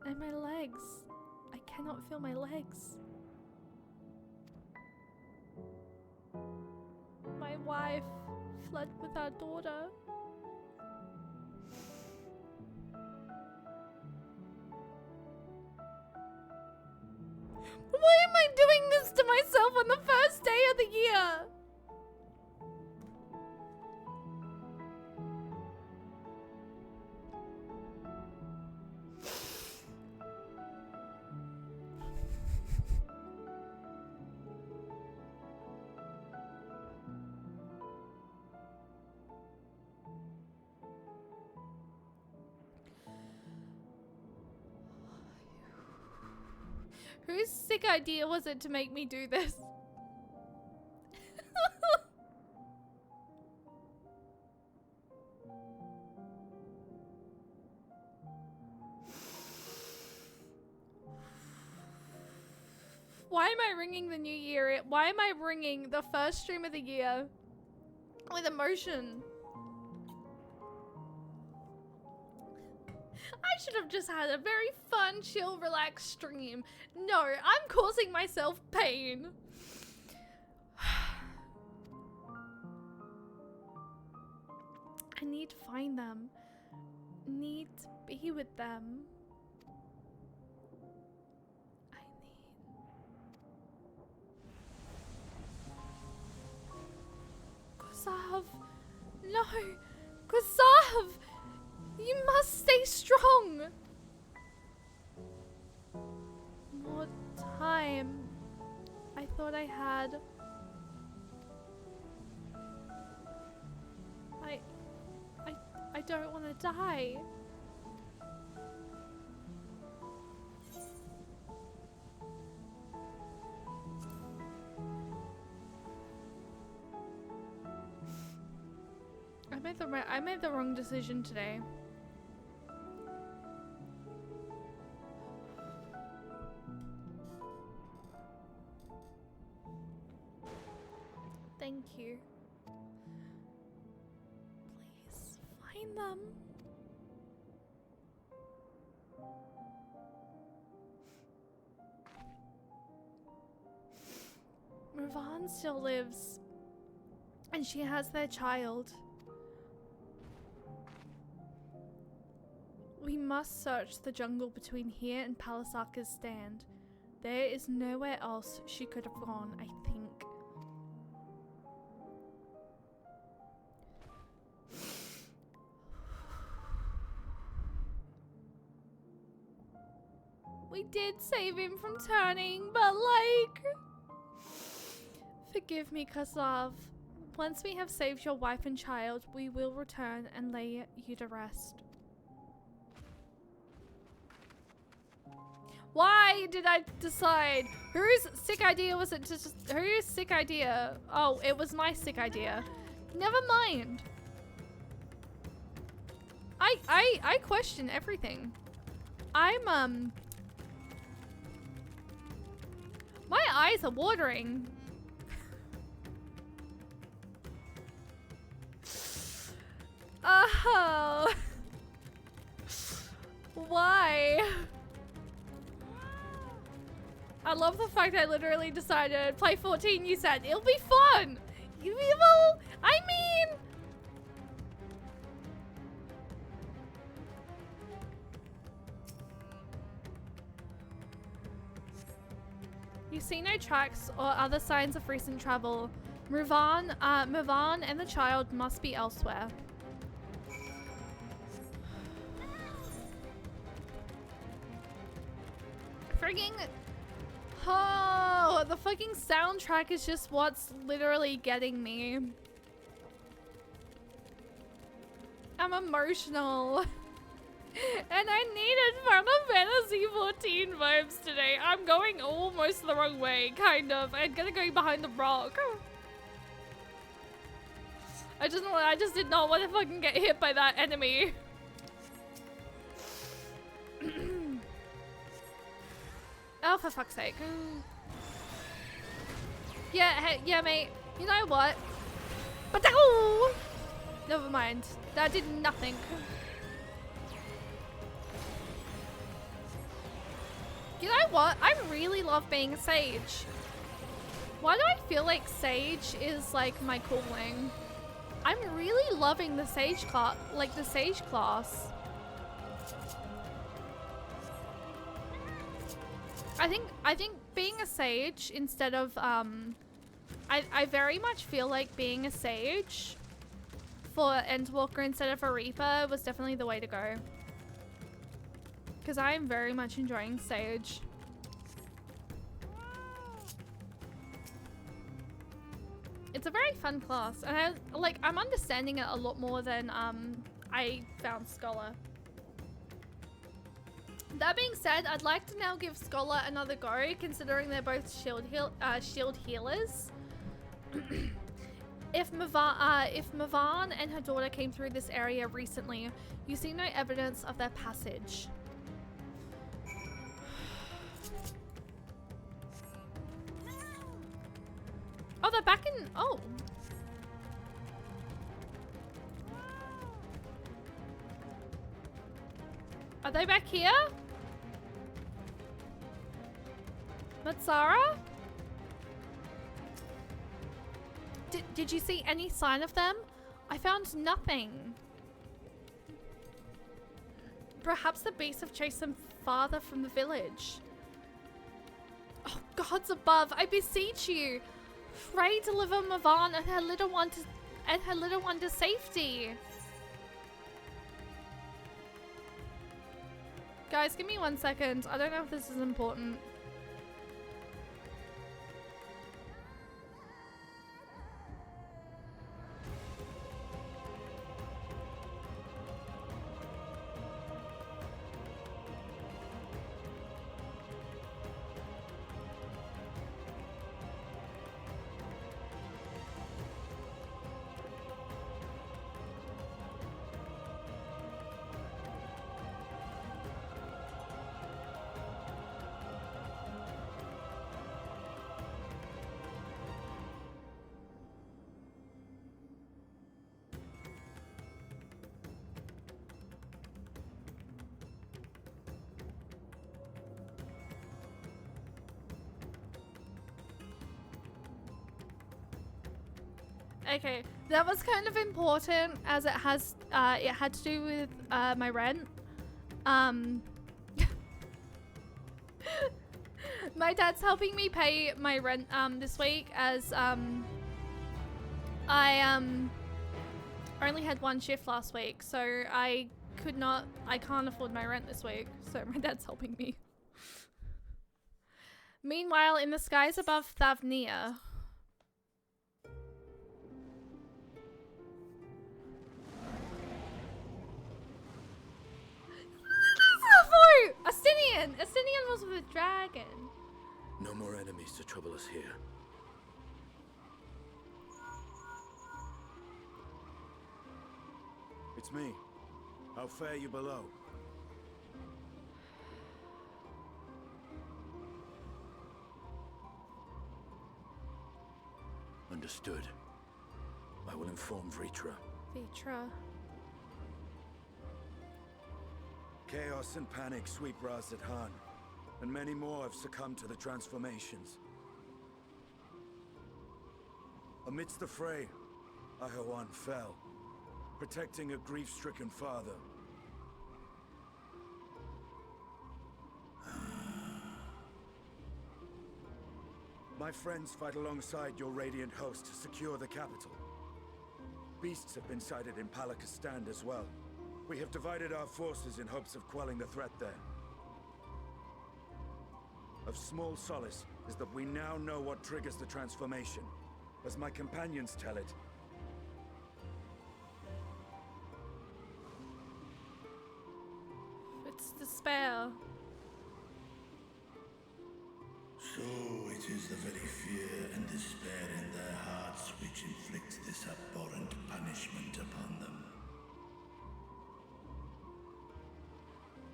and my legs. I cannot feel my legs. My wife fled with our daughter. Why am I doing this to myself on the first day of the year? Whose sick idea was it to make me do this? Why am I ringing the new year? Why am I ringing the first stream of the year with emotion? I should have just had a very fun, chill, relaxed stream. No, I'm causing myself pain. I need to find them. Need to be with them. Gustav! No! Gustav! You must stay strong! More time. I thought I had. I don't want to die. I made the wrong decision today. Thank you. Please find them. Ravan still lives, and she has their child. We must search the jungle between here and Palisaka's stand. There is nowhere else she could have gone, I think. We did save him from turning, but like... Forgive me, XIV. Once we have saved your wife and child, we will return and lay you to rest. Why did I decide? Whose sick idea was it to just... Whose sick idea? Oh, it was my sick idea. Never mind. I question everything. I'm, my eyes are watering. Oh. Why? I love the fact I literally decided play 14. You said it'll be fun. You will. I mean, you see no tracks or other signs of recent travel. Murvan and the child must be elsewhere. Frigging. Oh, the fucking soundtrack is just what's literally getting me. I'm emotional. And I needed Final Fantasy 14 vibes today. I'm going almost the wrong way, kind of. I'm gonna go behind the rock. I just did not want to fucking get hit by that enemy. Oh, for fuck's sake. Yeah, hey, yeah, mate. You know what? But oh! Never mind. That did nothing. You know what? I really love being a sage. Why do I feel like sage is like my calling? I'm really loving the sage class, like the sage class. I think being a sage instead of I very much feel like being a sage for Endwalker instead of a Reaper was definitely the way to go. Because I am very much enjoying Sage. It's a very fun class, and I'm understanding it a lot more than I found Scholar. That being said, I'd like to now give Scholar another go, considering they're both shield healers. If Murvan and her daughter came through this area recently, you see no evidence of their passage. Oh, they're back in... Oh. Are they back here? Matsara? Did you see any sign of them? I found nothing. Perhaps the beasts have chased them farther from the village. Oh, gods above, I beseech you. Pray deliver Murvan and her little one to safety. Guys, give me 1 second. I don't know if this is important. Okay, that was kind of important as it had to do with my rent. My dad's helping me pay my rent this week, as I only had one shift last week, so I can't afford my rent this week, so my dad's helping me. Meanwhile, in the skies above Thavnia, Astinian! Astinian was with a dragon. No more enemies to trouble us here. It's me. How fare you below? Understood. I will inform Vritra. Vritra. Chaos and panic sweep Raz-at-Han, and many more have succumbed to the transformations. Amidst the fray, Ahawan fell, protecting a grief-stricken father. My friends fight alongside your Radiant host to secure the capital. Beasts have been sighted in Palakistan as well. We have divided our forces in hopes of quelling the threat there. Of small solace is that we now know what triggers the transformation. As my companions tell it, it's despair. So it is the very fear and despair in their hearts which inflicts this abhorrent punishment upon them.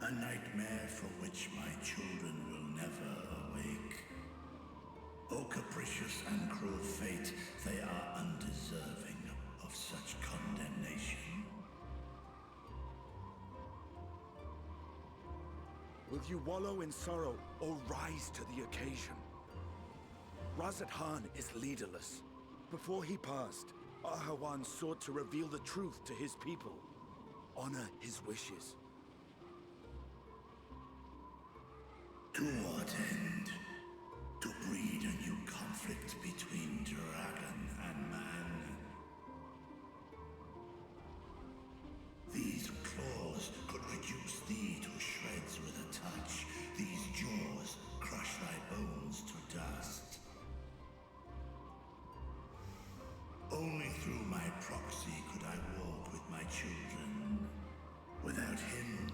A nightmare from which my children will never awake. O capricious and cruel fate, they are undeserving of such condemnation. will you wallow in sorrow or rise to the occasion? Raz-at-Han is leaderless. Before he passed, Ahawan sought to reveal the truth to his people. Honor his wishes. To what end? To breed a new conflict between dragon and man. These claws could reduce thee to shreds with a touch. These jaws crush thy bones to dust. Only through my proxy could I walk with my children. Without him,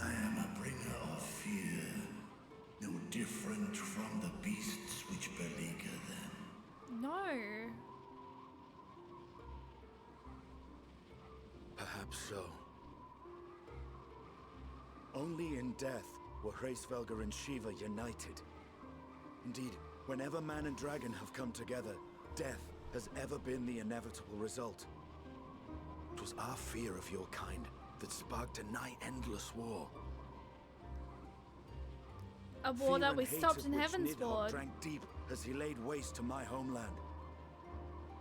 I am a bringer of fear. No different from the beasts which beleaguer them. No. Perhaps so. Only in death were Hraesvelgr and Shiva united. Indeed, whenever man and dragon have come together, death has ever been the inevitable result. It was our fear of your kind that sparked a nigh-endless war. A war Fear that and we hate stopped of in which Heaven's Nidhogg Board. drank deep as he laid waste to my homeland.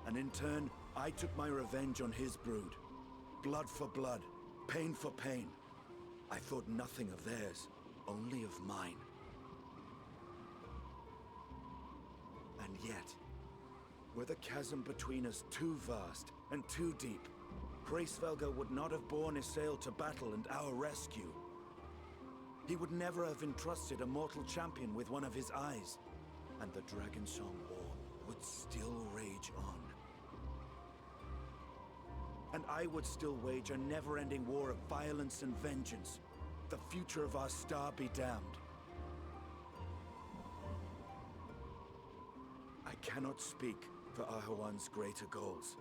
And in turn, I took my revenge on his brood. Blood for blood, pain for pain. I thought nothing of theirs, only of mine. And yet, were the chasm between us too vast and too deep, Hraesvelgr would not have borne Isael to battle and our rescue. He would never have entrusted a mortal champion with one of his eyes, and the Dragonsong War would still rage on. And I would still wage a never-ending war of violence and vengeance. The future of our star be damned. I cannot speak for Ahawan's greater goals,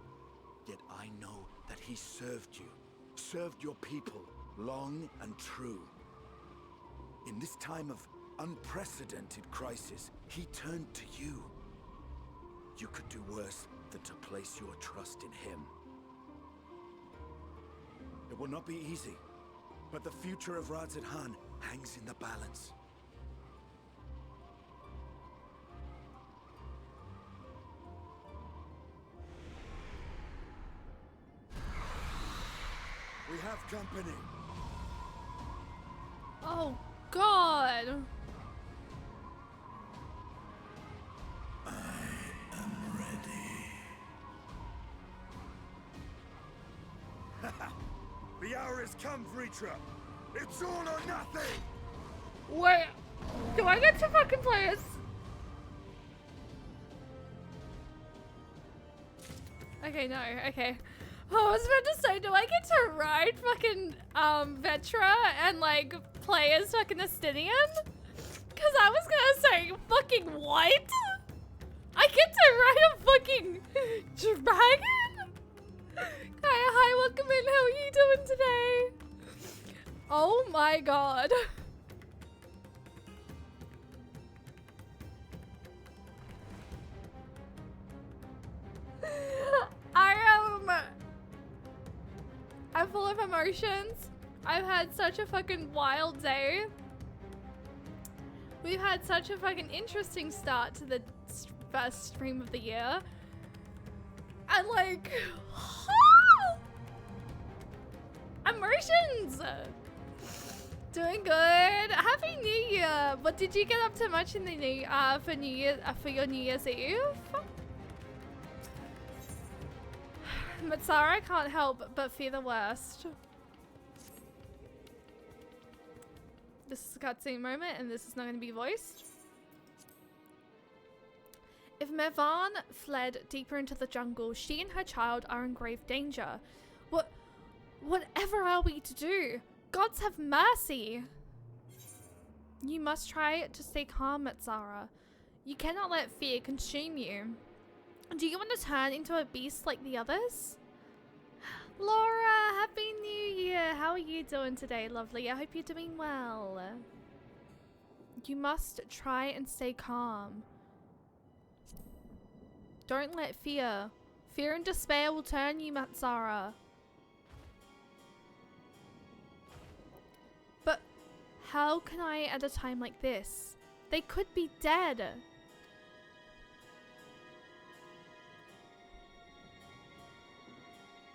yet I know that he served you, served your people, long and true. In this time of unprecedented crisis, he turned to you. You could do worse than to place your trust in him. It will not be easy, but the future of Raz-at-Han hangs in the balance. We have company. Oh, God. I'm ready. The hour has come, Vritra. It's all or nothing. Wait, do I get to fucking play as? Okay, no, okay. Oh, I was about to say, do I get to ride fucking, Vetra and, like, play as fucking Estinian? Cause I was gonna say, fucking what? I get to ride a fucking dragon? Hi, welcome in, how are you doing today? Oh my god. I'm full of emotions. I've had such a fucking wild day. We've had such a fucking interesting start to the first stream of the year. And like, emotions. Doing good. Happy New Year. What did you get up to much in the new for your New Year's Eve? Matsara can't help but fear the worst. This is a cutscene moment, and this is not going to be voiced. If Mervan fled deeper into the jungle, she and her child are in grave danger. Whatever are we to do? Gods have mercy! You must try to stay calm, Matsara. You cannot let fear consume you. Do you want to turn into a beast like the others? Laura, Happy New Year! How are you doing today, lovely? I hope you're doing well. You must try and stay calm. Don't let fear. Fear and despair will turn you, Matsara. But how can I at a time like this? They could be dead.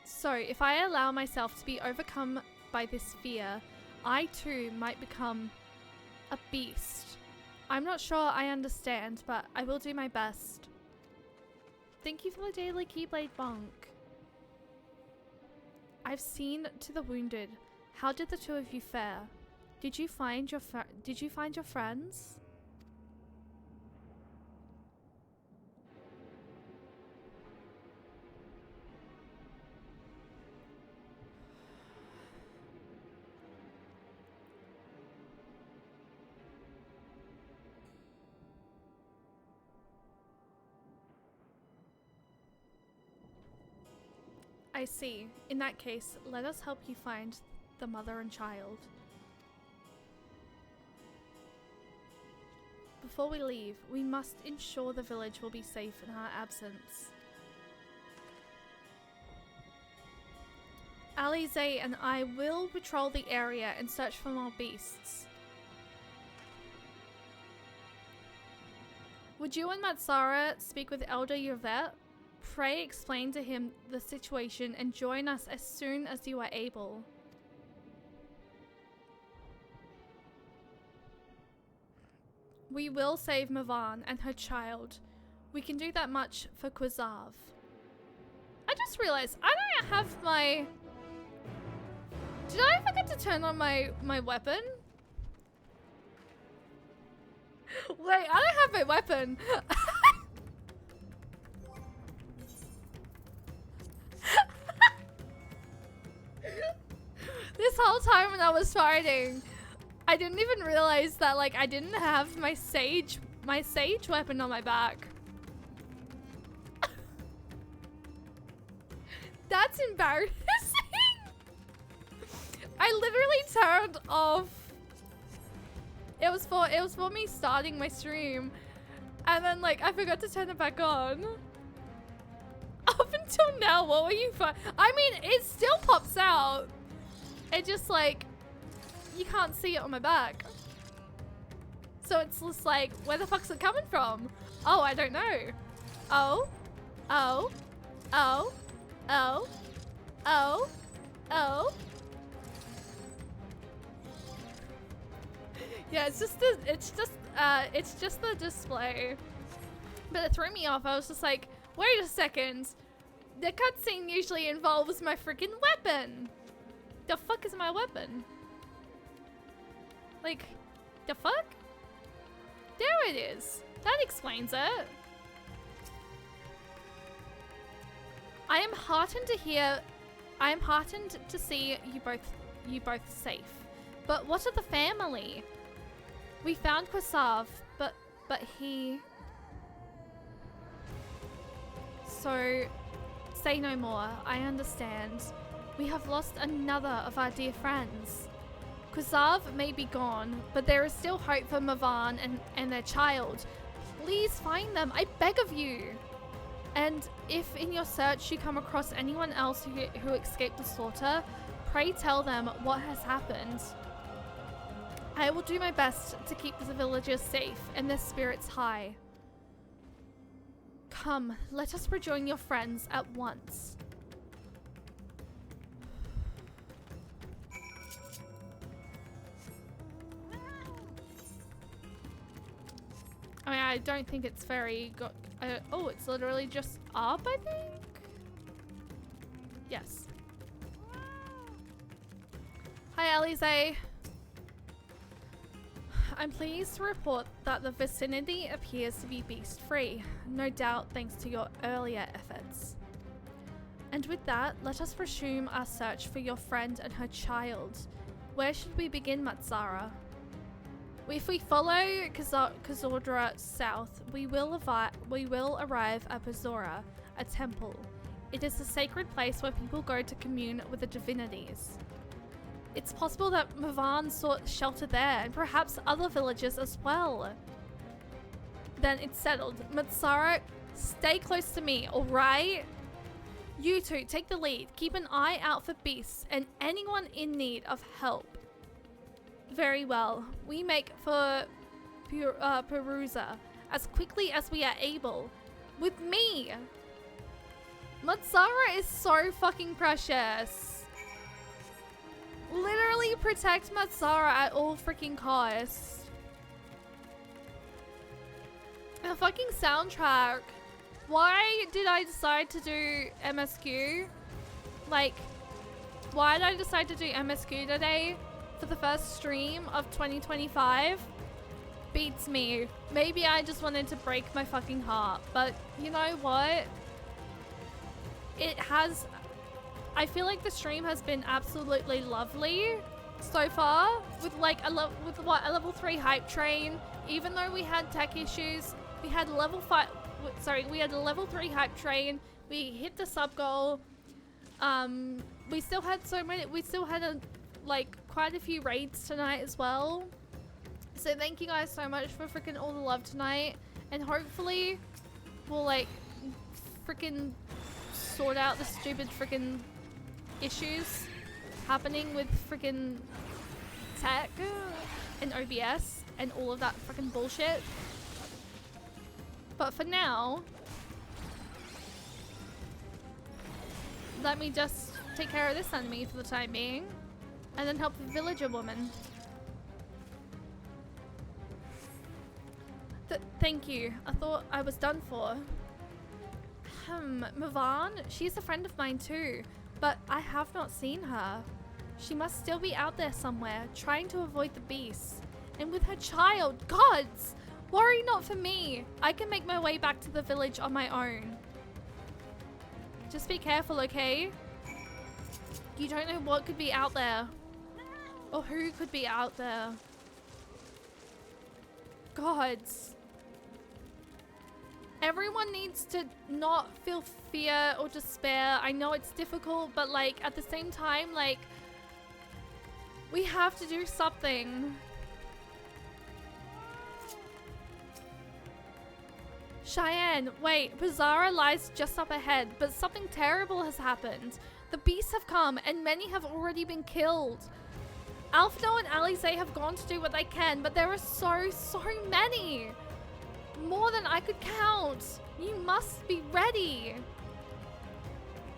So, if I allow myself to be overcome by this fear, I too might become a beast. I'm not sure I understand, but I will do my best. Thank you for the daily Keyblade Bonk. I've seen to the wounded. How did the two of you fare? Did you find your friends? I see. In that case, let us help you find the mother and child. Before we leave, we must ensure the village will be safe in our absence. Alize and I will patrol the area and search for more beasts. Would you and Matsara speak with Elder Yvette? Pray explain to him the situation and join us as soon as you are able. We will save Mavan and her child. We can do that much for XIV. I just realized I don't have my... Did I forget to turn on my weapon? Wait, I don't have my weapon. This whole time when I was fighting, I didn't even realize that like I didn't have my sage weapon on my back. That's embarrassing. I literally turned off. It was for me starting my stream, and then like I forgot to turn it back on. Up until now, what were you I mean, it still pops out. It just like, you can't see it on my back. So it's just like, where the fuck's it coming from? Oh, I don't know. Oh, oh, oh, oh, oh, oh. Yeah, it's just the display. But it threw me off. I was just like, wait a second. The cutscene usually involves my freaking weapon. The fuck is my weapon? Like, the fuck? There it is. That explains it. I am heartened to see you both safe. But what of the family? We found XIV, but he... So, say no more. I understand. We have lost another of our dear friends. XIV may be gone, but there is still hope for Mavan and their child. Please find them, I beg of you. And if in your search you come across anyone else who escaped the slaughter, pray tell them what has happened. I will do my best to keep the villagers safe and their spirits high. Come, let us rejoin your friends at once. I mean, I don't think it's very good. Oh, it's literally just up, I think? Yes. Hi, Alize. I'm pleased to report that the vicinity appears to be beast-free, no doubt thanks to your earlier efforts. And with that, let us resume our search for your friend and her child. Where should we begin, Matsara? If we follow Kazordra south, we will arrive at Pazora, a temple. It is a sacred place where people go to commune with the divinities. It's possible that Mavan sought shelter there, and perhaps other villages as well. Then it's settled. Matsara, stay close to me, alright? You two, take the lead. Keep an eye out for beasts and anyone in need of help. Very well. We make for Perusa as quickly as we are able. With me! Matsara is so fucking precious. Literally protect Matsara at all freaking costs. The fucking soundtrack. Why did I decide to do MSQ? Like, why did I decide to do MSQ today for the first stream of 2025? Beats me. Maybe I just wanted to break my fucking heart, but you know what? It has... I feel like the stream has been absolutely lovely so far with like a level 3 hype train. Even though we had tech issues, we had we had a level 3 hype train. We hit the sub goal. We still had quite a few raids tonight as well. So thank you guys so much for freaking all the love tonight, and hopefully we'll like freaking sort out the stupid freaking issues happening with freaking tech and OBS and all of that freaking bullshit. But for now, let me just take care of this enemy for the time being and then help the villager woman. Thank you. I thought I was done for. Mavan, she's a friend of mine too, but I have not seen her. She must still be out there somewhere, trying to avoid the beasts. And with her child, gods! Worry not for me. I can make my way back to the village on my own. Just be careful, okay? You don't know what could be out there. Or who could be out there. Gods. Everyone needs to not feel fear or despair. I know it's difficult, but like at the same time, like we have to do something. Cheyenne, wait, Pizarra lies just up ahead, but something terrible has happened. The beasts have come and many have already been killed. Alphino and Alize have gone to do what they can, but there are so many. More than I could count. You must be ready.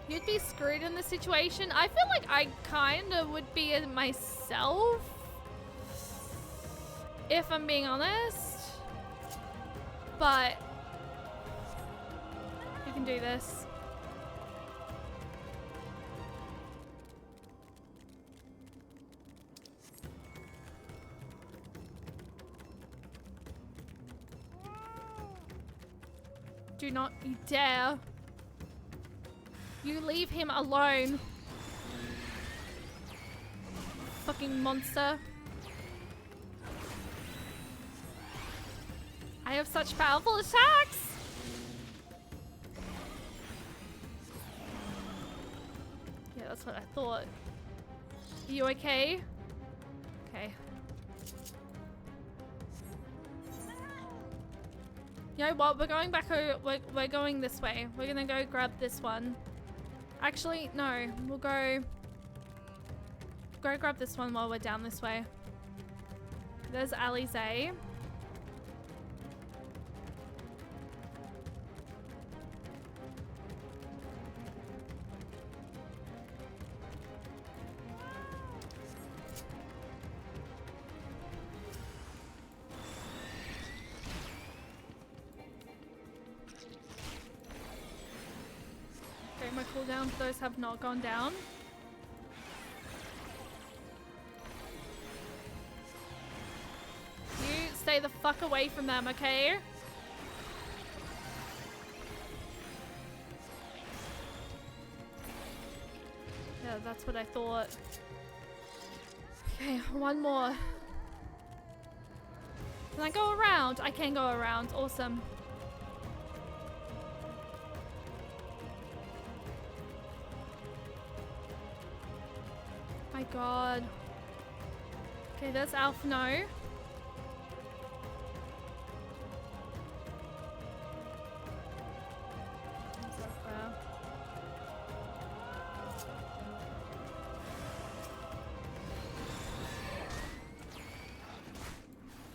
You'd be screwed in this situation. I feel like I kind of would be myself. if I'm being honest. But we can do this. Do not you dare. You leave him alone. Fucking monster. I have such powerful attacks. Yeah, that's what I thought. Are you okay? Okay. You know what? We're going back. We're going this way. We're gonna go grab this one. Actually, no. We'll go grab this one while we're down this way. There's Alize. Okay, my cooldowns, those have not gone down. You stay the fuck away from them, okay? Yeah, that's what I thought. Okay, one more. Can I go around? I can go around. Awesome. My god. Okay, there's Alphino.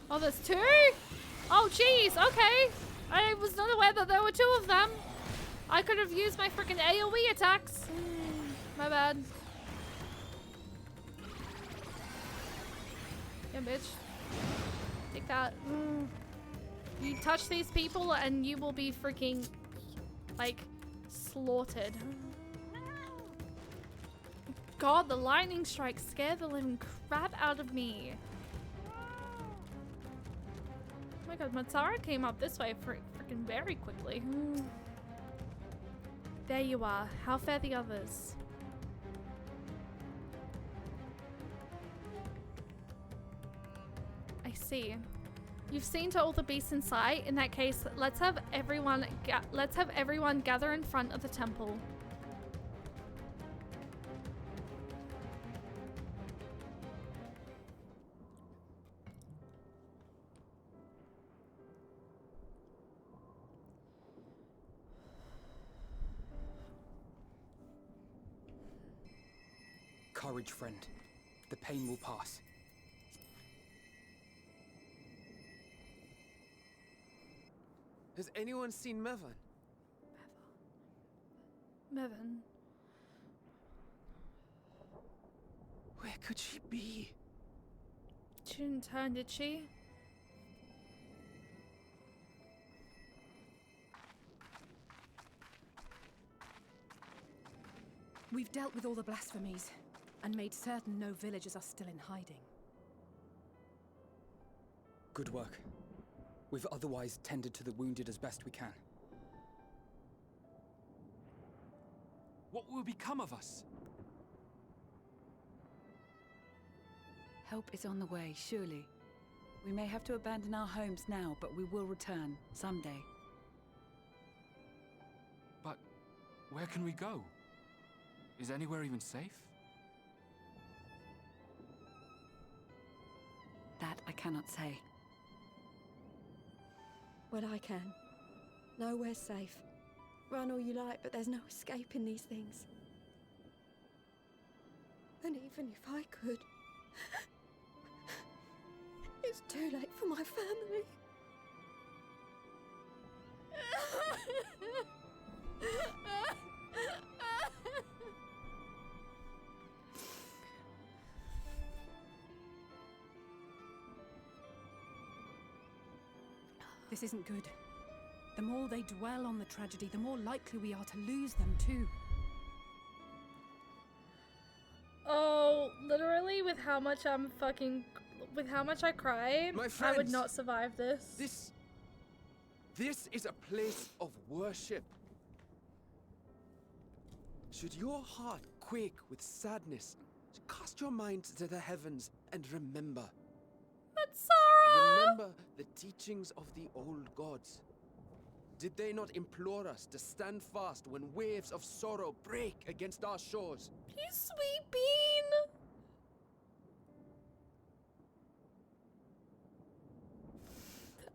Oh, there's two? Oh, jeez. Okay. I was not aware that there were two of them. I could have used my freaking AoE attacks. My bad. Yeah, bitch. Take that. You touch these people and you will be freaking, like, slaughtered. God, the lightning strike scared the living crap out of me. Oh my god, Matsara came up this way freaking very quickly. There you are. How fare the others? I see. You've seen to all the beasts in sight. In that case, let's have everyone gather in front of the temple. Courage, friend. The pain will pass. Has anyone seen Mevan? Mevan. Where could she be? She didn't turn, did she? We've dealt with all the blasphemies and made certain no villagers are still in hiding. Good work. We've otherwise tended to the wounded as best we can. What will become of us? Help is on the way, surely. We may have to abandon our homes now, but we will return, someday. But where can we go? Is anywhere even safe? That I cannot say. Well, I can. Nowhere's safe. Run all you like, but there's no escaping these things. And even if I could, it's too late for my family. This isn't good. The more they dwell on the tragedy, the more likely we are to lose them too. Oh, literally, with how much I cry, My I would friends, not survive this. This is a place of worship. Should your heart quake with sadness, cast your mind to the heavens and remember. But Sarah! Remember the teachings of the old gods. Did they not implore us to stand fast when waves of sorrow break against our shores? You sweet bean!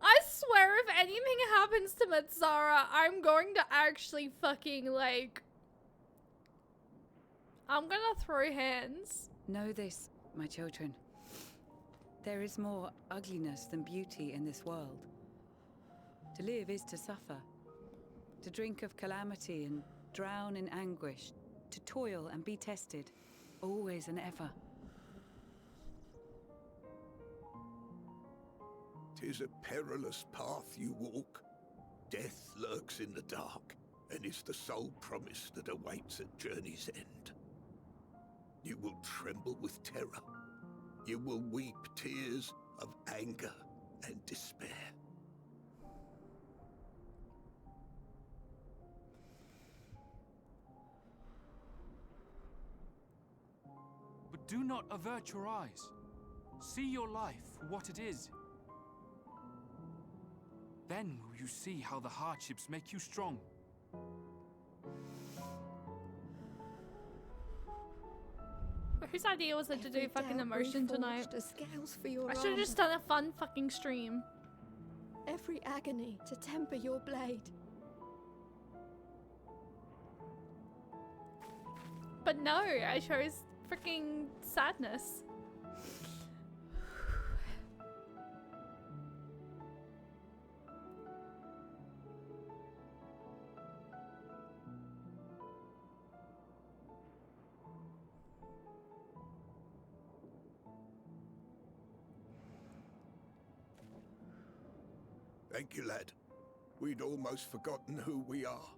I swear if anything happens to Matsara, I'm going to actually fucking, like... I'm gonna throw hands. Know this, my children. There is more ugliness than beauty in this world. To live is to suffer. To drink of calamity and drown in anguish. To toil and be tested, always and ever. 'Tis a perilous path you walk. Death lurks in the dark, and is the sole promise that awaits at journey's end. You will tremble with terror. You will weep tears of anger and despair. But do not avert your eyes. See your life for what it is. Then will you see how the hardships make you strong. Whose idea was it to do Every fucking doubt emotion tonight? reforged as scales for your I should have just done a fun fucking stream. every agony to temper your blade. But no, I chose freaking sadness. Thank you, lad. We'd almost forgotten who we are.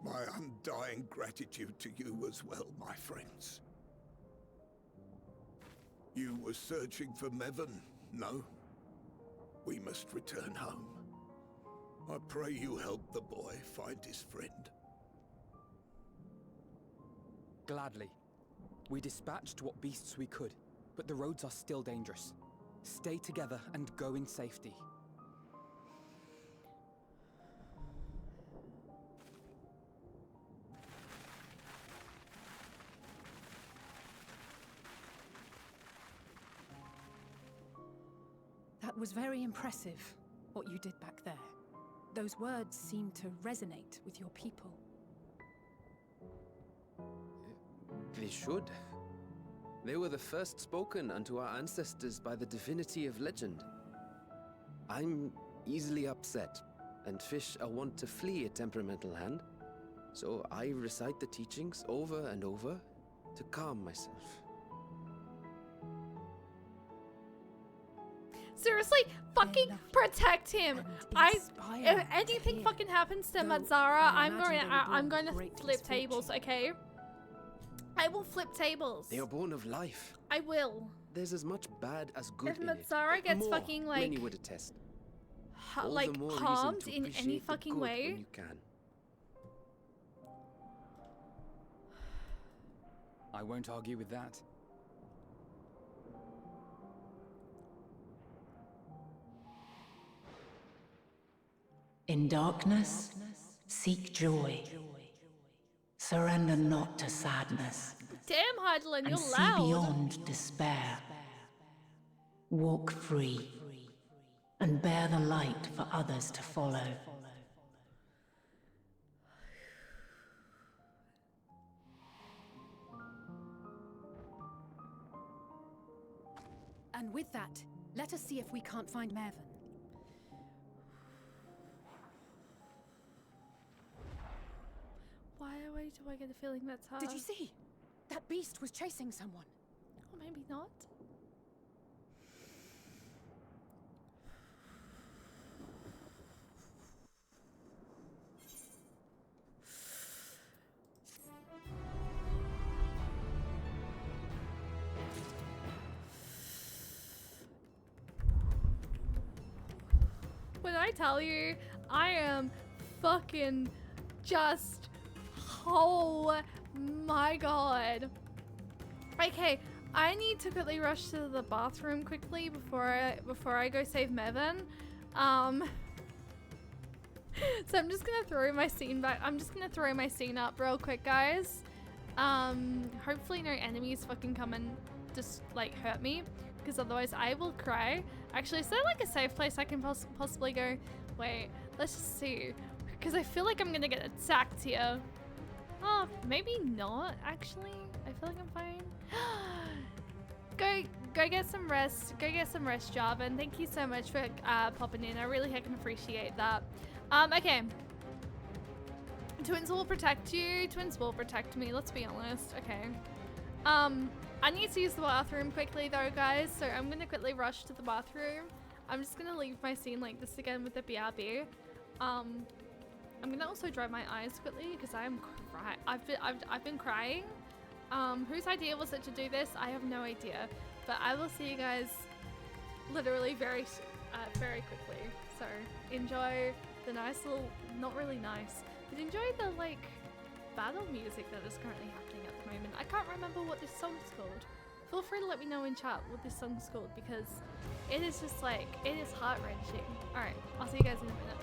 My undying gratitude to you as well, my friends. You were searching for Mevon, no? We must return home. I pray you help the boy find his friend. Gladly. We dispatched what beasts we could, but the roads are still dangerous. Stay together and go in safety. That was very impressive, what you did back there. Those words seem to resonate with your people. They should. They were the first spoken unto our ancestors by the divinity of legend. I'm easily upset, and fish are wont to flee a temperamental hand, so I recite the teachings over and over to calm myself. Seriously, fucking protect him. If anything fucking happens to Matsara, I'm going to flip tables, okay? I will flip tables. They are born of life. I will. There's as much bad as good If in it. Matsara gets More, fucking like many would attest. All like the more reason harmed to in any appreciate the fucking good way, when you can. I won't argue with that. In darkness, seek joy. Surrender not to sadness. damn Heidelin, And you're see loud. beyond despair. Walk free. And bear the light for others to follow. And with that, let us see if we can't find Mervyn. Why do I get a feeling that's her? Did you see? That beast beast was chasing someone. Or maybe not. When I tell you, I am fucking just, oh my god. Okay, I need to quickly rush to the bathroom quickly before I go save Mevin. So I'm just gonna throw my scene back. I'm just gonna throw my scene up real quick, guys. Hopefully no enemies fucking come and just like hurt me, because otherwise I will cry. Actually, is there like a safe place I can possibly go? Wait, let's just see, because I feel like I'm gonna get attacked here. Oh, maybe not actually. I feel like I'm fine. Go get some rest. Go get some rest, Jarvan. Thank you so much for popping in. I really heckin' appreciate that. Okay. Twins will protect you. Twins will protect me. Let's be honest. Okay. I need to use the bathroom quickly though, guys. So I'm gonna quickly rush to the bathroom. I'm just gonna leave my scene like this again with the BRB. I'm gonna also dry my eyes quickly because I'm crying. I've been crying. Whose idea was it to do this? I have no idea. But I will see you guys literally very quickly. So enjoy the nice little, not really nice, but enjoy the like battle music that is currently happening at the moment. I can't remember what this song's called. Feel free to let me know in chat what this song's called, because it is just like, it is heart-wrenching. Alright, I'll see you guys in a minute.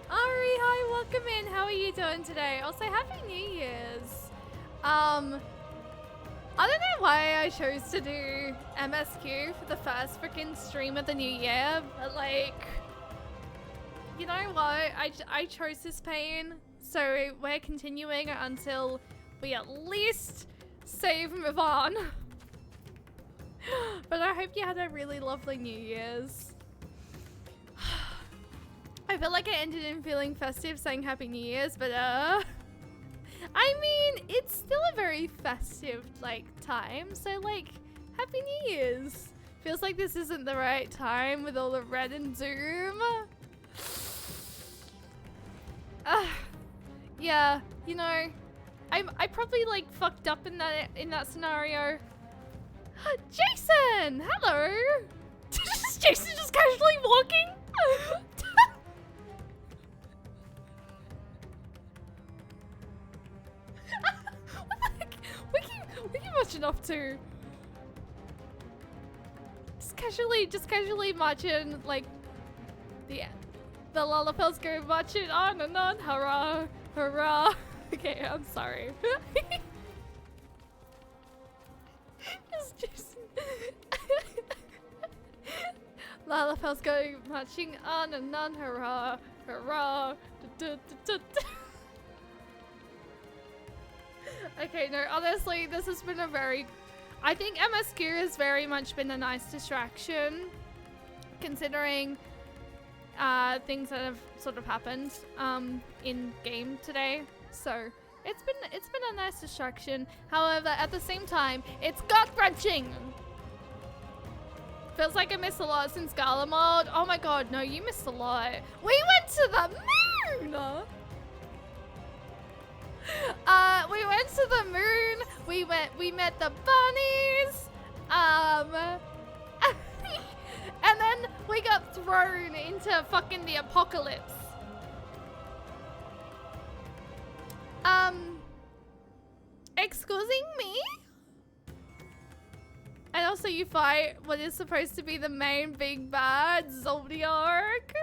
Ari, hi, welcome in. How are you doing today? Also, Happy New Year's. I don't know why I chose to do MSQ for the first freaking stream of the new year, but like, you know what? I chose this pain, so we're continuing until we at least save and move on. But I hope you had a really lovely New Year's. I feel like I ended in feeling festive saying Happy New Year's, but I mean, it's still a very festive like time, so like Happy New Year's. Feels like this isn't the right time with all the red and doom. Yeah, you know, I probably like fucked up in that scenario. Jason! Hello! Is Jason just casually walking? What the heck? We keep watching off too. Just casually marching, like, the Lalafels go marching on and on. Hurrah! Hurrah! Okay, I'm sorry. It's Jason. Lalafels go marching on and on. Hurrah! Hurrah! Okay, no, honestly, this has been a very... I think MSQ has very much been a nice distraction, considering things that have sort of happened in game today. So it's been a nice distraction. However, at the same time, it's gut-wrenching. Feels like I missed a lot since Gala mode. Oh my god, no, you missed a lot. We went to the moon! We went to the moon. We met the bunnies. And then we got thrown into fucking the apocalypse. Excusing me? And also you fight what is supposed to be the main big bad, Zodiac.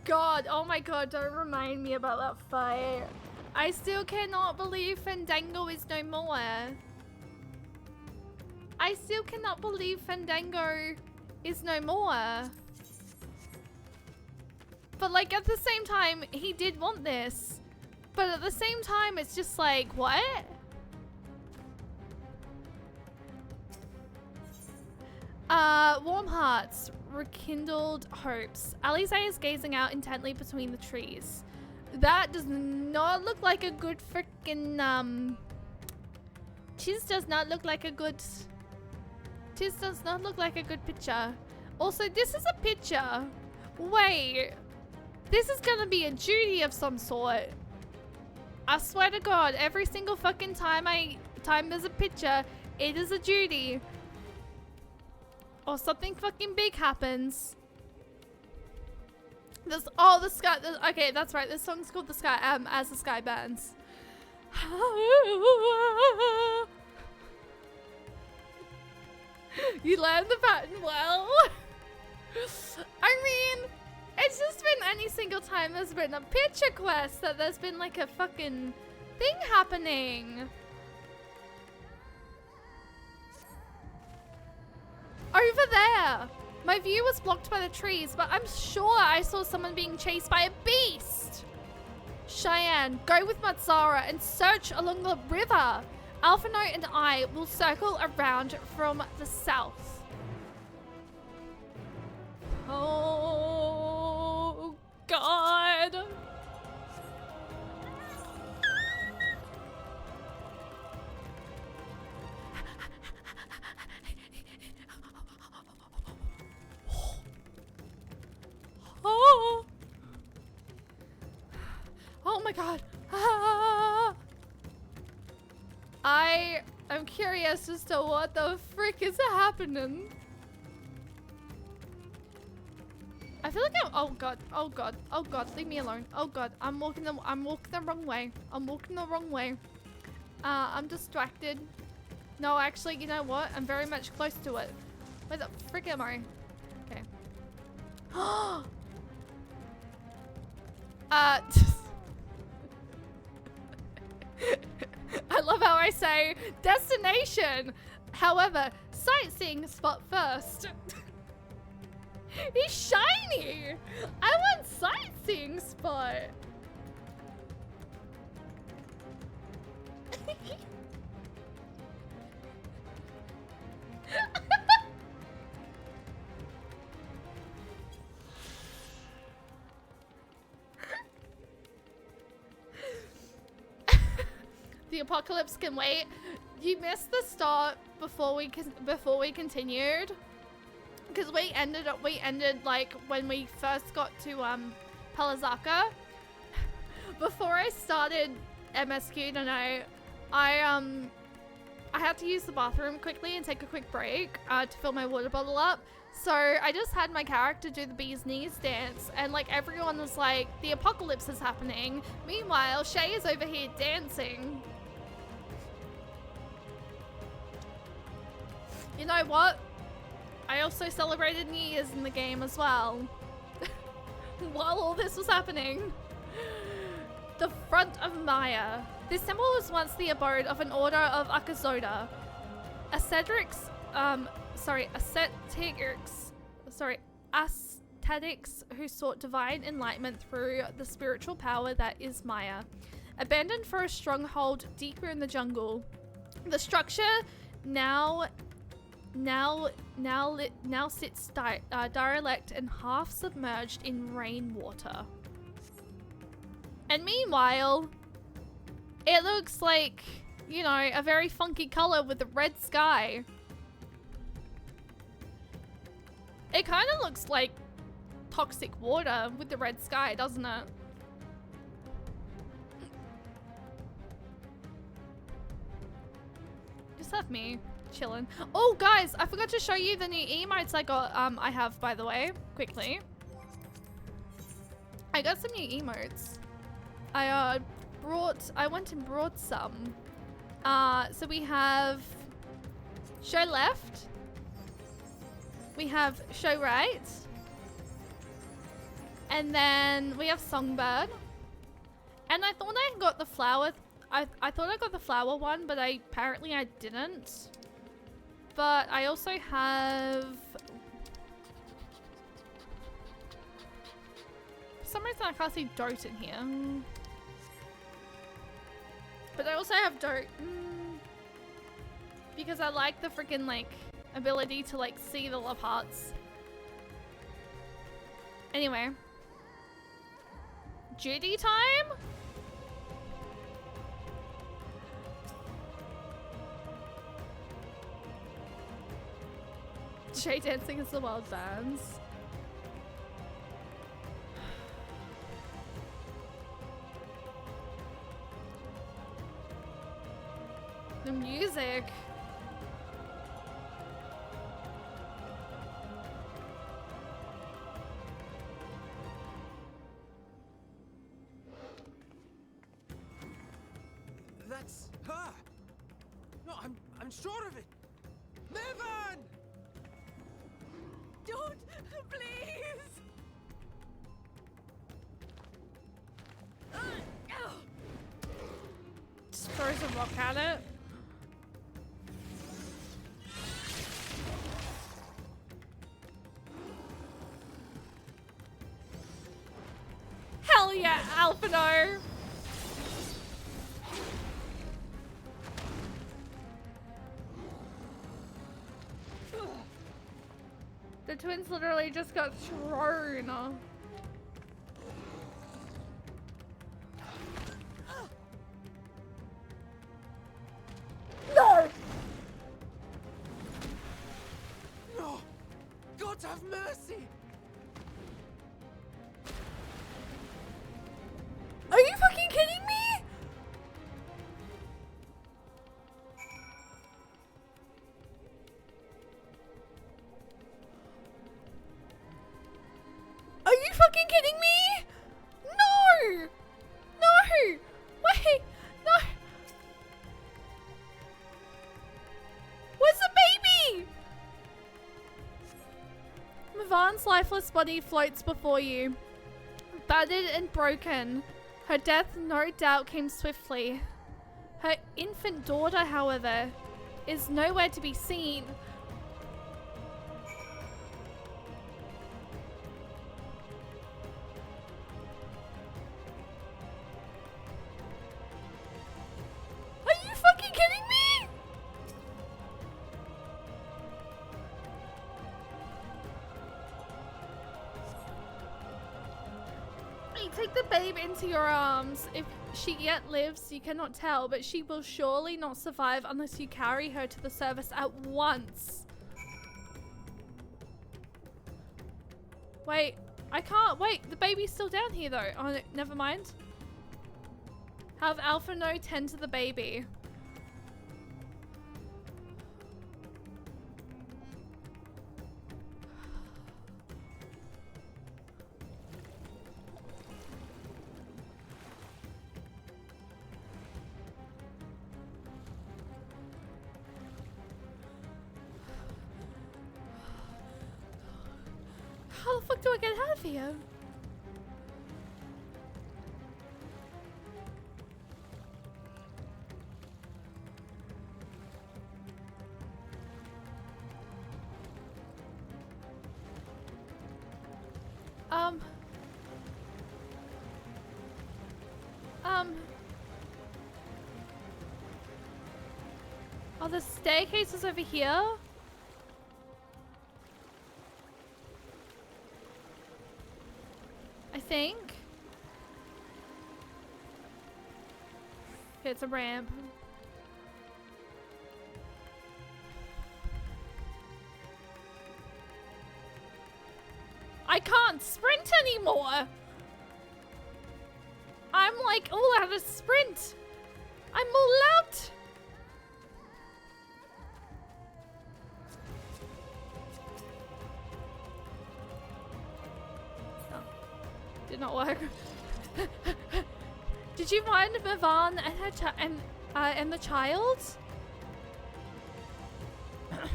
God, oh my god, don't remind me about that fight. I still cannot believe Fandango is no more. I still cannot believe Fandango is no more. But like at the same time, he did want this. But at the same time, it's just like, what? Warm hearts, rekindled hopes. Alisaie is gazing out intently between the trees. That does not look like a good freaking, Chiz does not look like a good... Chiz does not look like a good picture. Also, this is a picture. Wait. This is gonna be a duty of some sort. I swear to God, every single fucking time there's a picture, it is a duty. Or something fucking big happens. The sky. Okay, that's right. This song's called "The Sky." As the sky burns. You learned the pattern well. I mean, it's just been any single time there's been a picture quest that there's been like a fucking thing happening. Over there. My view was blocked by the trees, but I'm sure I saw someone being chased by a beast. Cheyenne, go with Matsara and search along the river. Alphinote and I will circle around from the south. Oh, God. Oh, oh my God. Ah. I am curious as to what the frick is happening. I feel like oh God, oh God, oh God, leave me alone. Oh God, I'm walking the wrong way. I'm walking the wrong way. I'm distracted. No, actually, you know what? I'm very much close to it. Where the frick am I? Okay. I love how I say destination. However, sightseeing spot first. He's shiny. I want sightseeing spot. The apocalypse can wait. You missed the start before we continued, because we ended like when we first got to Palazaka. Before I started MSQ tonight, I I had to use the bathroom quickly and take a quick break to fill my water bottle up. So I just had my character do the bee's knees dance, and like everyone was like, the apocalypse is happening. Meanwhile, Shay is over here dancing. You know what? I also celebrated New Year's in the game as well. While all this was happening. The front of Maya. This temple was once the abode of an order of Akazoda. Ascetics who sought divine enlightenment through the spiritual power that is Maya. Abandoned for a stronghold deeper in the jungle. The structure now sits derelict and half submerged in rainwater. And meanwhile, it looks like, you know, a very funky color with the red sky. It kind of looks like toxic water with the red sky, doesn't it? Just have me chilling. Oh, guys, I forgot to show you the new emotes I have, by the way, quickly. I got some new emotes. I went and brought some. So we have show left. We have show right. And then we have songbird. And I thought I got the flower. I thought I got the flower one, but apparently I didn't. But I also have... For some reason I can't see Dote in here. But I also have Dote. Because I like the freaking, like, ability to, like, see the love hearts. Anyway. Judy time? Shay dancing is the wild bands. The music. That's her. No, I'm sure of it. Niven! Don't, please. Just throws a rock at it. Hell yeah, Alphino! The twins literally just got thrown. No! No! God have mercy! Are you fucking kidding me? Are you fucking kidding me? No! No! Wait! No! Where's the baby? Mavan's lifeless body floats before you, battered and broken. Her death no doubt came swiftly. Her infant daughter, however, is nowhere to be seen. Are you fucking kidding me? You take the babe into your arms. If she yet lives, you cannot tell, but she will surely not survive unless you carry her to the service at once. Wait, I can't. Wait, the baby's still down here though. Oh, no, never mind. Have Alphino tend to the baby. How the fuck do I get out of here? Oh, the staircase is over here? I think. Okay, it's a ramp. I can't sprint anymore! I'm like all out of sprint! I'm all out! Did not work. Did you find Mavan and her and the child?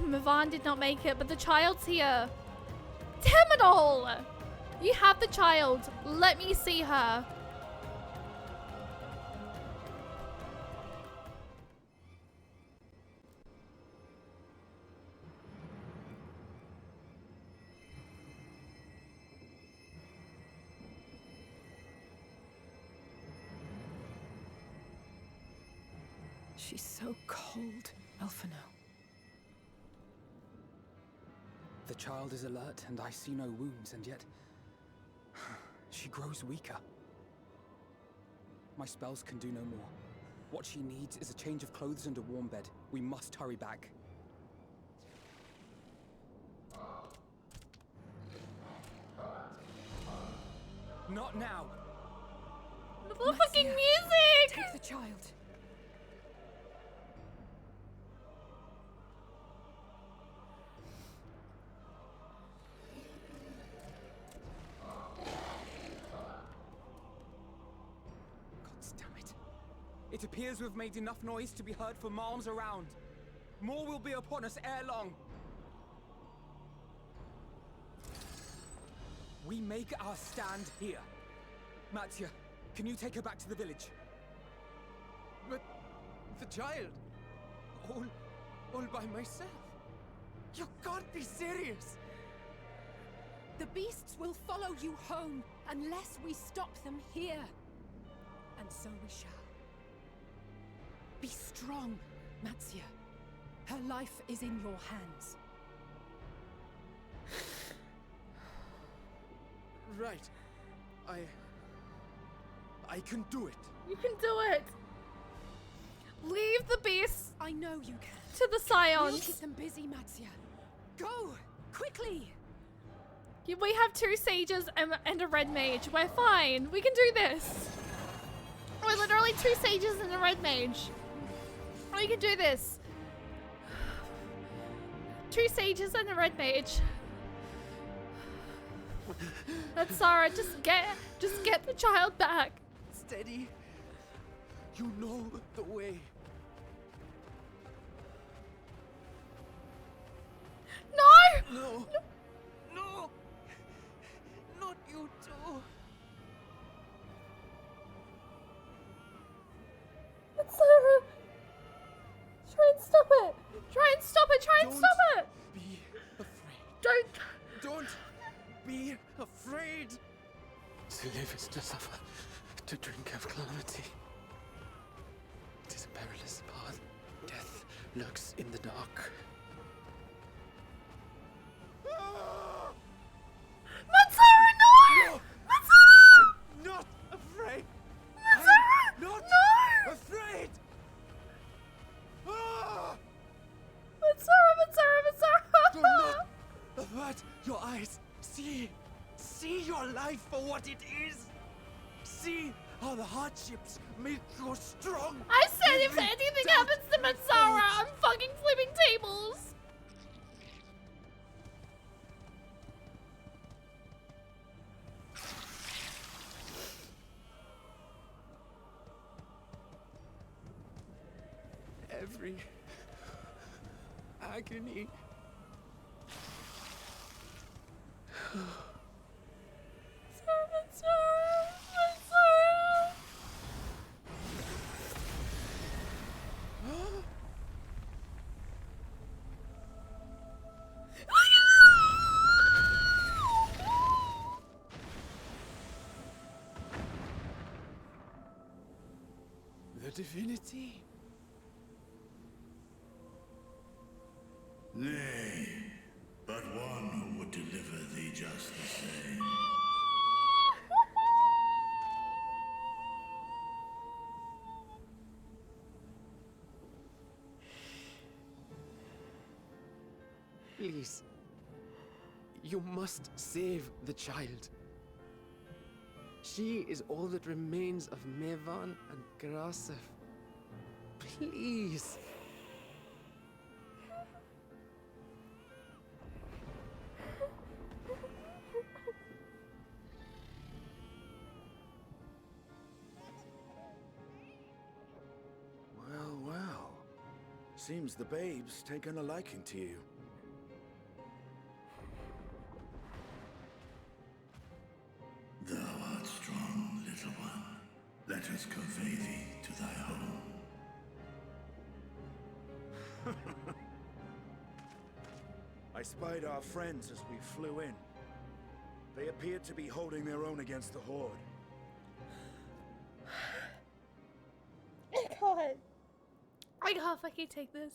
Mavan did not make it, but the child's here. Terminal! You have the child. Let me see her. She's so cold, Elfino. The child is alert and I see no wounds, and yet she grows weaker. My spells can do no more. What she needs is a change of clothes and a warm bed. We must hurry back. Not now! The fucking music! Take the child. It appears we've made enough noise to be heard for miles around. More will be upon us ere long. We make our stand here. Matzia, can you take her back to the village? But the child, all by myself. You can't be serious. The beasts will follow you home unless we stop them here. And so we shall. Be strong, Matzia. Her life is in your hands. Right. I can do it. You can do it. Leave the beasts. I know you can. To the scions. We'll keep them busy, Matzia. Go! Quickly! We have 2 sages and a red mage. We're fine. We can do this. We're literally 2 sages and a red mage. We can do this. 2 sages and a red mage. That's Sarah. Just get the child back. Steady. You know the way. No! No. No. Not you too. That's Sarah. Try and stop it. Try and stop it. Try and stop it. Be afraid. Don't Be afraid. To live is to suffer. To drink of calamity. It is a perilous path. Death lurks in the dark. Matsara, no! Matsara! I'm not afraid. Matsara! I'm not No! afraid. Matsara! Do not avert your eyes. See your life for what it is. See how the hardships make you strong. I said if Every anything doubt happens to Matsara, I'm fucking flipping tables. Every agony divinity? Nay, but one who would deliver thee just the same. Please. You must save the child. She is all that remains of Mevan and Grasef. Please. Well, well. Seems the babe's taken a liking to you. Thou art strong, little one. Let us convey thee to thy home. I spied our friends as we flew in. They appeared to be holding their own against the Horde. I can't fucking take this.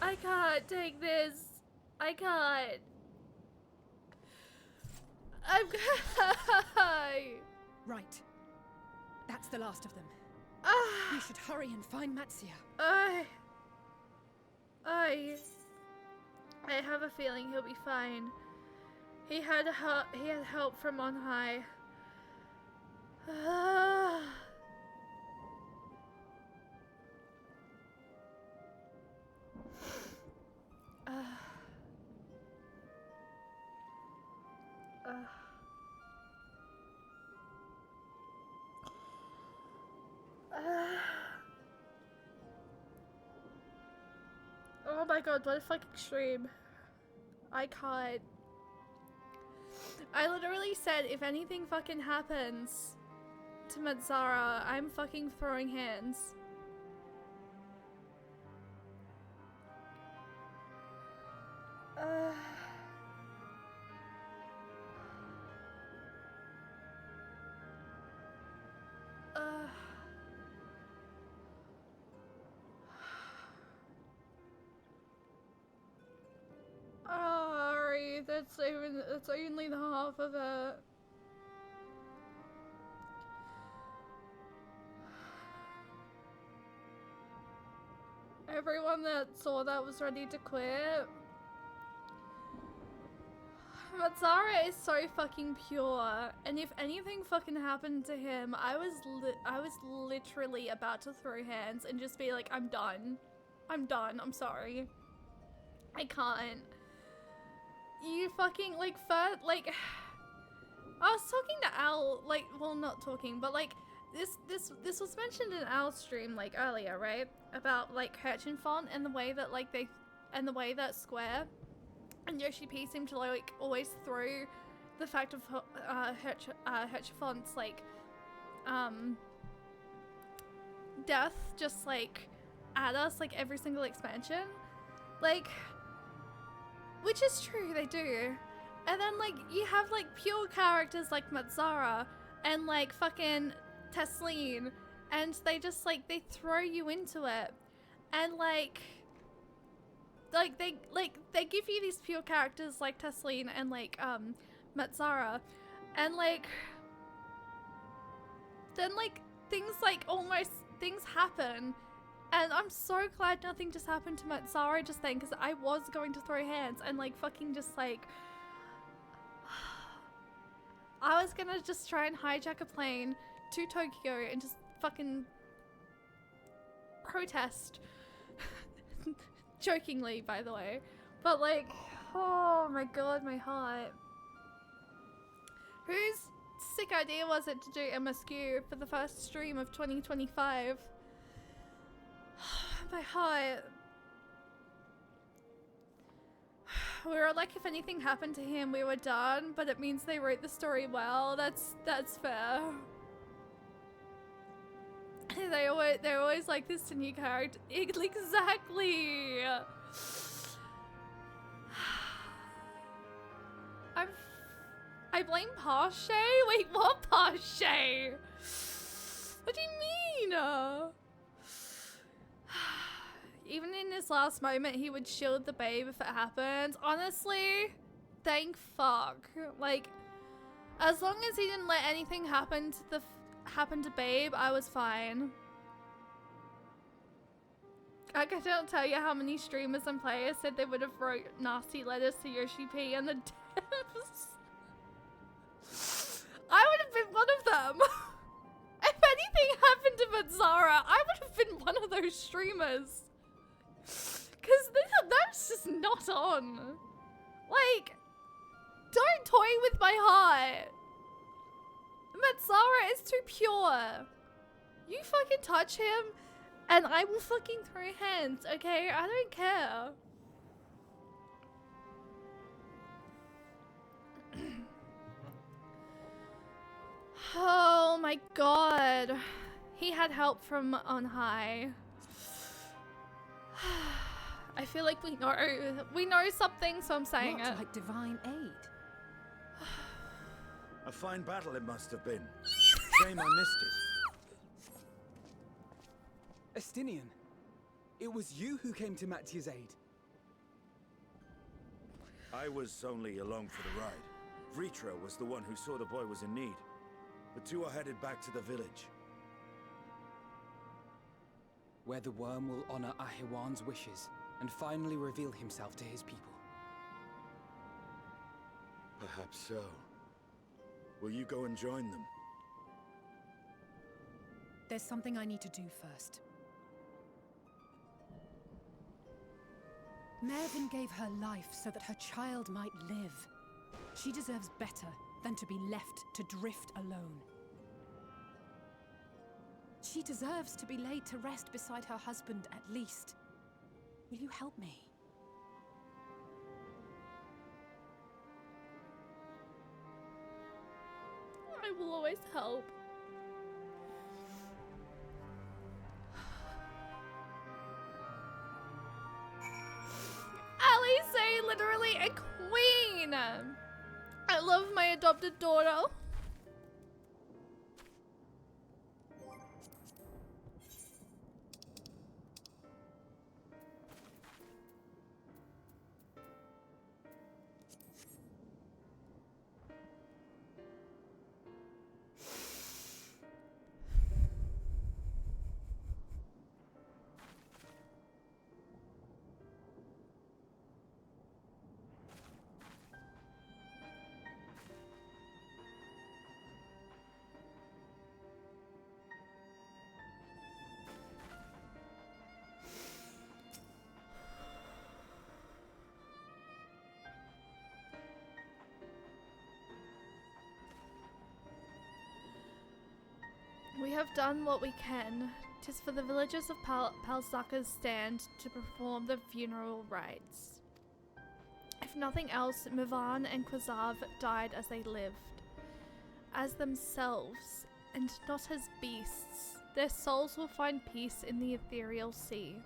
I can't take this. I can't. I'm Right. That's the last of them. We should hurry and find Matsia. I have a feeling he'll be fine. He had help from on high. Oh my god, what a fucking stream. I can't. I literally said if anything fucking happens to Mazzara, I'm fucking throwing hands. Ari, that's only the half of it. Everyone that saw that was ready to quit. Mazzara is so fucking pure, and if anything fucking happened to him, I was literally about to throw hands and just be like, I'm done. I'm done. I'm sorry. I can't. You fucking, like, I was talking to Al, like, well, not talking, but, like, this was mentioned in Al's stream, like, earlier, right? About, like, Hirschenfont and the way that, like, and the way that Square and Yoshi P seem to, like, always throw the fact of, Hirschenfont's, like, death just, like, at us, like, every single expansion. Like, which is true, they do. And then, like, you have, like, pure characters like Mazzara and, like, fucking Tesleen, and they just, like, they throw you into it. And, like, they give you these pure characters like Tesleen and, like, Mazzara. And, like, then, like, things happen. And I'm so glad nothing just happened to Mazzara just then, because I was going to throw hands and, like, fucking just, like... I was gonna just try and hijack a plane to Tokyo and just fucking protest. Jokingly, by the way. But, like, oh my god, my heart. Whose sick idea was it to do MSQ for the first stream of 2025? My heart. We were like, if anything happened to him, we were done, but it means they wrote the story well. That's fair. They're always like this to new character. Exactly. I'm blame Pache? Wait, what Pache? What do you mean? Even in his last moment, he would shield the babe if it happened. Honestly, thank fuck. Like, as long as he didn't let anything happen to babe, I was fine. I can't tell you how many streamers and players said they would have wrote nasty letters to Yoshi P and the devs. I would have been one of them. If anything happened to Mazzara, I would have been one of those streamers. Cause that's just not on. Like, don't toy with my heart. Mazzara is too pure. You fucking touch him and I will fucking throw hands, okay? I don't care. Oh my god. He had help from on high. I feel like we know something, so I'm saying it. Like divine aid. A fine battle it must have been. Shame I missed it. Estinian, it was you who came to Mattia's aid. I was only along for the ride. Vritra was the one who saw the boy was in need. The two are headed back to the village. Where the worm will honor Ahiwan's wishes and finally reveal himself to his people. Perhaps so. Will you go and join them? There's something I need to do first. Mervyn gave her life so that her child might live. She deserves better than to be left to drift alone. She deserves to be laid to rest beside her husband, at least. Will you help me? I will always help. Alice, literally a queen. I love my adopted daughter. We have done what we can. 'Tis for the villagers of Palzaka's stand to perform the funeral rites. If nothing else, Mivan and Kwazav died as they lived. As themselves, and not as beasts. Their souls will find peace in the ethereal sea.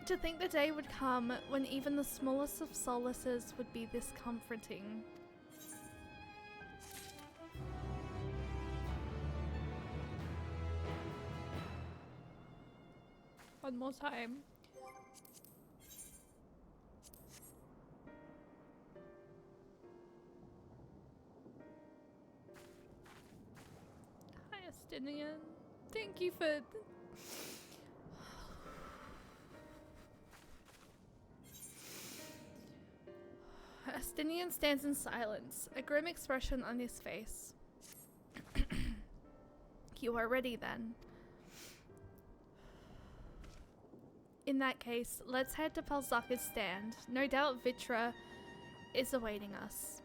To think the day would come when even the smallest of solaces would be this comforting. One more time. Hi, Estinian. Thank you for... Estinian stands in silence, a grim expression on his face. You are ready then. In that case, let's head to Palzaka's stand. No doubt Vitra is awaiting us.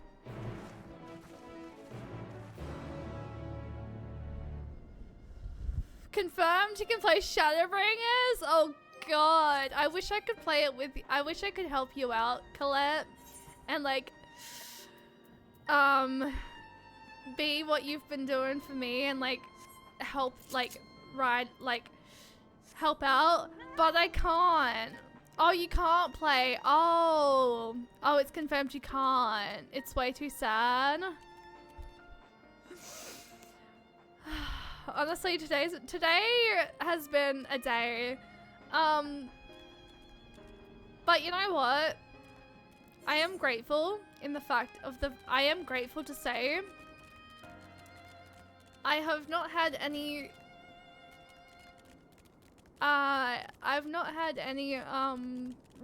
Confirmed you can play Shadowbringers? Oh god. I wish I could play it with you. I wish I could help you out, Colette. And like, be what you've been doing for me and like, help, like, help out. But I can't. Oh, you can't play. Oh. Oh, it's confirmed you can't. It's way too sad. Honestly, today has been a day. But you know what? I am grateful in the fact of I am grateful to say I have not had any I've not had any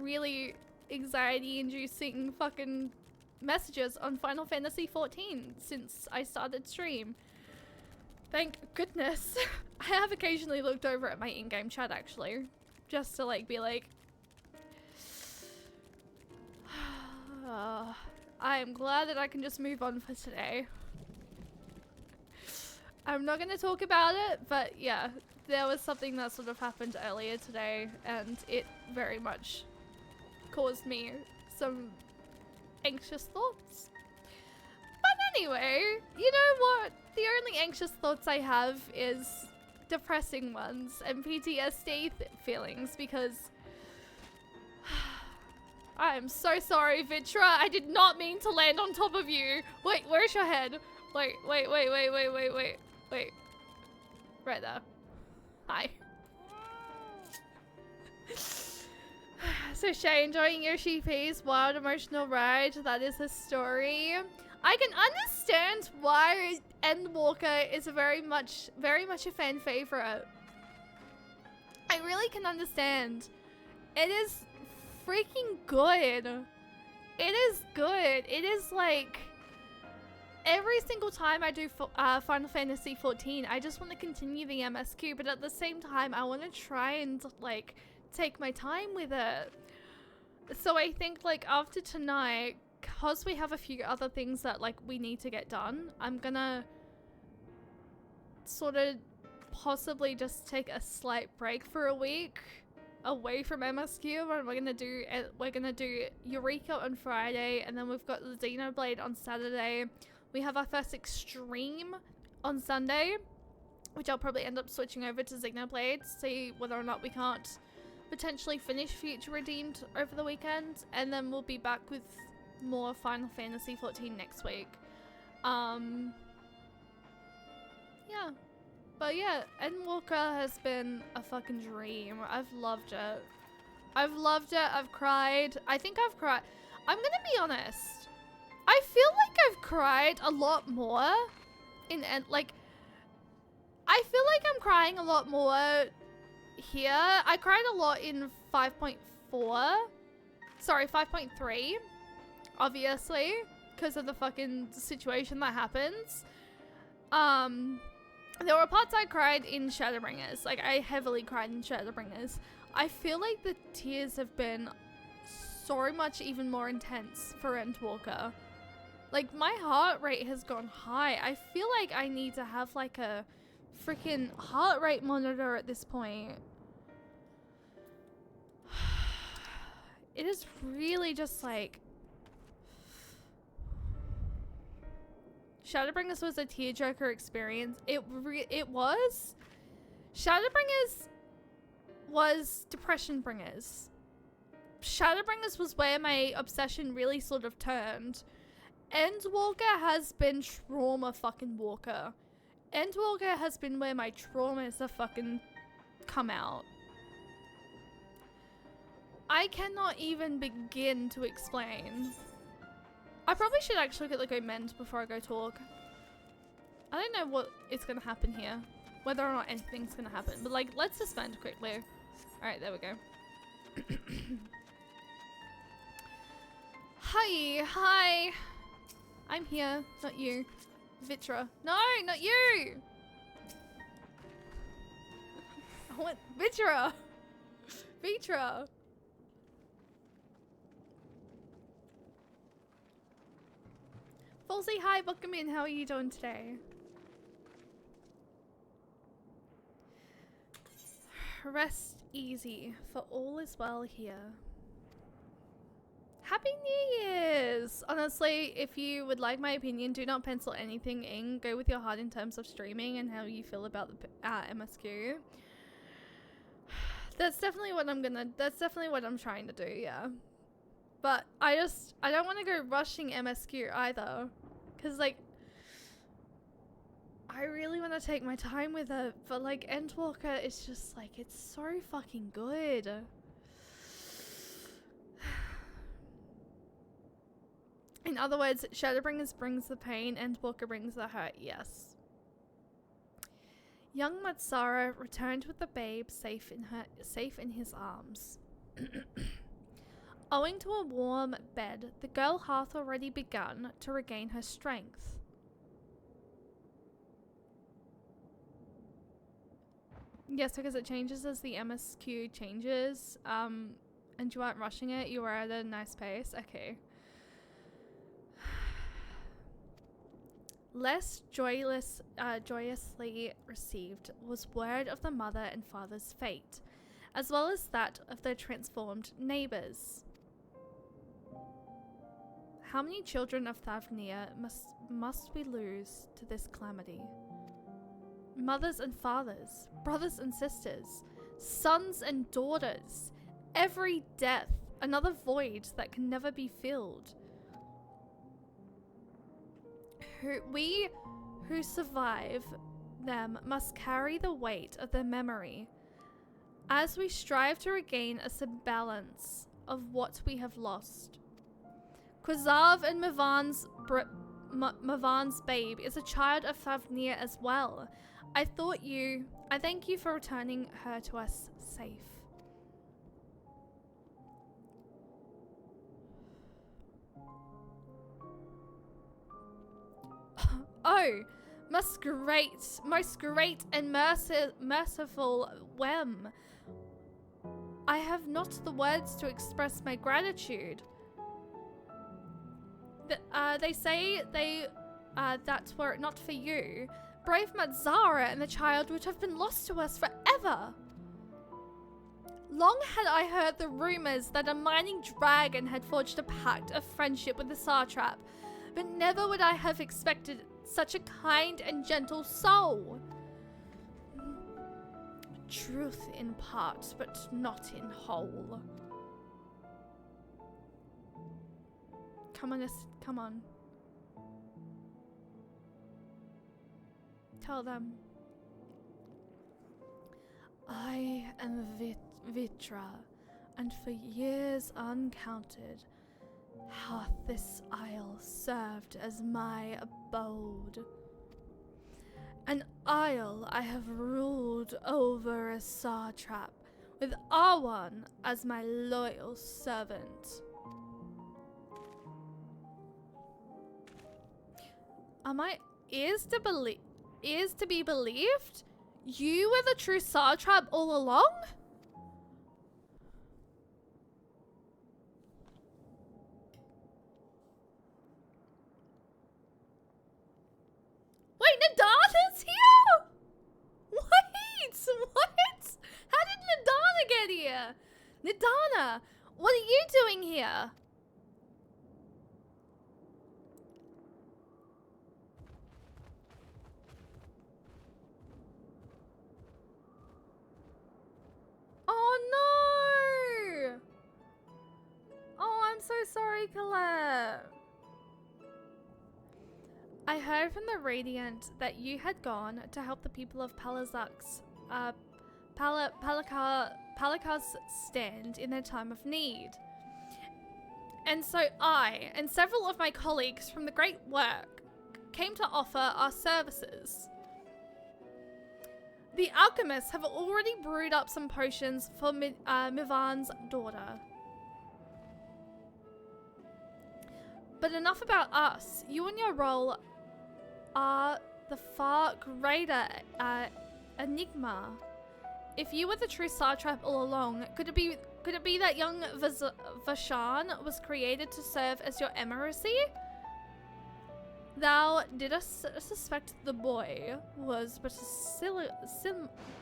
really anxiety inducing fucking messages on Final Fantasy 14 since I started stream. Thank goodness. I have occasionally looked over at my in-game chat actually, just to like be like, I am glad that I can just move on for today. I'm not gonna talk about it, but yeah, there was something that sort of happened earlier today and it very much caused me some anxious thoughts. But anyway, you know what? The only anxious thoughts I have is depressing ones and PTSD feelings because I am so sorry, Vitra. I did not mean to land on top of you. Wait, where's your head? Wait. Right there. Hi. So Shay, enjoying your sheepies, wild emotional ride. That is the story. I can understand why Endwalker is very much a fan favorite. I really can understand. It is freaking good. It is good. It is like every single time I do Final Fantasy 14, I just want to continue the MSQ, but at the same time, I want to try and like take my time with it. So I think like after tonight, because we have a few other things that like we need to get done, I'm gonna sort of possibly just take a slight break for a week away from MSQ, and we're gonna do Eureka on Friday, and then we've got the Xenoblade on Saturday. We have our first Extreme on Sunday, which I'll probably end up switching over to Xenoblade to see whether or not we can't potentially finish Future Redeemed over the weekend, and then we'll be back with more Final Fantasy 14 next week. Yeah. But yeah, Endwalker has been a fucking dream. I've loved it. I've loved it. I've cried. I think I've cried. I'm gonna be honest. I feel like I've cried a lot more in like I feel like I'm crying a lot more here. I cried a lot in 5.4. Sorry, 5.3. Obviously, because of the fucking situation that happens. There were parts I cried in Shadowbringers. Like, I heavily cried in Shadowbringers. I feel like the tears have been so much even more intense for Endwalker. Like, my heart rate has gone high. I feel like I need to have, like, a freaking heart rate monitor at this point. It is really just, like... Shadowbringers was a tearjerker experience. It was. Shadowbringers was Depression Bringers. Shadowbringers was where my obsession really sort of turned. Endwalker has been trauma fucking walker. Endwalker has been where my traumas have fucking come out. I cannot even begin to explain. I probably should actually go mend before I go talk. I don't know what is going to happen here. Whether or not anything's going to happen. But like, let's suspend quickly. Alright, there we go. Hi. I'm here, not you. Vitra. No, not you! I want Vitra! Vitra! Falsey, hi, welcome in. How are you doing today? Rest easy, for all is well here. Happy New Year's! Honestly, if you would like my opinion, do not pencil anything in. Go with your heart in terms of streaming and how you feel about the MSQ. That's definitely what that's definitely what I'm trying to do, yeah. But I don't want to go rushing MSQ either. Cause like, I really want to take my time with it, but like Endwalker is just like, it's so fucking good. In other words, Shadowbringers brings the pain, Endwalker brings the hurt, yes. Young Matsara returned with the babe safe in his arms. Owing to a warm bed, the girl hath already begun to regain her strength. Yes, because it changes as the MSQ changes, and you aren't rushing it, you are at a nice pace. Okay. Less joyously received was word of the mother and father's fate, as well as that of their transformed neighbours. How many children of Thavnia must we lose to this calamity? Mothers and fathers, brothers and sisters, sons and daughters, every death, another void that can never be filled. We who survive them must carry the weight of their memory as we strive to regain a semblance of what we have lost. XIV and Mavan's babe is a child of Thavnia as well. I thank you for returning her to us safe. Oh, most great and merciful Wem. I have not the words to express my gratitude. They say that were it not for you, brave Matsara and the child would have been lost to us forever. Long had I heard the rumors that a mining dragon had forged a pact of friendship with the Satrap, but never would I have expected such a kind and gentle soul. Truth in part, but not in whole. Come on. Tell them. I am Vitra, and for years uncounted hath this isle served as my abode. An isle I have ruled over as Satrap, with Arwan as my loyal servant. Is to be believed? You were the true Satrap all along? Wait, Nadana's here? What? How did Nadana get here? Nadana, what are you doing here? Oh no! Oh, I'm so sorry, Colette. I heard from the Radiant that you had gone to help the people of Palazak's Palakar's stand in their time of need. And so I and several of my colleagues from the Great Work came to offer our services. The alchemists have already brewed up some potions for Mivan's daughter. But enough about us. You and your role are the far greater enigma. If you were the true Satrap all along, could it be that young Vashan was created to serve as your emissary? Thou didst suspect the boy was but a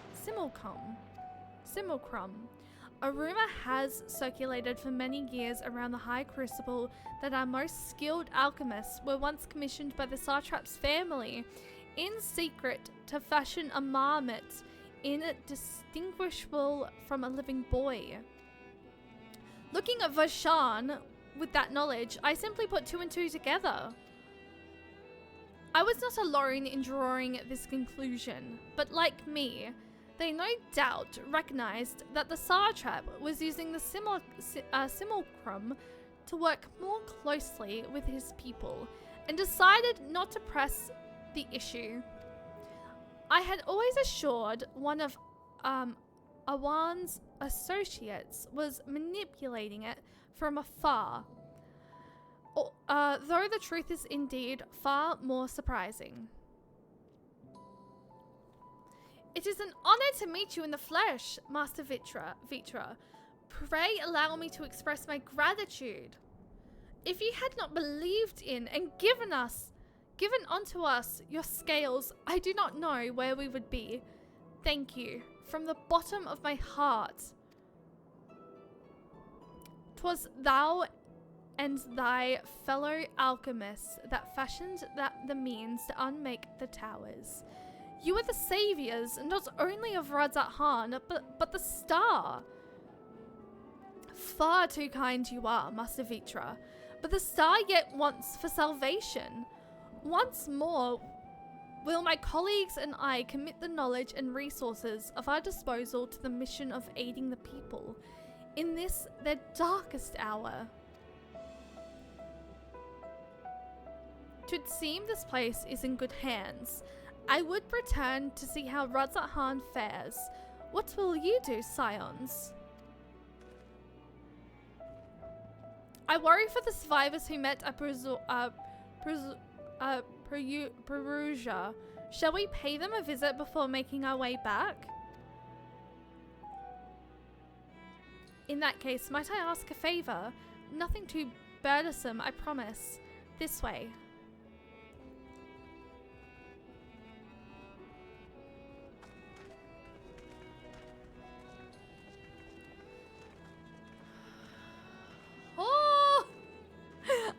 simulacrum. A rumor has circulated for many years around the High Crucible that our most skilled alchemists were once commissioned by the Satrap's family in secret to fashion a marmot indistinguishable from a living boy. Looking at Vashan with that knowledge, I simply put two and two together. I was not alone in drawing this conclusion, but like me, they no doubt recognized that the Satrap was using the simulacrum to work more closely with his people, and decided not to press the issue. I had always assured one of Awan's associates was manipulating it from afar, though the truth is indeed far more surprising. It is an honor to meet you in the flesh, Master Vitra. Pray allow me to express my gratitude. If you had not believed in and given unto us your scales, I do not know where we would be. Thank you, from the bottom of my heart. 'Twas thou and thy fellow alchemists that fashioned the means to unmake the towers. You are the saviors not only of Radzat Han, but the star. Far too kind you are, Master Vitra, but the star yet wants for salvation. Once more, will my colleagues and I commit the knowledge and resources of our disposal to the mission of aiding the people in this, their darkest hour. Twould seem this place is in good hands. I would return to see how Radzat Han fares. What will you do, scions? I worry for the survivors who met at Perugia. Shall we pay them a visit before making our way back? In that case, might I ask a favor? Nothing too burdensome, I promise. This way. Oh!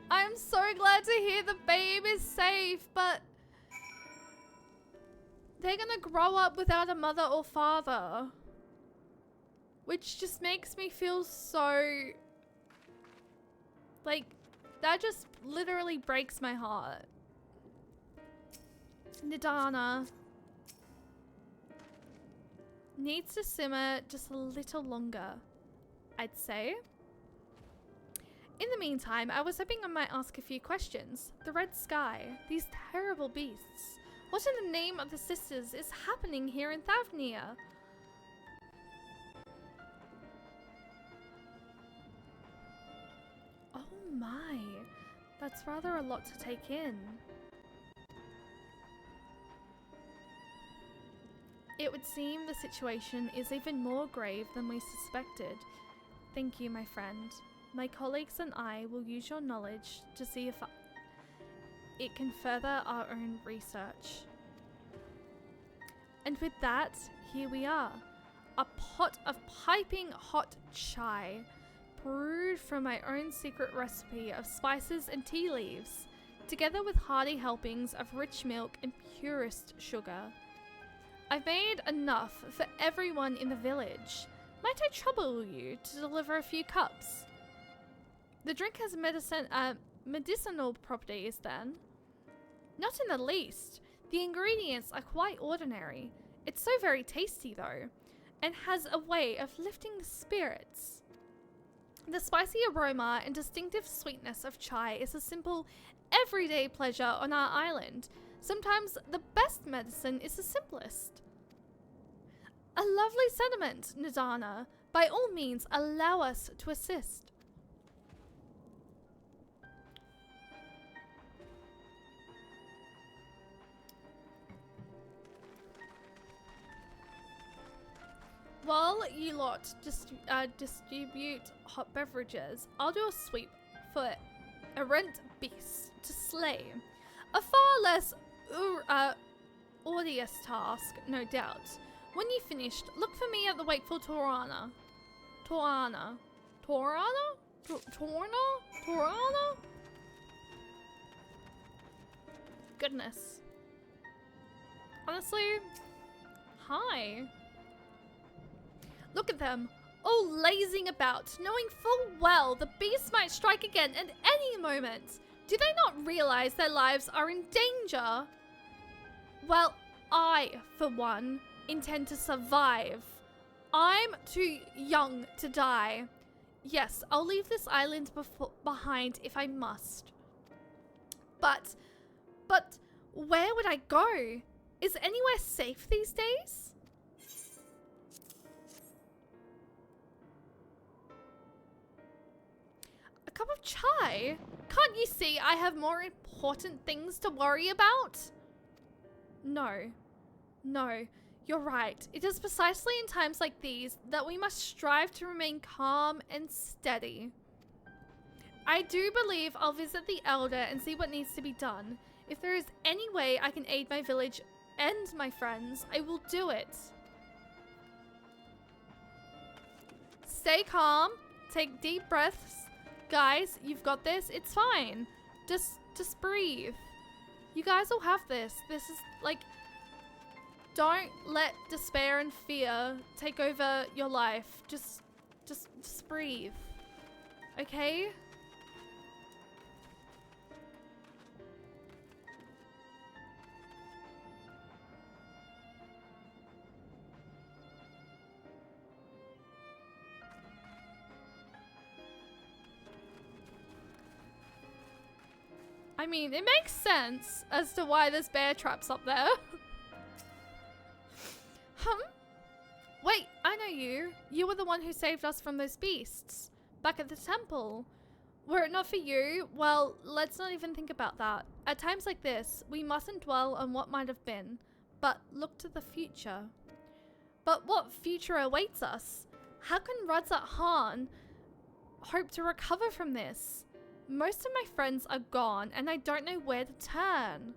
I'm so glad to hear the babe is safe, but they're gonna grow up without a mother or father. Which just makes me feel so... like, that just literally breaks my heart. Nidana needs to simmer just a little longer, I'd say. In the meantime, I was hoping I might ask a few questions. The red sky, these terrible beasts. What in the name of the sisters is happening here in Thavnia? Oh my, that's rather a lot to take in. It would seem the situation is even more grave than we suspected. Thank you, my friend. My colleagues and I will use your knowledge to see if it can further our own research. And with that, here we are. A pot of piping hot chai, brewed from my own secret recipe of spices and tea leaves, together with hearty helpings of rich milk and purest sugar. I've made enough for everyone in the village. Might I trouble you to deliver a few cups? The drink has medicinal properties, then? Not in the least. The ingredients are quite ordinary. It's so very tasty, though, and has a way of lifting the spirits. The spicy aroma and distinctive sweetness of chai is a simple, everyday pleasure on our island. Sometimes the best medicine is the simplest. A lovely sentiment, Nidana. By all means, allow us to assist. While you lot distribute hot beverages, I'll do a sweep for errant beasts to slay. A far less odious task, no doubt. When you've finished, look for me at the wakeful Torana. Goodness. Honestly, hi. Look at them, all lazing about, knowing full well the beast might strike again at any moment. Do they not realize their lives are in danger? Well, I, for one, intend to survive. I'm too young to die. Yes, I'll leave this island behind if I must. But where would I go? Is anywhere safe these days? A cup of chai? Can't you see I have more important things to worry about? No, you're right. It is precisely in times like these that we must strive to remain calm and steady. I do believe I'll visit the Elder and see what needs to be done. If there is any way I can aid my village and my friends, I will do it. Stay calm. Take deep breaths. Guys, you've got this. It's fine. Just breathe. You guys will have this. This is like... Don't let despair and fear take over your life. Just breathe. Okay? I mean, it makes sense as to why this bear trap's up there. Wait, I know you. You were the one who saved us from those beasts back at the temple. Were it not for you, well, let's not even think about that. At times like this, we mustn't dwell on what might have been, but look to the future. But what future awaits us? How can Radzat Khan hope to recover from this? Most of my friends are gone, and I don't know where to turn.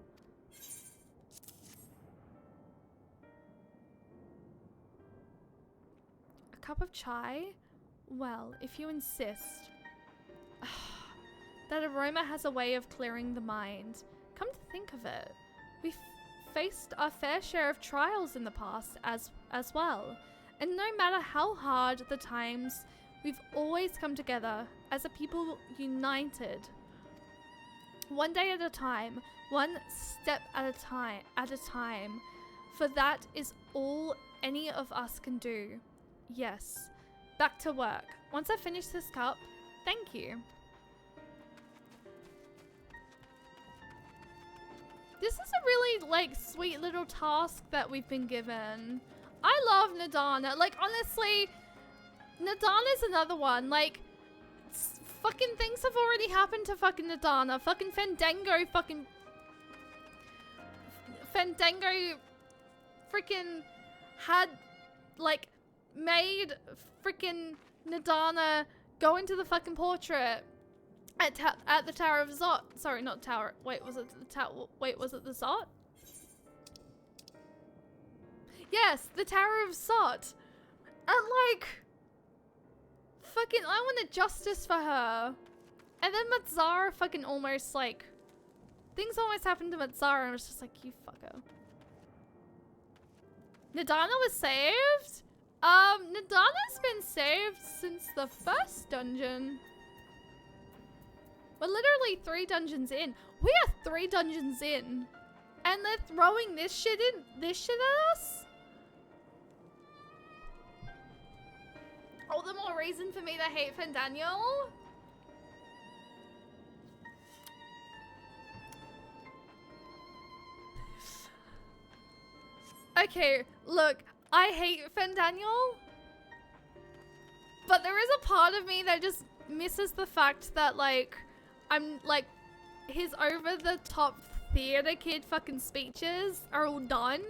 A cup of chai? Well, if you insist. That aroma has a way of clearing the mind. Come to think of it, we've faced our fair share of trials in the past as well. And no matter how hard the times, we've always come together as a people united. One day at a time, one step at a time. For that is all any of us can do. Yes, back to work. Once I finish this cup, thank you. This is a really, like, sweet little task that we've been given. I love Nadana. Like, honestly, Nadana's another one. Like, fucking things have already happened to fucking Nadana. Fucking Fandango freaking had, like, made freaking Nadana go into the fucking portrait at the Tower of Zot. Sorry, not Tower. Wait, was it the Tower? Wait, was it the Zot? Yes, the Tower of Zot. And like, fucking, I wanted justice for her. And then Matzara fucking almost like, things almost happened to Matzara and I was just like, you fucker. Nadana was saved? Nadana's been saved since the first dungeon. We're literally 3 dungeons in. We are 3 dungeons in. And they're throwing this shit at us? All the more reason for me to hate Fandaniel. Okay, look, I hate Fandaniel. But there is a part of me that just misses the fact that, like, I'm, like, his over-the-top theater kid fucking speeches are all done.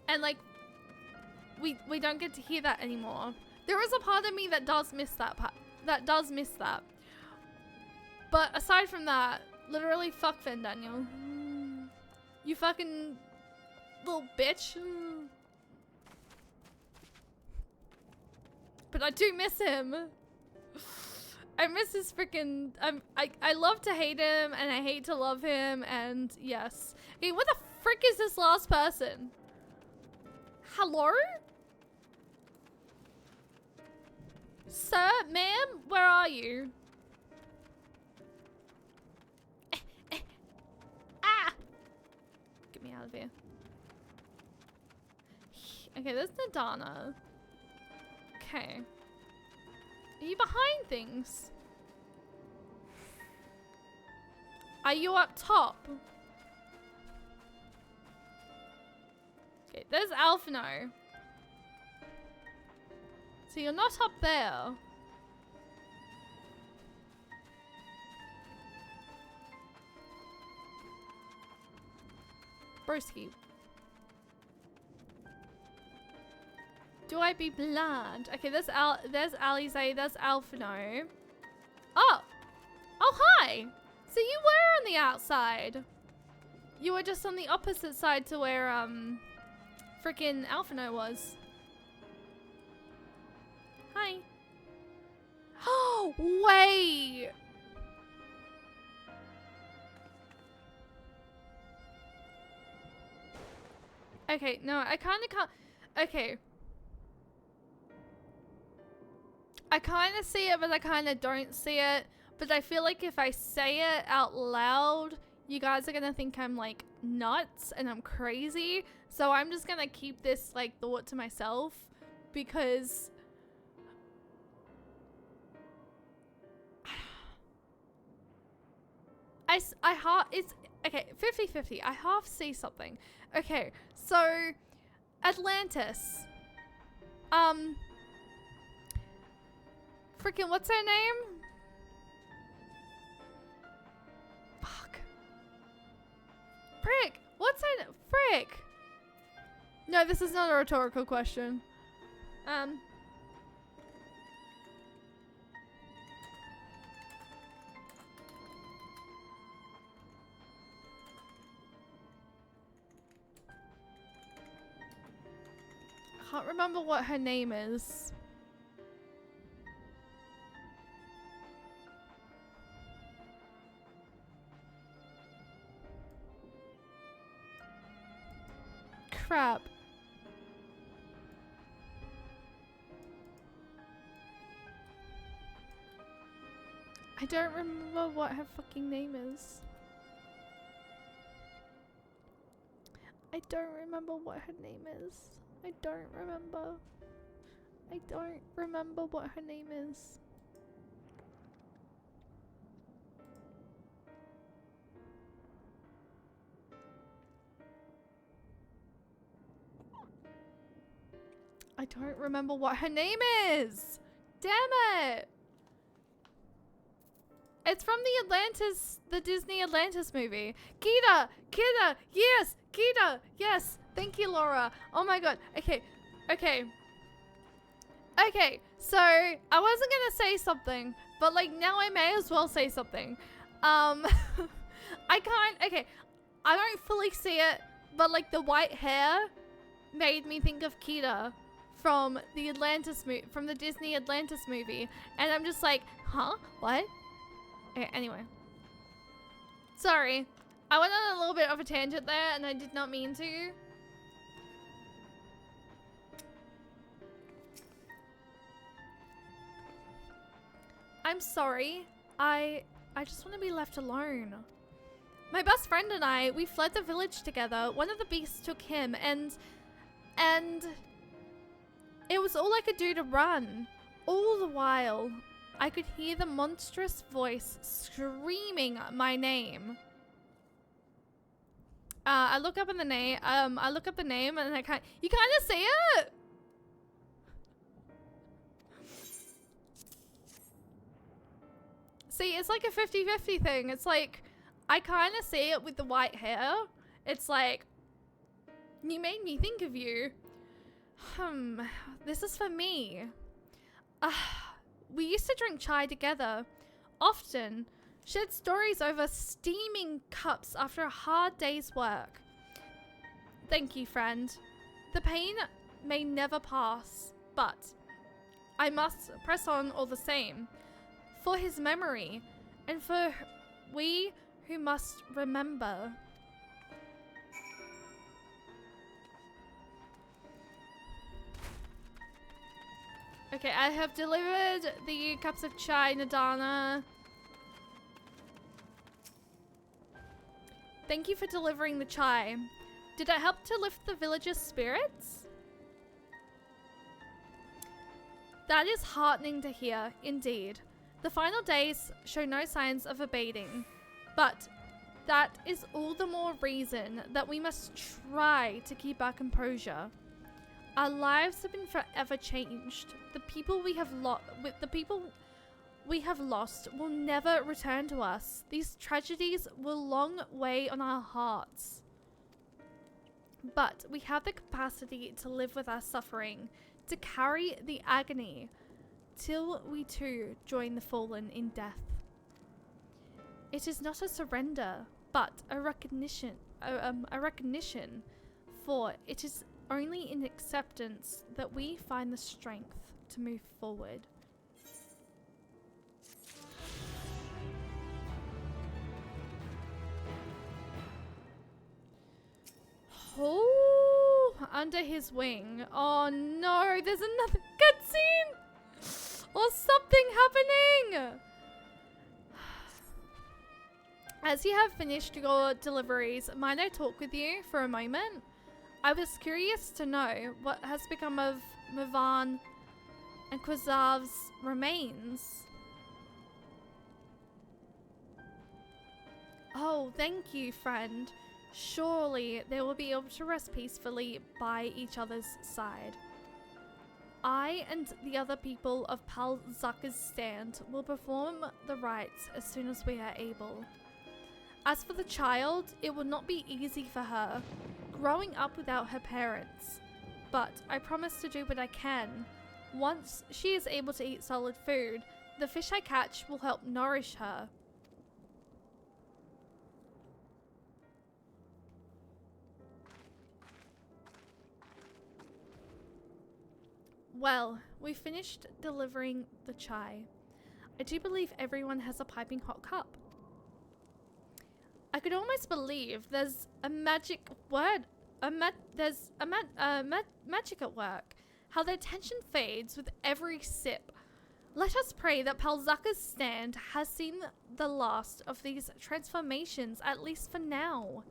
And, like, we don't get to hear that anymore. There is a part of me that does miss that part. That does miss that. But aside from that, literally fuck Fandaniel. You fucking little bitch. But I do miss him. I miss his freaking... I love to hate him, and I hate to love him, and yes. Hey, what the frick is this last person? Hello? Sir, ma'am, where are you? Ah! Get me out of here. Okay, there's Nadana. Okay. Are you behind things? Are you up top? Okay, there's Alphino. So you're not up there. Broski. Do I be blind? Okay, there's Alize, there's Alphino. Oh! Oh, hi! So you were on the outside. You were just on the opposite side to where, frickin' Alphino was. Hi. Oh, wait! Okay, no, I kinda can't. Okay. I kinda see it, but I kinda don't see it. But I feel like if I say it out loud, you guys are gonna think I'm like nuts and I'm crazy. So I'm just gonna keep this like thought to myself because it's okay, 50-50. I half see something. Okay, so Atlantis. Freaking what's her name? Fuck. Frick! What's her frick? No, this is not a rhetorical question. I can't remember what her name is. Crap. I don't remember what her fucking name is. I don't remember what her name is. I don't remember. I don't remember what her name is. I don't remember what her name is. Damn it. It's from the Disney Atlantis movie. Kita! Kita! Yes! Kita! Yes! Thank you, Laura. Oh my god. Okay. Okay. Okay. So, I wasn't gonna say something, but like now I may as well say something. I can't, okay. I don't fully see it, but like the white hair made me think of Kita from the Disney Atlantis movie. And I'm just like, huh? What? Okay, anyway. Sorry. I went on a little bit of a tangent there and I did not mean to. I'm sorry. I just want to be left alone. My best friend and I, we fled the village together. One of the beasts took him and it was all I could do to run. All the while, I could hear the monstrous voice screaming my name. I look up the name and you kind of see it. See, it's like a 50-50 thing. It's like, I kind of see it with the white hair. It's like, you made me think of you. This is for me. We used to drink chai together. Often. Shared stories over steaming cups after a hard day's work. Thank you, friend. The pain may never pass, but I must press on all the same. For his memory, and for we who must remember. Okay, I have delivered the cups of chai, Nadana. Thank you for delivering the chai. Did it help to lift the villagers' spirits? That is heartening to hear, indeed. The final days show no signs of abating, but that is all the more reason that we must try to keep our composure. Our lives have been forever changed. The people we have lost will never return to us. These tragedies will long weigh on our hearts. But we have the capacity to live with our suffering, to carry the agony, till we too join the fallen in death. It is not a surrender, but a recognition, for it is only in acceptance that we find the strength to move forward. Oh, under his wing. Oh no, there's another cutscene! Or something happening! As you have finished your deliveries, might I talk with you for a moment? I was curious to know what has become of Murvan and XIV's remains. Oh, thank you, friend. Surely they will be able to rest peacefully by each other's side. I and the other people of Palzaka's stand will perform the rites as soon as we are able. As for the child, it will not be easy for her, growing up without her parents. But I promise to do what I can. Once she is able to eat solid food, the fish I catch will help nourish her. Well, we finished delivering the chai. I do believe everyone has a piping hot cup. I could almost believe there's a magic word, magic at work. How their tension fades with every sip. Let us pray that Palzaka's stand has seen the last of these transformations, at least for now.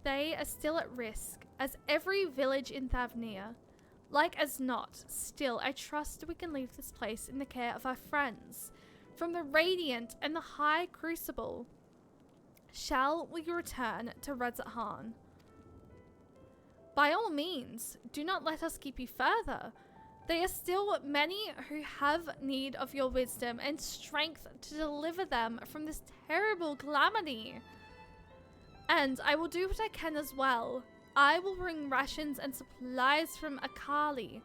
They are still at risk, as every village in Thavnia. Like as not, still, I trust we can leave this place in the care of our friends. From the Radiant and the High Crucible, shall we return to Redzat-Han? By all means, do not let us keep you further. There are still many who have need of your wisdom and strength to deliver them from this terrible calamity. And I will do what I can as well. I will bring rations and supplies from Akali.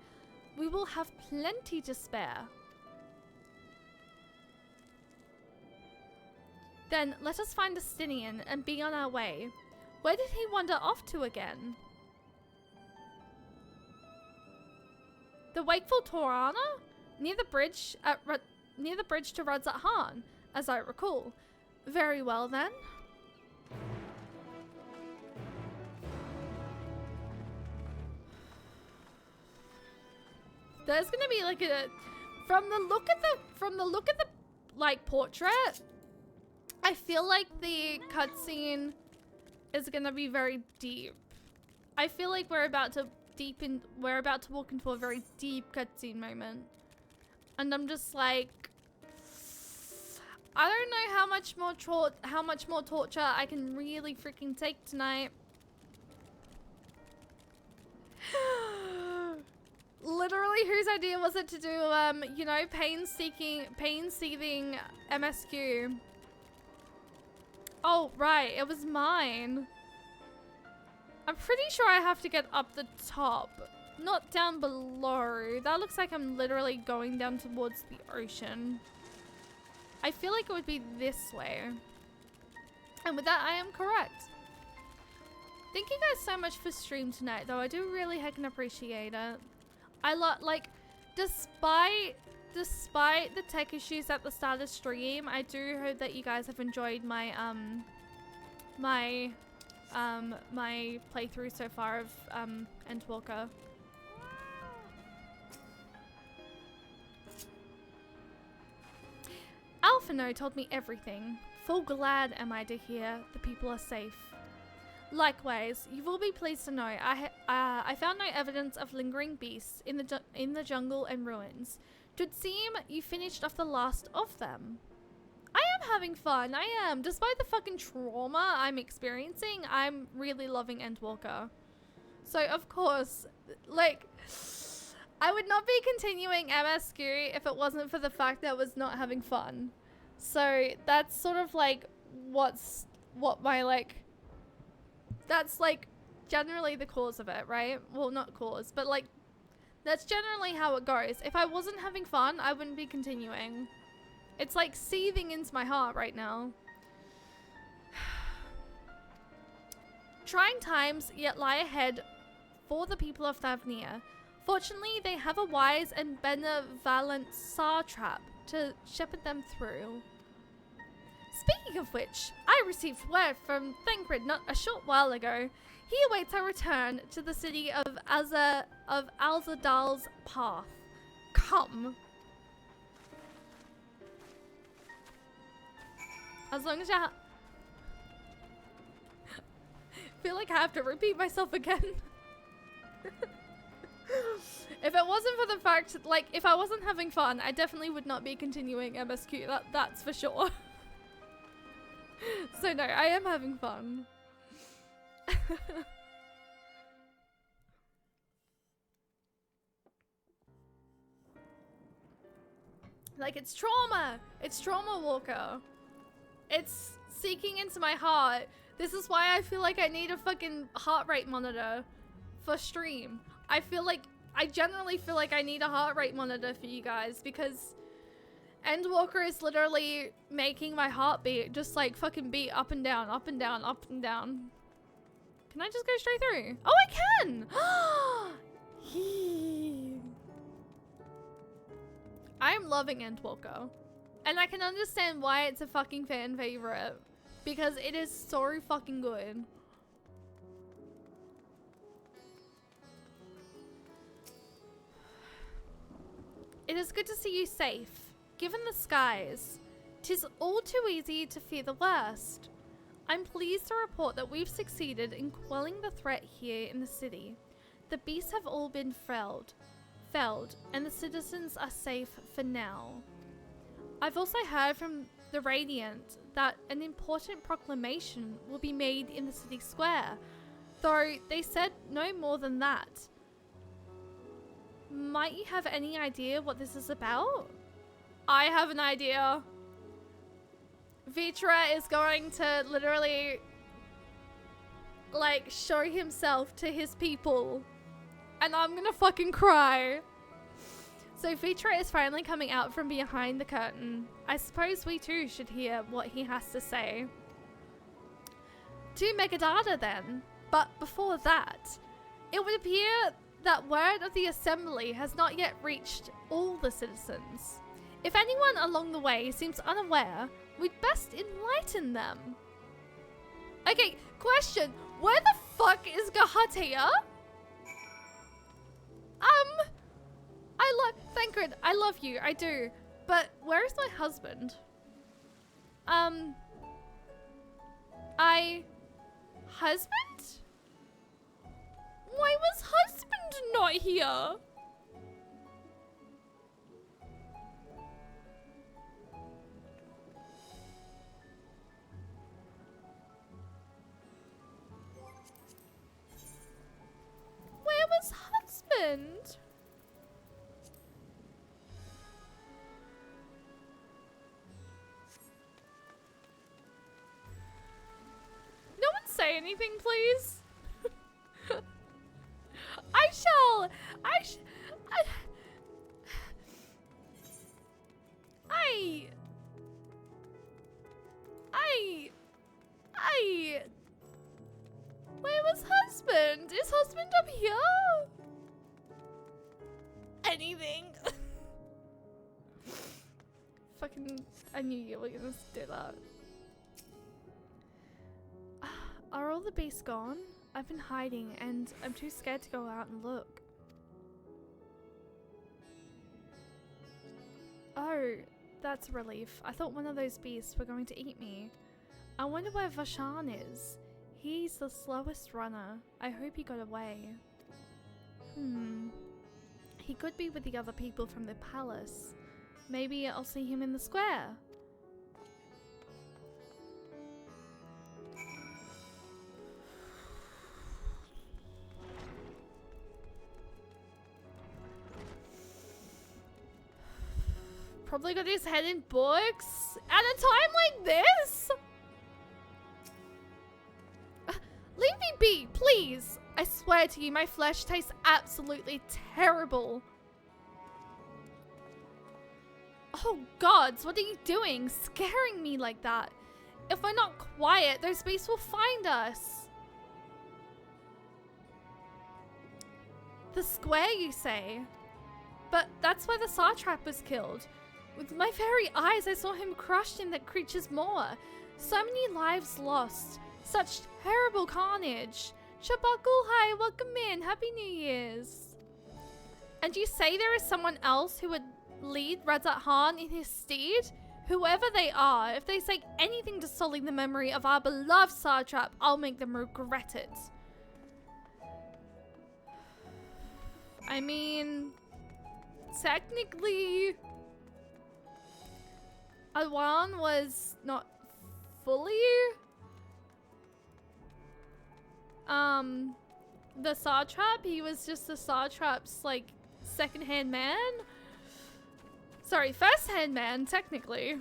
We will have plenty to spare. Then let us find Astinian and be on our way. Where did he wander off to again? The Wakeful Torana? Near the bridge to Redzat-Han, as I recall. Very well then. There's gonna be like a from the look at the like portrait, I feel like the cutscene is gonna be very deep. I feel like we're about to walk into a very deep cutscene moment. And I'm just like, I don't know how much more torture I can really freaking take tonight. Literally, whose idea was it to do, you know, pain-seething MSQ? Oh, right, it was mine. I'm pretty sure I have to get up the top, not down below. That looks like I'm literally going down towards the ocean. I feel like it would be this way. And with that, I am correct. Thank you guys so much for stream tonight, though. I do really heckin' appreciate it. Like, despite the tech issues at the start of stream, I do hope that you guys have enjoyed my my playthrough so far of Endwalker. Inferno told me everything. Full glad am I to hear the people are safe. Likewise, you will be pleased to know I found no evidence of lingering beasts in the jungle and ruins. Twould seem you finished off the last of them. I am having fun, I am. Despite the fucking trauma I'm experiencing, I'm really loving Endwalker. So of course, like, I would not be continuing MSQ if it wasn't for the fact that I was not having fun. So that's sort of like that's like generally the cause of it, right? Well, not cause, but like that's generally how it goes. If I wasn't having fun, I wouldn't be continuing. It's like seething into my heart right now. Trying times yet lie ahead for the people of Thavnia. Fortunately, they have a wise and benevolent satrap to shepherd them through. Speaking of which, I received word from Thancred not a short while ago. He awaits our return to the city of Alzadal's path. Come. As long as you feel like I have to repeat myself again. If it wasn't for the fact, like, if I wasn't having fun, I definitely would not be continuing MSQ. That's for sure. So no, I am having fun. Like, it's trauma. It's trauma, Walker. It's seeking into my heart. This is why I feel like I need a fucking heart rate monitor for stream. I generally feel like I need a heart rate monitor for you guys because Endwalker is literally making my heartbeat just like fucking beat up and down, up and down, up and down. Can I just go straight through? Oh, I can! I'm loving Endwalker. And I can understand why it's a fucking fan favorite. Because it is so fucking good. It is good to see you safe. Given the skies, 'tis all too easy to fear the worst. I'm pleased to report that we've succeeded in quelling the threat here in the city. The beasts have all been felled, and the citizens are safe for now. I've also heard from the Radiant that an important proclamation will be made in the city square, though they said no more than that. Might you have any idea what this is about? I have an idea. Vitra is going to literally, like, show himself to his people. And I'm gonna fucking cry. So Vitra is finally coming out from behind the curtain. I suppose we too should hear what he has to say. To Megadata then. But before that, it would appear that word of the assembly has not yet reached all the citizens. If anyone along the way seems unaware, we'd best enlighten them. Okay, question. Where the fuck is Gahatia? Thancred, I love you, I do. But where is my husband? Husband? Why was husband not here? Where was husband? No one say anything, please. Where was husband? Is husband up here? Anything. Fucking, I knew you were gonna do that. Are all the beasts gone? I've been hiding and I'm too scared to go out and look. Oh, That's a relief. I thought one of those beasts were going to eat me. I wonder where Vashan is. He's the slowest runner. I hope he got away. He could be with the other people from the palace. Maybe I'll see him in the square. Probably got his head in books at a time like this. Leave me be, please. I swear to you, my flesh tastes absolutely terrible. Oh gods, what are you doing? Scaring me like that. If we're not quiet, those beasts will find us. The square, you say? But that's where the Satrap was killed. With my very eyes, I saw him crushed in that creature's maw. So many lives lost. Such terrible carnage. Shabakul, hi, welcome in. Happy New Year's. And you say there is someone else who would lead Radzat Khan in his stead? Whoever they are, if they say anything to sully the memory of our beloved Satrap, I'll make them regret it. I mean, technically, Alwan was not fully the Satrap. He was just the Satrap's like second-hand man. Sorry, first-hand man, technically.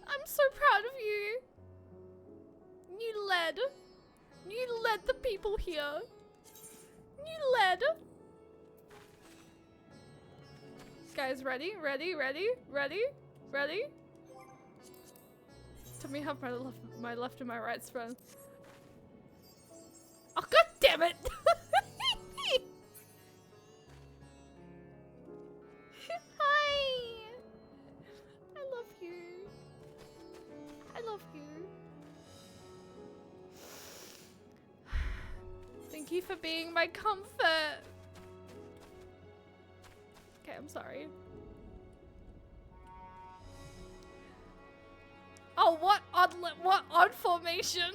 I'm so proud of you. You led the people here. You led. Guys, ready? Tell me how my left and my right spread. Oh god damn it! Hi! I love you. I love you. Thank you for being my comfort. Okay, I'm sorry. Oh, what odd formation?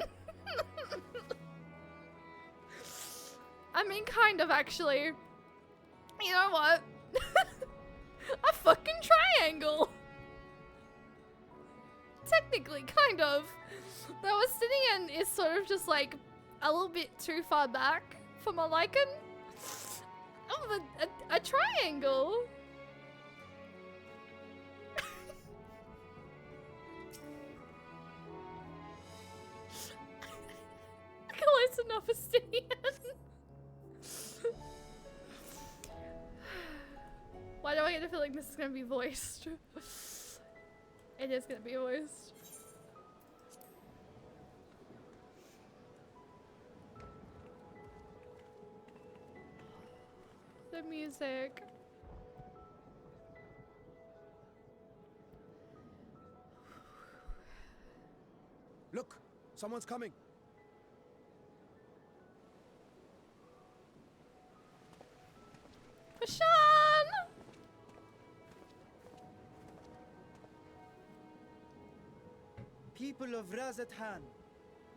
I mean, kind of, actually. You know what? A fucking triangle! Technically, kind of. That was sitting in is sort of just like a little bit too far back for my liking. Oh, a triangle! Close enough, Estinian. Why do I get the feeling this is gonna be voiced? It is gonna be voiced. The music. Look! Someone's coming! Bashan! People of Razathan,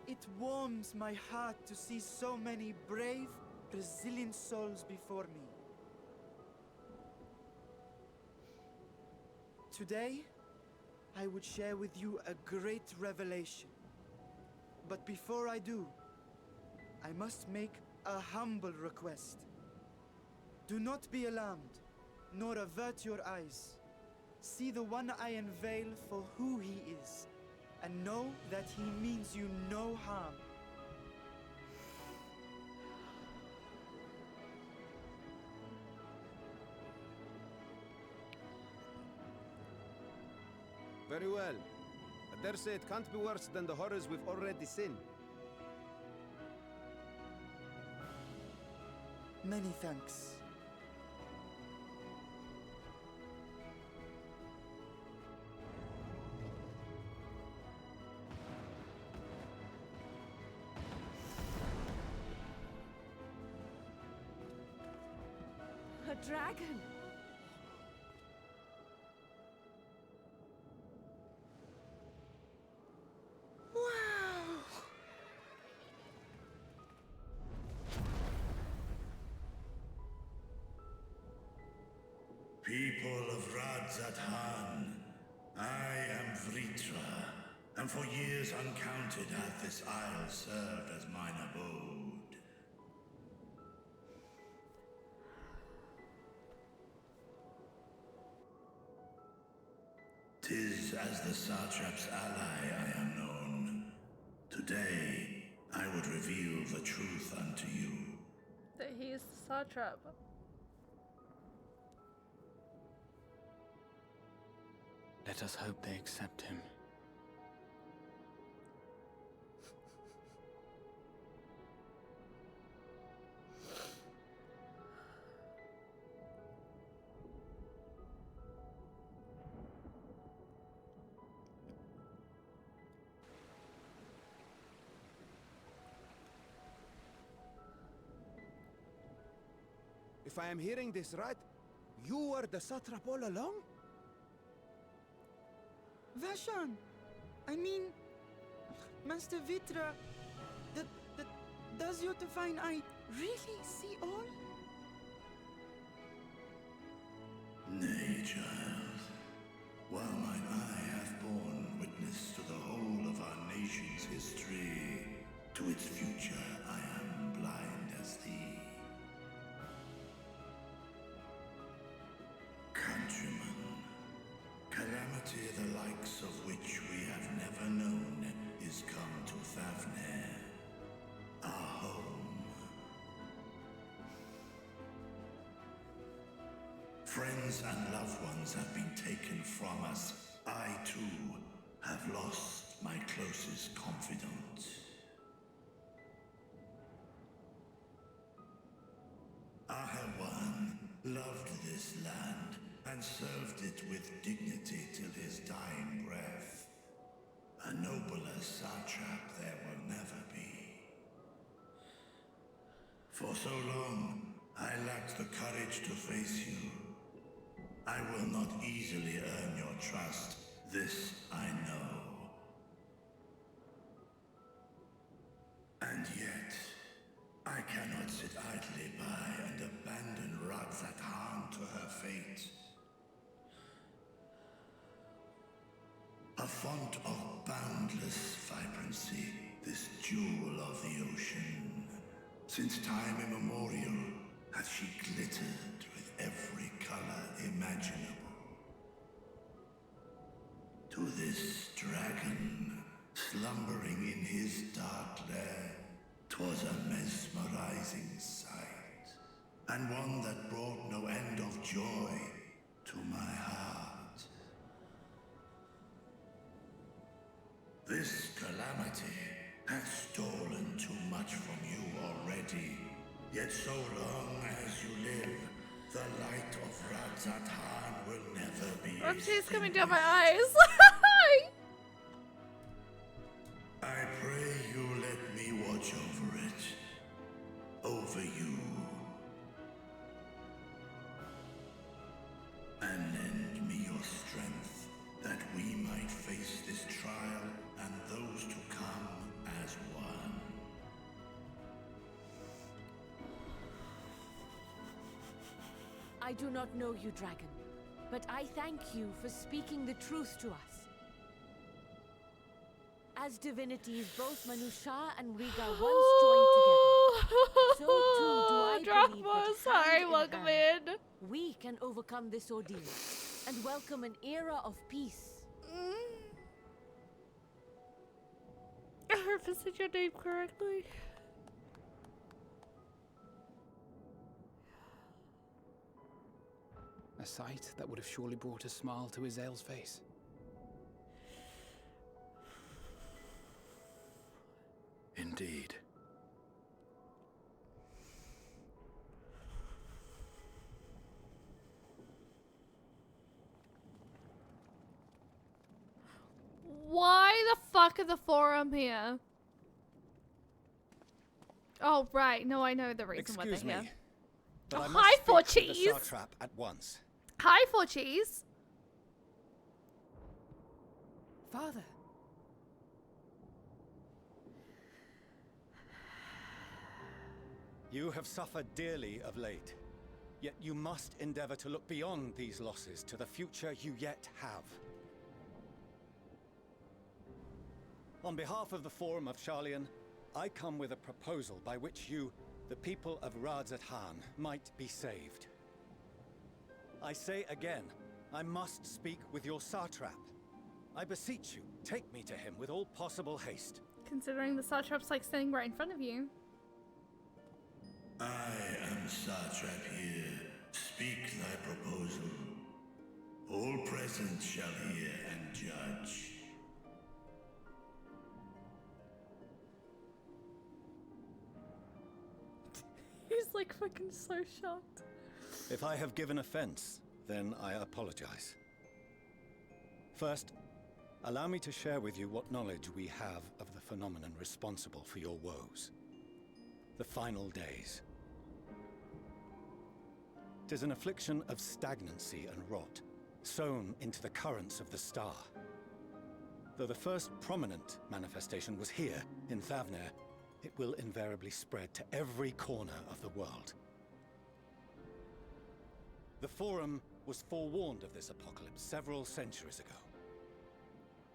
it warms my heart to see so many brave, resilient souls before me. Today, I would share with you a great revelation. But before I do, I must make a humble request. Do not be alarmed, nor avert your eyes. See the one I unveil for who he is, and know that he means you no harm. Very well. I dare say it can't be worse than the horrors we've already seen. Many thanks. A dragon! Wow! People of Radzathan, I am Vritra, and for years uncounted hath this isle served as mine abode. 'Tis as the Satrap's ally I am known. Today, I would reveal the truth unto you. That he is the satrap. Let us hope they accept him. If I am hearing this right, you were the satrap all along? Vashan! I mean, Master Vitra, does your divine eye really see all? Nay, child. While mine eye hath borne witness to the whole of our nation's history, to its future I am blind as thee. Countrymen, calamity the likes of which we have never known is come to Thavner, our home. Friends and loved ones have been taken from us. I, too, have lost my closest confidant. Ahawan loved this land and served it with dignity till his dying breath. A nobler satrap there will never be. For so long, I lacked the courage to face you. I will not easily earn your trust, this I know. And yet, I cannot sit idly by and abandon Radzathan to her fate. A font of boundless vibrancy, this jewel of the ocean. Since time immemorial, hath she glittered with every color imaginable. To this dragon, slumbering in his dark lair, 'twas a mesmerizing sight, and one that brought no end of joy to my heart. This calamity hath stolen too much from you already, yet so long as you live, the light of Radzathan will never be Tears coming down my eyes. I pray you let me watch over it. Over you. And lend me your strength, that we might face this trial and those to come as one. I do not know you, dragon, but I thank you for speaking the truth to us. As divinities, both Manusha and Riga once joined together, so too do I believe that Sorry, hand in welcome hand, in. we can overcome this ordeal and welcome an era of peace. I hope I said your name correctly. A sight that would have surely brought a smile to Izael's face. fuck are the Forum here? Oh, right. No, I know the reason why they're Excuse here. me, but Oh, I hi, must speak For with the Cheese. satrap at once. Hi, For Cheese. Father. You have suffered dearly of late, yet you must endeavor to look beyond these losses to the future you yet have. On behalf of the Forum of Sharlayan, I come with a proposal by which you, the people of Radzat-Han, might be saved. I say again, I must speak with your satrap. I beseech you, take me to him with all possible haste. Considering the satrap's like standing right in front of you. I am satrap here. Speak thy proposal. All present shall hear and judge. He's like fucking so shocked. If I have given offense, then I apologize. First, allow me to share with you what knowledge we have of the phenomenon responsible for your woes. The final days. 'Tis an affliction of stagnancy and rot, sown into the currents of the star. Though the first prominent manifestation was here, in Thavner, it will invariably spread to every corner of the world. The Forum was forewarned of this apocalypse several centuries ago.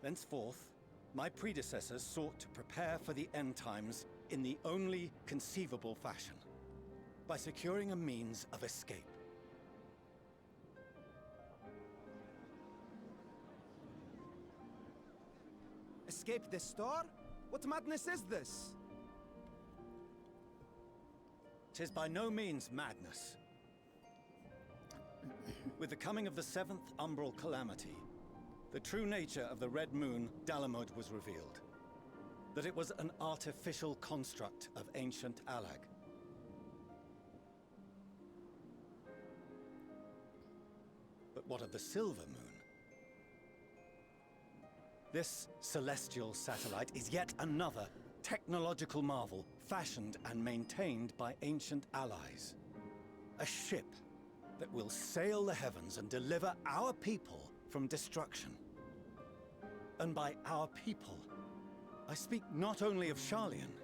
Thenceforth, my predecessors sought to prepare for the end times in the only conceivable fashion, by securing a means of escape. Escape the star? What madness is this? 'Tis by no means madness. With the coming of the 7th umbral calamity, the true nature of the Red Moon, Dalamud, was revealed. That it was an artificial construct of ancient Alag. But what of the Silver Moon? This celestial satellite is yet another technological marvel, fashioned and maintained by ancient allies. A ship that will sail the heavens and deliver our people from destruction. And by our people, I speak not only of Sharlayan.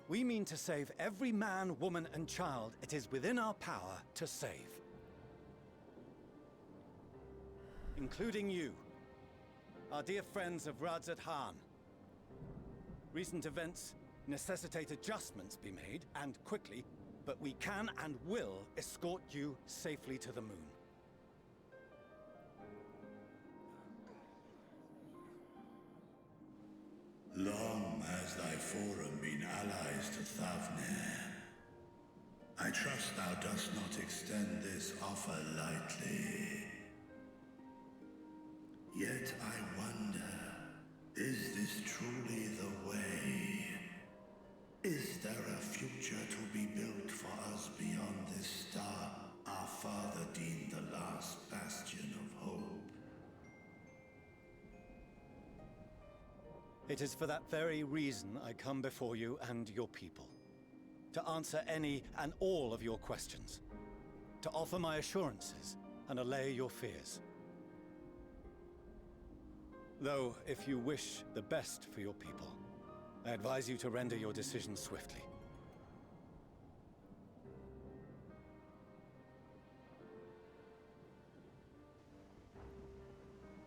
We mean to save every man, woman, and child it is within our power to save. Including you, our dear friends of Radzat-Han. Recent events necessitate adjustments be made, and quickly, but we can and will escort you safely to the moon. Long has thy Forum been allies to Thavner. I trust thou dost not extend this offer lightly. Yet I wonder, is this truly the way? Is there a future to be built for us beyond this star our father deemed the last bastion of hope? It is for that very reason I come before you and your people. To answer any and all of your questions. To offer my assurances and allay your fears. Though, if you wish the best for your people, I advise you to render your decision swiftly.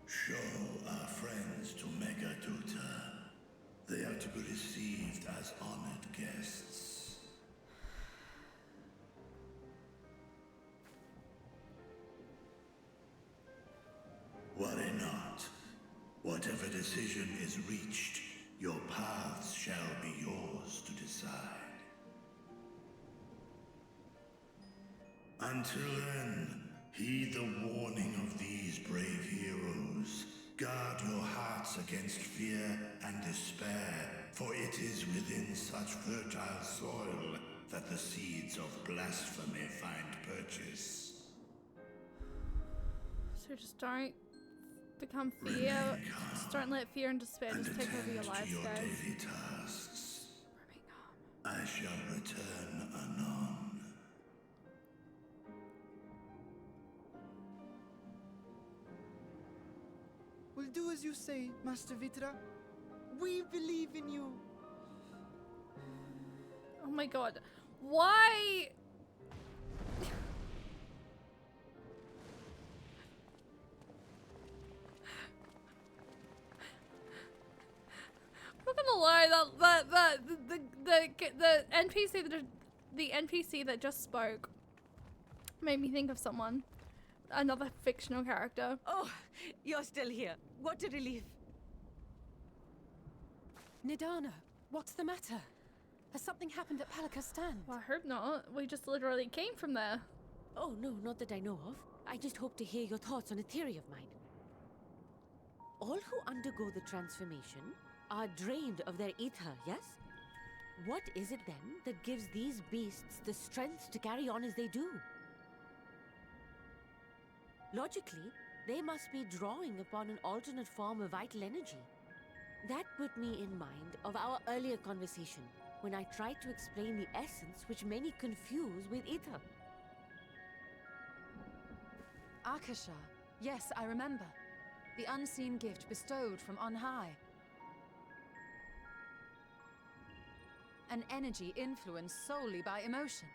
Show our friends to Megaduta. They are to be received as honored guests. Worry not. Whatever decision is reached, your paths shall be yours to decide. Until then, heed the warning of these brave heroes. Guard your hearts against fear and despair, for it is within such fertile soil that the seeds of blasphemy find purchase. So just don't become fear. Just don't let fear and despair just take over your lives, guys. Daily tasks. I shall return anon. We'll do as you say, Master Vitra. We believe in you. Oh my god. Why? I'm not gonna lie, the NPC that just spoke made me think of someone. Another fictional character. Oh, you're still here. What a relief. Nidana, what's the matter? Has something happened at Palaka's stand? Well, I hope not. We just literally came from there. Oh, no, not that I know of. I just hope to hear your thoughts on a theory of mine. All who undergo the transformation are drained of their ether, yes? What is it then that gives these beasts the strength to carry on as they do? Logically, they must be drawing upon an alternate form of vital energy. That put me in mind of our earlier conversation, when I tried to explain the essence which many confuse with ether. Akasha. Yes, I remember. The unseen gift bestowed from on high. An energy influenced solely by emotion.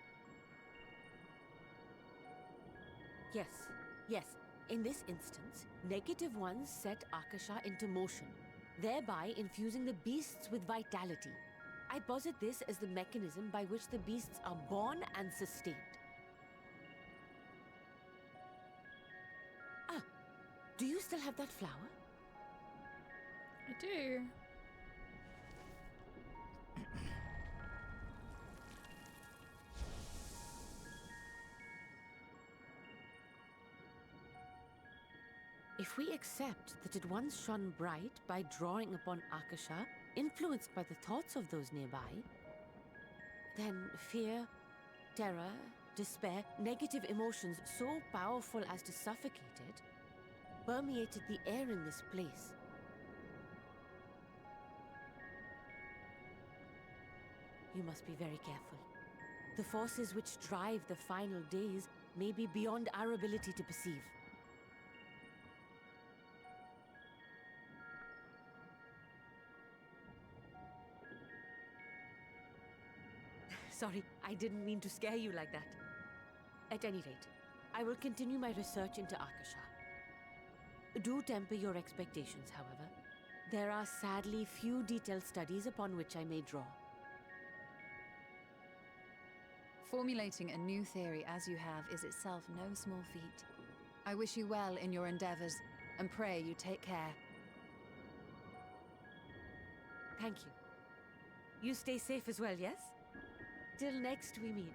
Yes, yes. In this instance, negative ones set Akasha into motion, thereby infusing the beasts with vitality. I posit this as the mechanism by which the beasts are born and sustained. Ah, do you still have that flower? I do. If we accept that it once shone bright by drawing upon Akasha, influenced by the thoughts of those nearby, then fear, terror, despair, negative emotions so powerful as to suffocate it, permeated the air in this place. You must be very careful. The forces which drive the final days may be beyond our ability to perceive. Sorry, I didn't mean to scare you like that. At any rate, I will continue my research into Akasha. Do temper your expectations, however. There are sadly few detailed studies upon which I may draw. Formulating a new theory as you have is itself no small feat. I wish you well in your endeavors, and pray you take care. Thank you. You stay safe as well, yes? Till next we meet,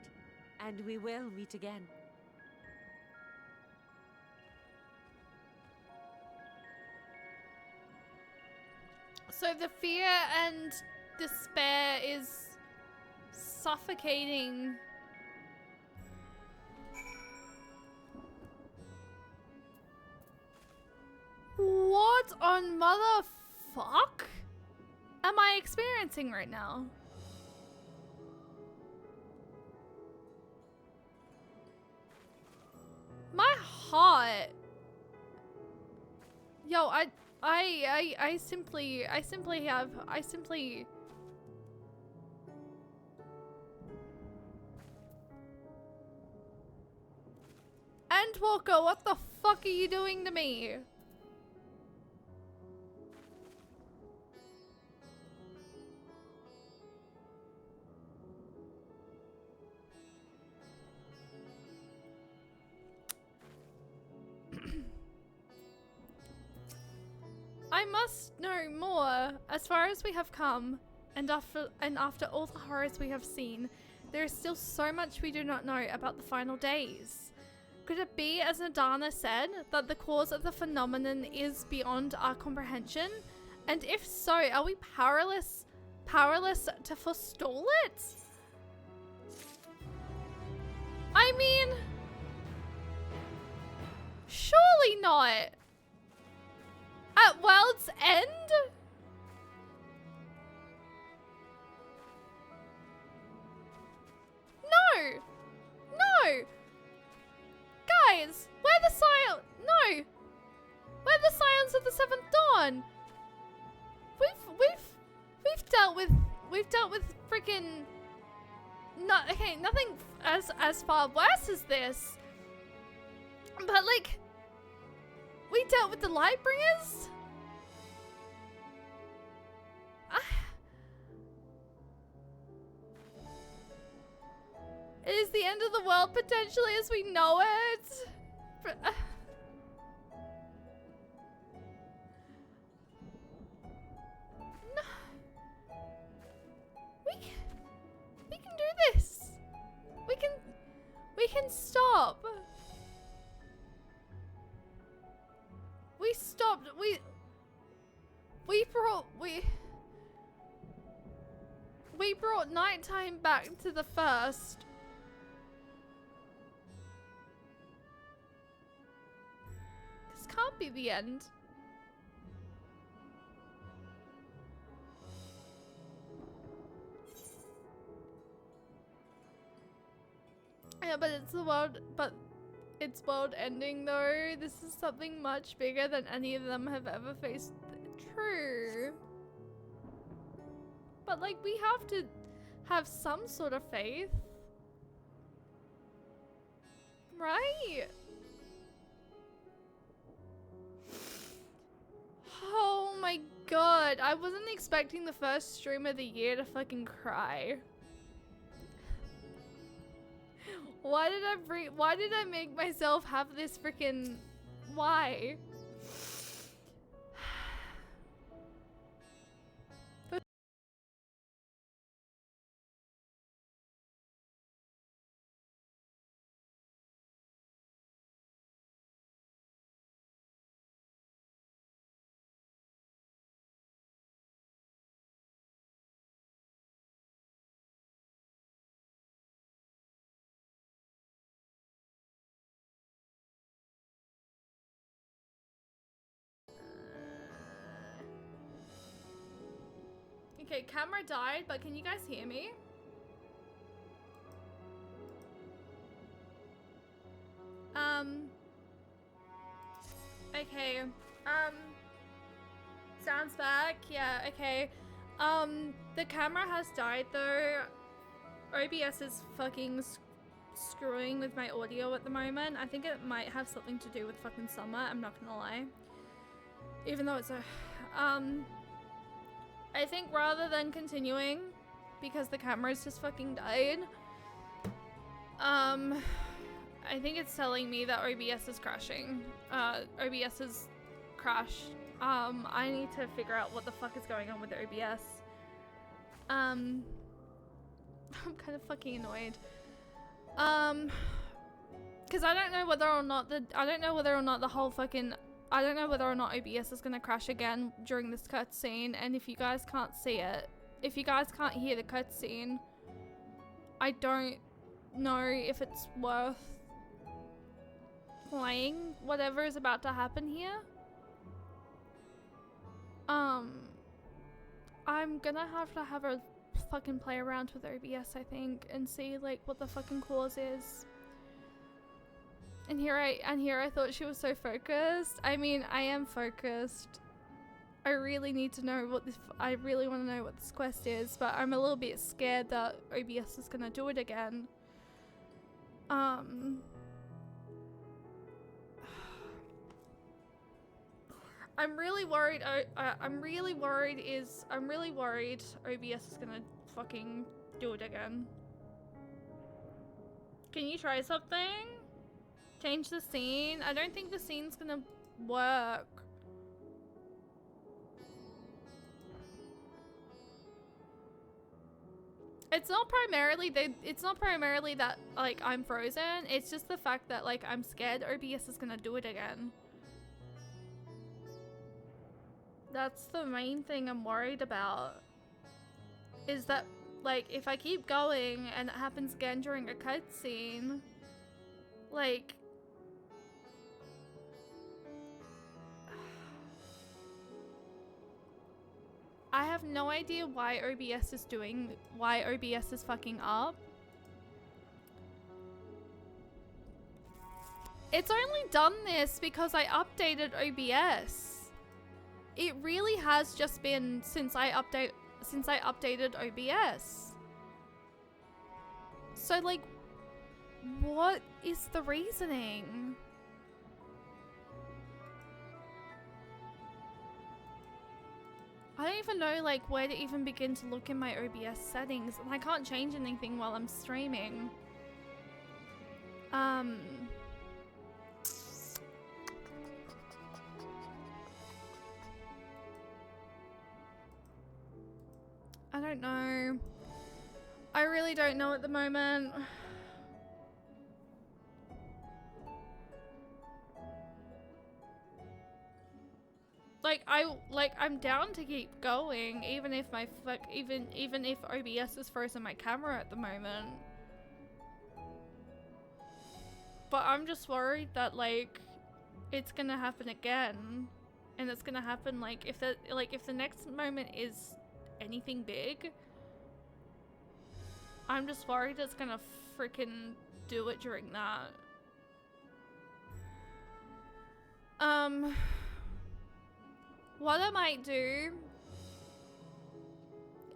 and we will meet again. So the fear and despair is suffocating. What on motherfuck am I experiencing right now? My heart. Yo, I simply Endwalker, what the fuck are you doing to me? I must know more. As far as we have come, and after all the horrors we have seen, there is still so much we do not know about the final days. Could it be, as Nadana said, that the cause of the phenomenon is beyond our comprehension? And if so, are we powerless to forestall it? I mean, surely not. Sons of the Seventh Dawn. We've dealt with freaking nothing as far worse as this. But like, we dealt with the Lightbringers. It is the end of the world potentially as we know it. But, no. We can do this. We can stop. We stopped. We brought nighttime back to the first. This can't be the end. Yeah, but it's world ending though. This is something much bigger than any of them have ever faced. True. But like, we have to have some sort of faith. Right? Oh my god, I wasn't expecting the first stream of the year to fucking cry. Why did I make myself have this freaking... Why? Okay, camera died, but can you guys hear me? Okay, sounds back, yeah, okay. The camera has died though. OBS is fucking screwing with my audio at the moment. I think it might have something to do with fucking summer, I'm not gonna lie. Even though it's a, I think rather than continuing, because the camera's just fucking died, I think it's telling me that OBS is crashing. OBS is crashed. I need to figure out what the fuck is going on with the OBS. I'm kind of fucking annoyed. Cause I don't know whether or not the whole fucking, I don't know whether or not OBS is gonna crash again during this cutscene, and if you guys can't see it, if you guys can't hear the cutscene, I don't know if it's worth playing whatever is about to happen here. I'm gonna have a fucking play around with OBS, I think, and see like what the fucking cause is. And here I thought she was so focused. I mean, I am focused. I really need to know what this, I really want to know what this quest is, but I'm a little bit scared that OBS is gonna do it again. I'm really worried. I'm really worried OBS is gonna fucking do it again. Can you try something? Change the scene? I don't think the scene's gonna work. It's not primarily that like I'm frozen. It's just the fact that like I'm scared OBS is gonna do it again. That's the main thing I'm worried about. Is that like if I keep going and it happens again during a cutscene, like I have no idea why OBS is fucking up. It's only done this because I updated OBS. It really has just been since I updated OBS. So like, what is the reasoning? I don't even know like where to even begin to look in my OBS settings, and I can't change anything while I'm streaming. I don't know. I really don't know at the moment. I'm down to keep going, even if my even if OBS is frozen my camera at the moment. But I'm just worried that like it's gonna happen again, and it's gonna happen like if the next moment is anything big. I'm just worried it's gonna freaking do it during that. What I might do,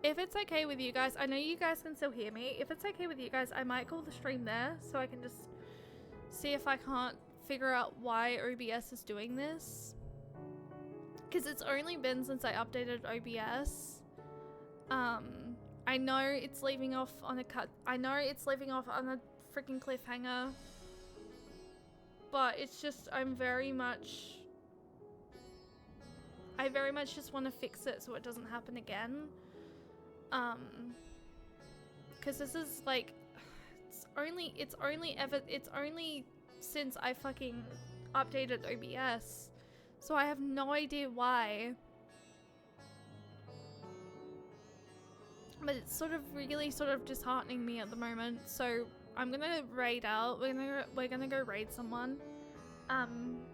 if it's okay with you guys, I know you guys can still hear me. If it's okay with you guys, I might call the stream there so I can just see if I can't figure out why OBS is doing this. Because it's only been since I updated OBS. I know it's leaving off on a freaking cliffhanger. But it's just, I very much just want to fix it so it doesn't happen again. Because this is like, it's only since I fucking updated OBS. So I have no idea why. But it's sort of really sort of disheartening me at the moment. So I'm gonna raid out. We're gonna go raid someone.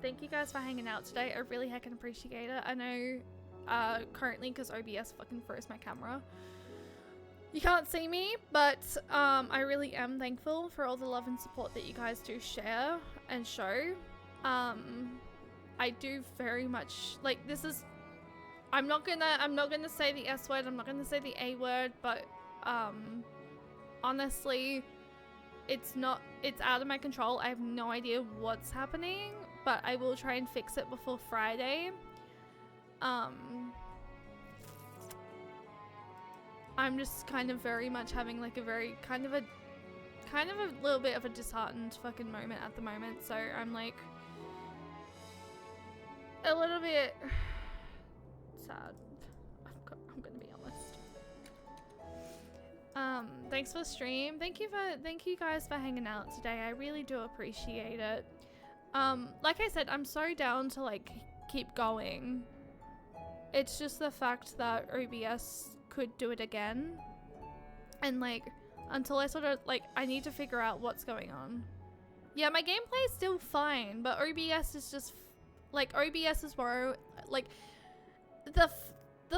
Thank you guys for hanging out today. I really heckin' appreciate it. I know currently because OBS fucking froze my camera, you can't see me, but I really am thankful for all the love and support that you guys do share and show. I do very much like this is I'm not gonna say the S word, I'm not gonna say the A word, but honestly it's out of my control. I have no idea what's happening, but I will try and fix it before Friday. I'm just kind of very much having like a very kind of a little bit of a disheartened fucking moment at the moment, so I'm like a little bit sad. I'm gonna be honest. Thanks for the stream. Thank you guys for hanging out today. I really do appreciate it. Like I said, I'm so down to like keep going. It's just the fact that OBS could do it again, and like until I sort of like I need to figure out what's going on. Yeah, my gameplay is still fine, but OBS is just like OBS is where like the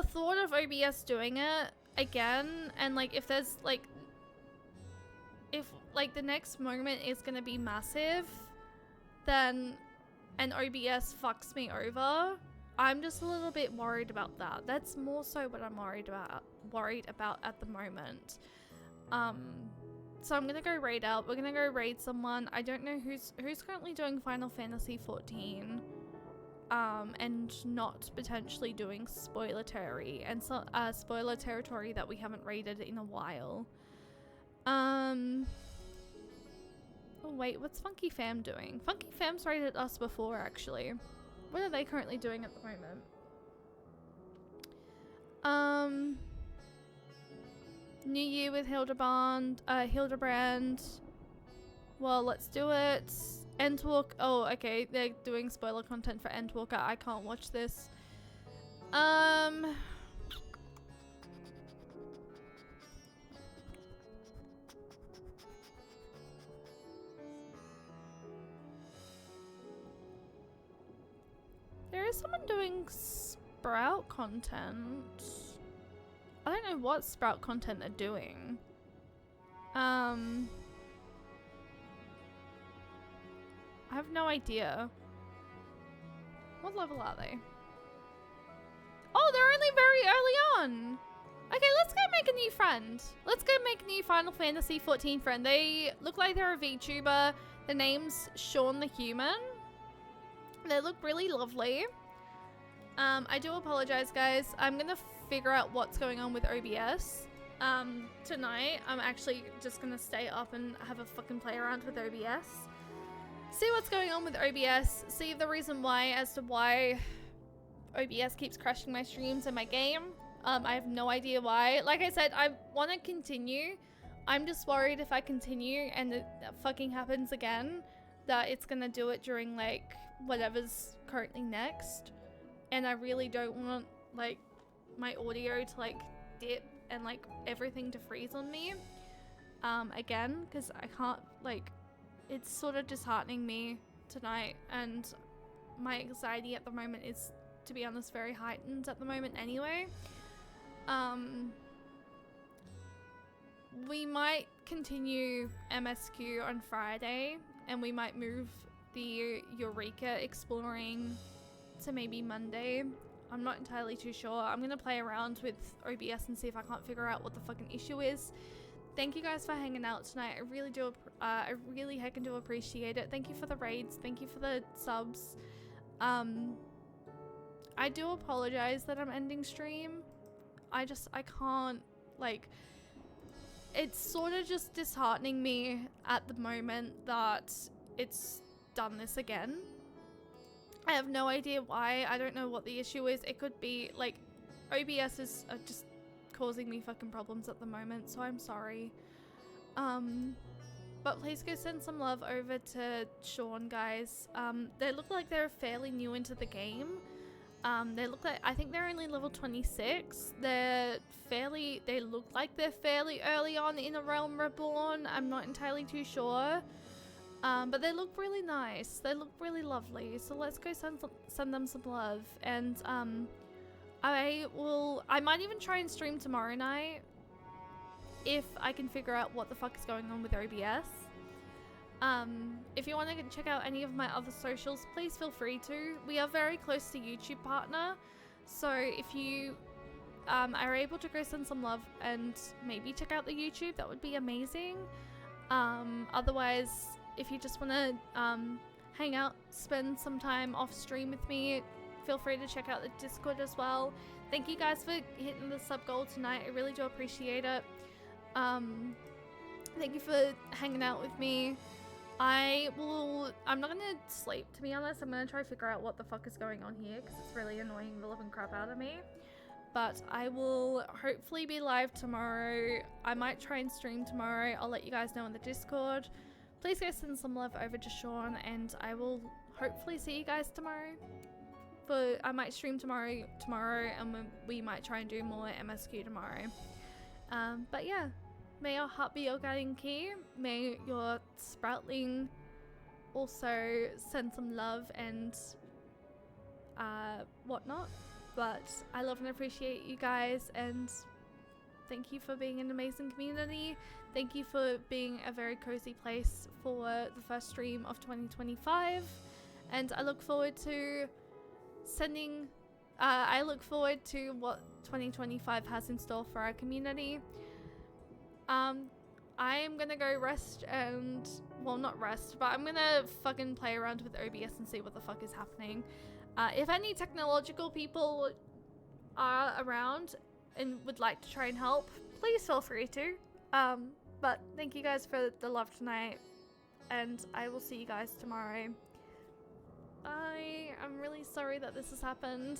thought of OBS doing it again, and like if there's like if like the next moment is gonna be massive, then and OBS fucks me over, I'm just a little bit worried about that. That's more so what I'm worried about at the moment. So I'm gonna go raid out. We're gonna go raid someone. I don't know who's currently doing Final Fantasy 14. And not potentially doing spoiler territory that we haven't raided in a while. Oh wait, what's Funky Fam doing? Funky Fam's raided us before, actually. What are they currently doing at the moment? New Year with Hildebrand. Well, let's do it. Endwalker. Oh, okay. They're doing spoiler content for Endwalker. I can't watch this. There is someone doing Sprout content. I don't know what Sprout content they're doing. I have no idea. What level are they? Oh, they're only very early on. Okay, let's go make a new friend. Let's go make a new Final Fantasy 14 friend. They look like they're a VTuber. The name's Sean the Human. They look really lovely. I do apologize, guys. I'm gonna figure out what's going on with OBS. Tonight, I'm actually just gonna stay up and have a fucking play around with OBS. See what's going on with OBS. See the reason why as to why OBS keeps crashing my streams and my game. I have no idea why. Like I said, I want to continue. I'm just worried if I continue and it fucking happens again, that it's gonna do it during like whatever's currently next. And I really don't want like my audio to like dip and like everything to freeze on me again, because I can't, like, it's sort of disheartening me tonight, and my anxiety at the moment is, to be honest, very heightened at the moment anyway. We might continue MSQ on Friday, and we might move the Eureka exploring to maybe Monday. I'm not entirely too sure. I'm gonna play around with OBS and see if I can't figure out what the fucking issue is. Thank you guys for hanging out tonight. I really do, I really heckin' do appreciate it. Thank you for the raids. Thank you for the subs. I do apologize that I'm ending stream. I can't, like, it's sort of just disheartening me at the moment that it's done this again. I have no idea why. I don't know what the issue is. It could be, like, OBS is just causing me fucking problems at the moment, so I'm sorry. But please go send some love over to Sean, guys. They look like they're fairly new into the game. They look like, I think they're only level 26. They look like they're fairly early on in A Realm Reborn. I'm not entirely too sure. But they look really nice. They look really lovely. So let's go send them some love. And I might even try and stream tomorrow night if I can figure out what the fuck is going on with OBS. If you want to check out any of my other socials, please feel free to. We are very close to YouTube partner, so if you are able to go send some love and maybe check out the YouTube, that would be amazing. Otherwise, if you just want to hang out, spend some time off stream with me, feel free to check out the Discord as well. Thank you guys for hitting the sub goal tonight. I really do appreciate it. Thank you for hanging out with me. I'm not gonna sleep, to be honest. I'm gonna try to figure out what the fuck is going on here, because it's really annoying the living crap out of me. But I will hopefully be live tomorrow. I might try and stream tomorrow. I'll let you guys know in the Discord. Please go send some love over to Sean, and I will hopefully see you guys tomorrow. But I might stream tomorrow, and we might try and do more MSQ tomorrow. But yeah, may your heart be your guiding key. May your Sproutling also send some love and whatnot. But I love and appreciate you guys, and thank you for being an amazing community. Thank you for being a very cozy place for the first stream of 2025. And I look forward to what 2025 has in store for our community. I am gonna go rest and, well, not rest, but I'm gonna fucking play around with OBS and see what the fuck is happening. If any technological people are around and would like to try and help, please feel free to. But thank you guys for the love tonight, and I will see you guys tomorrow. I'm really sorry that this has happened.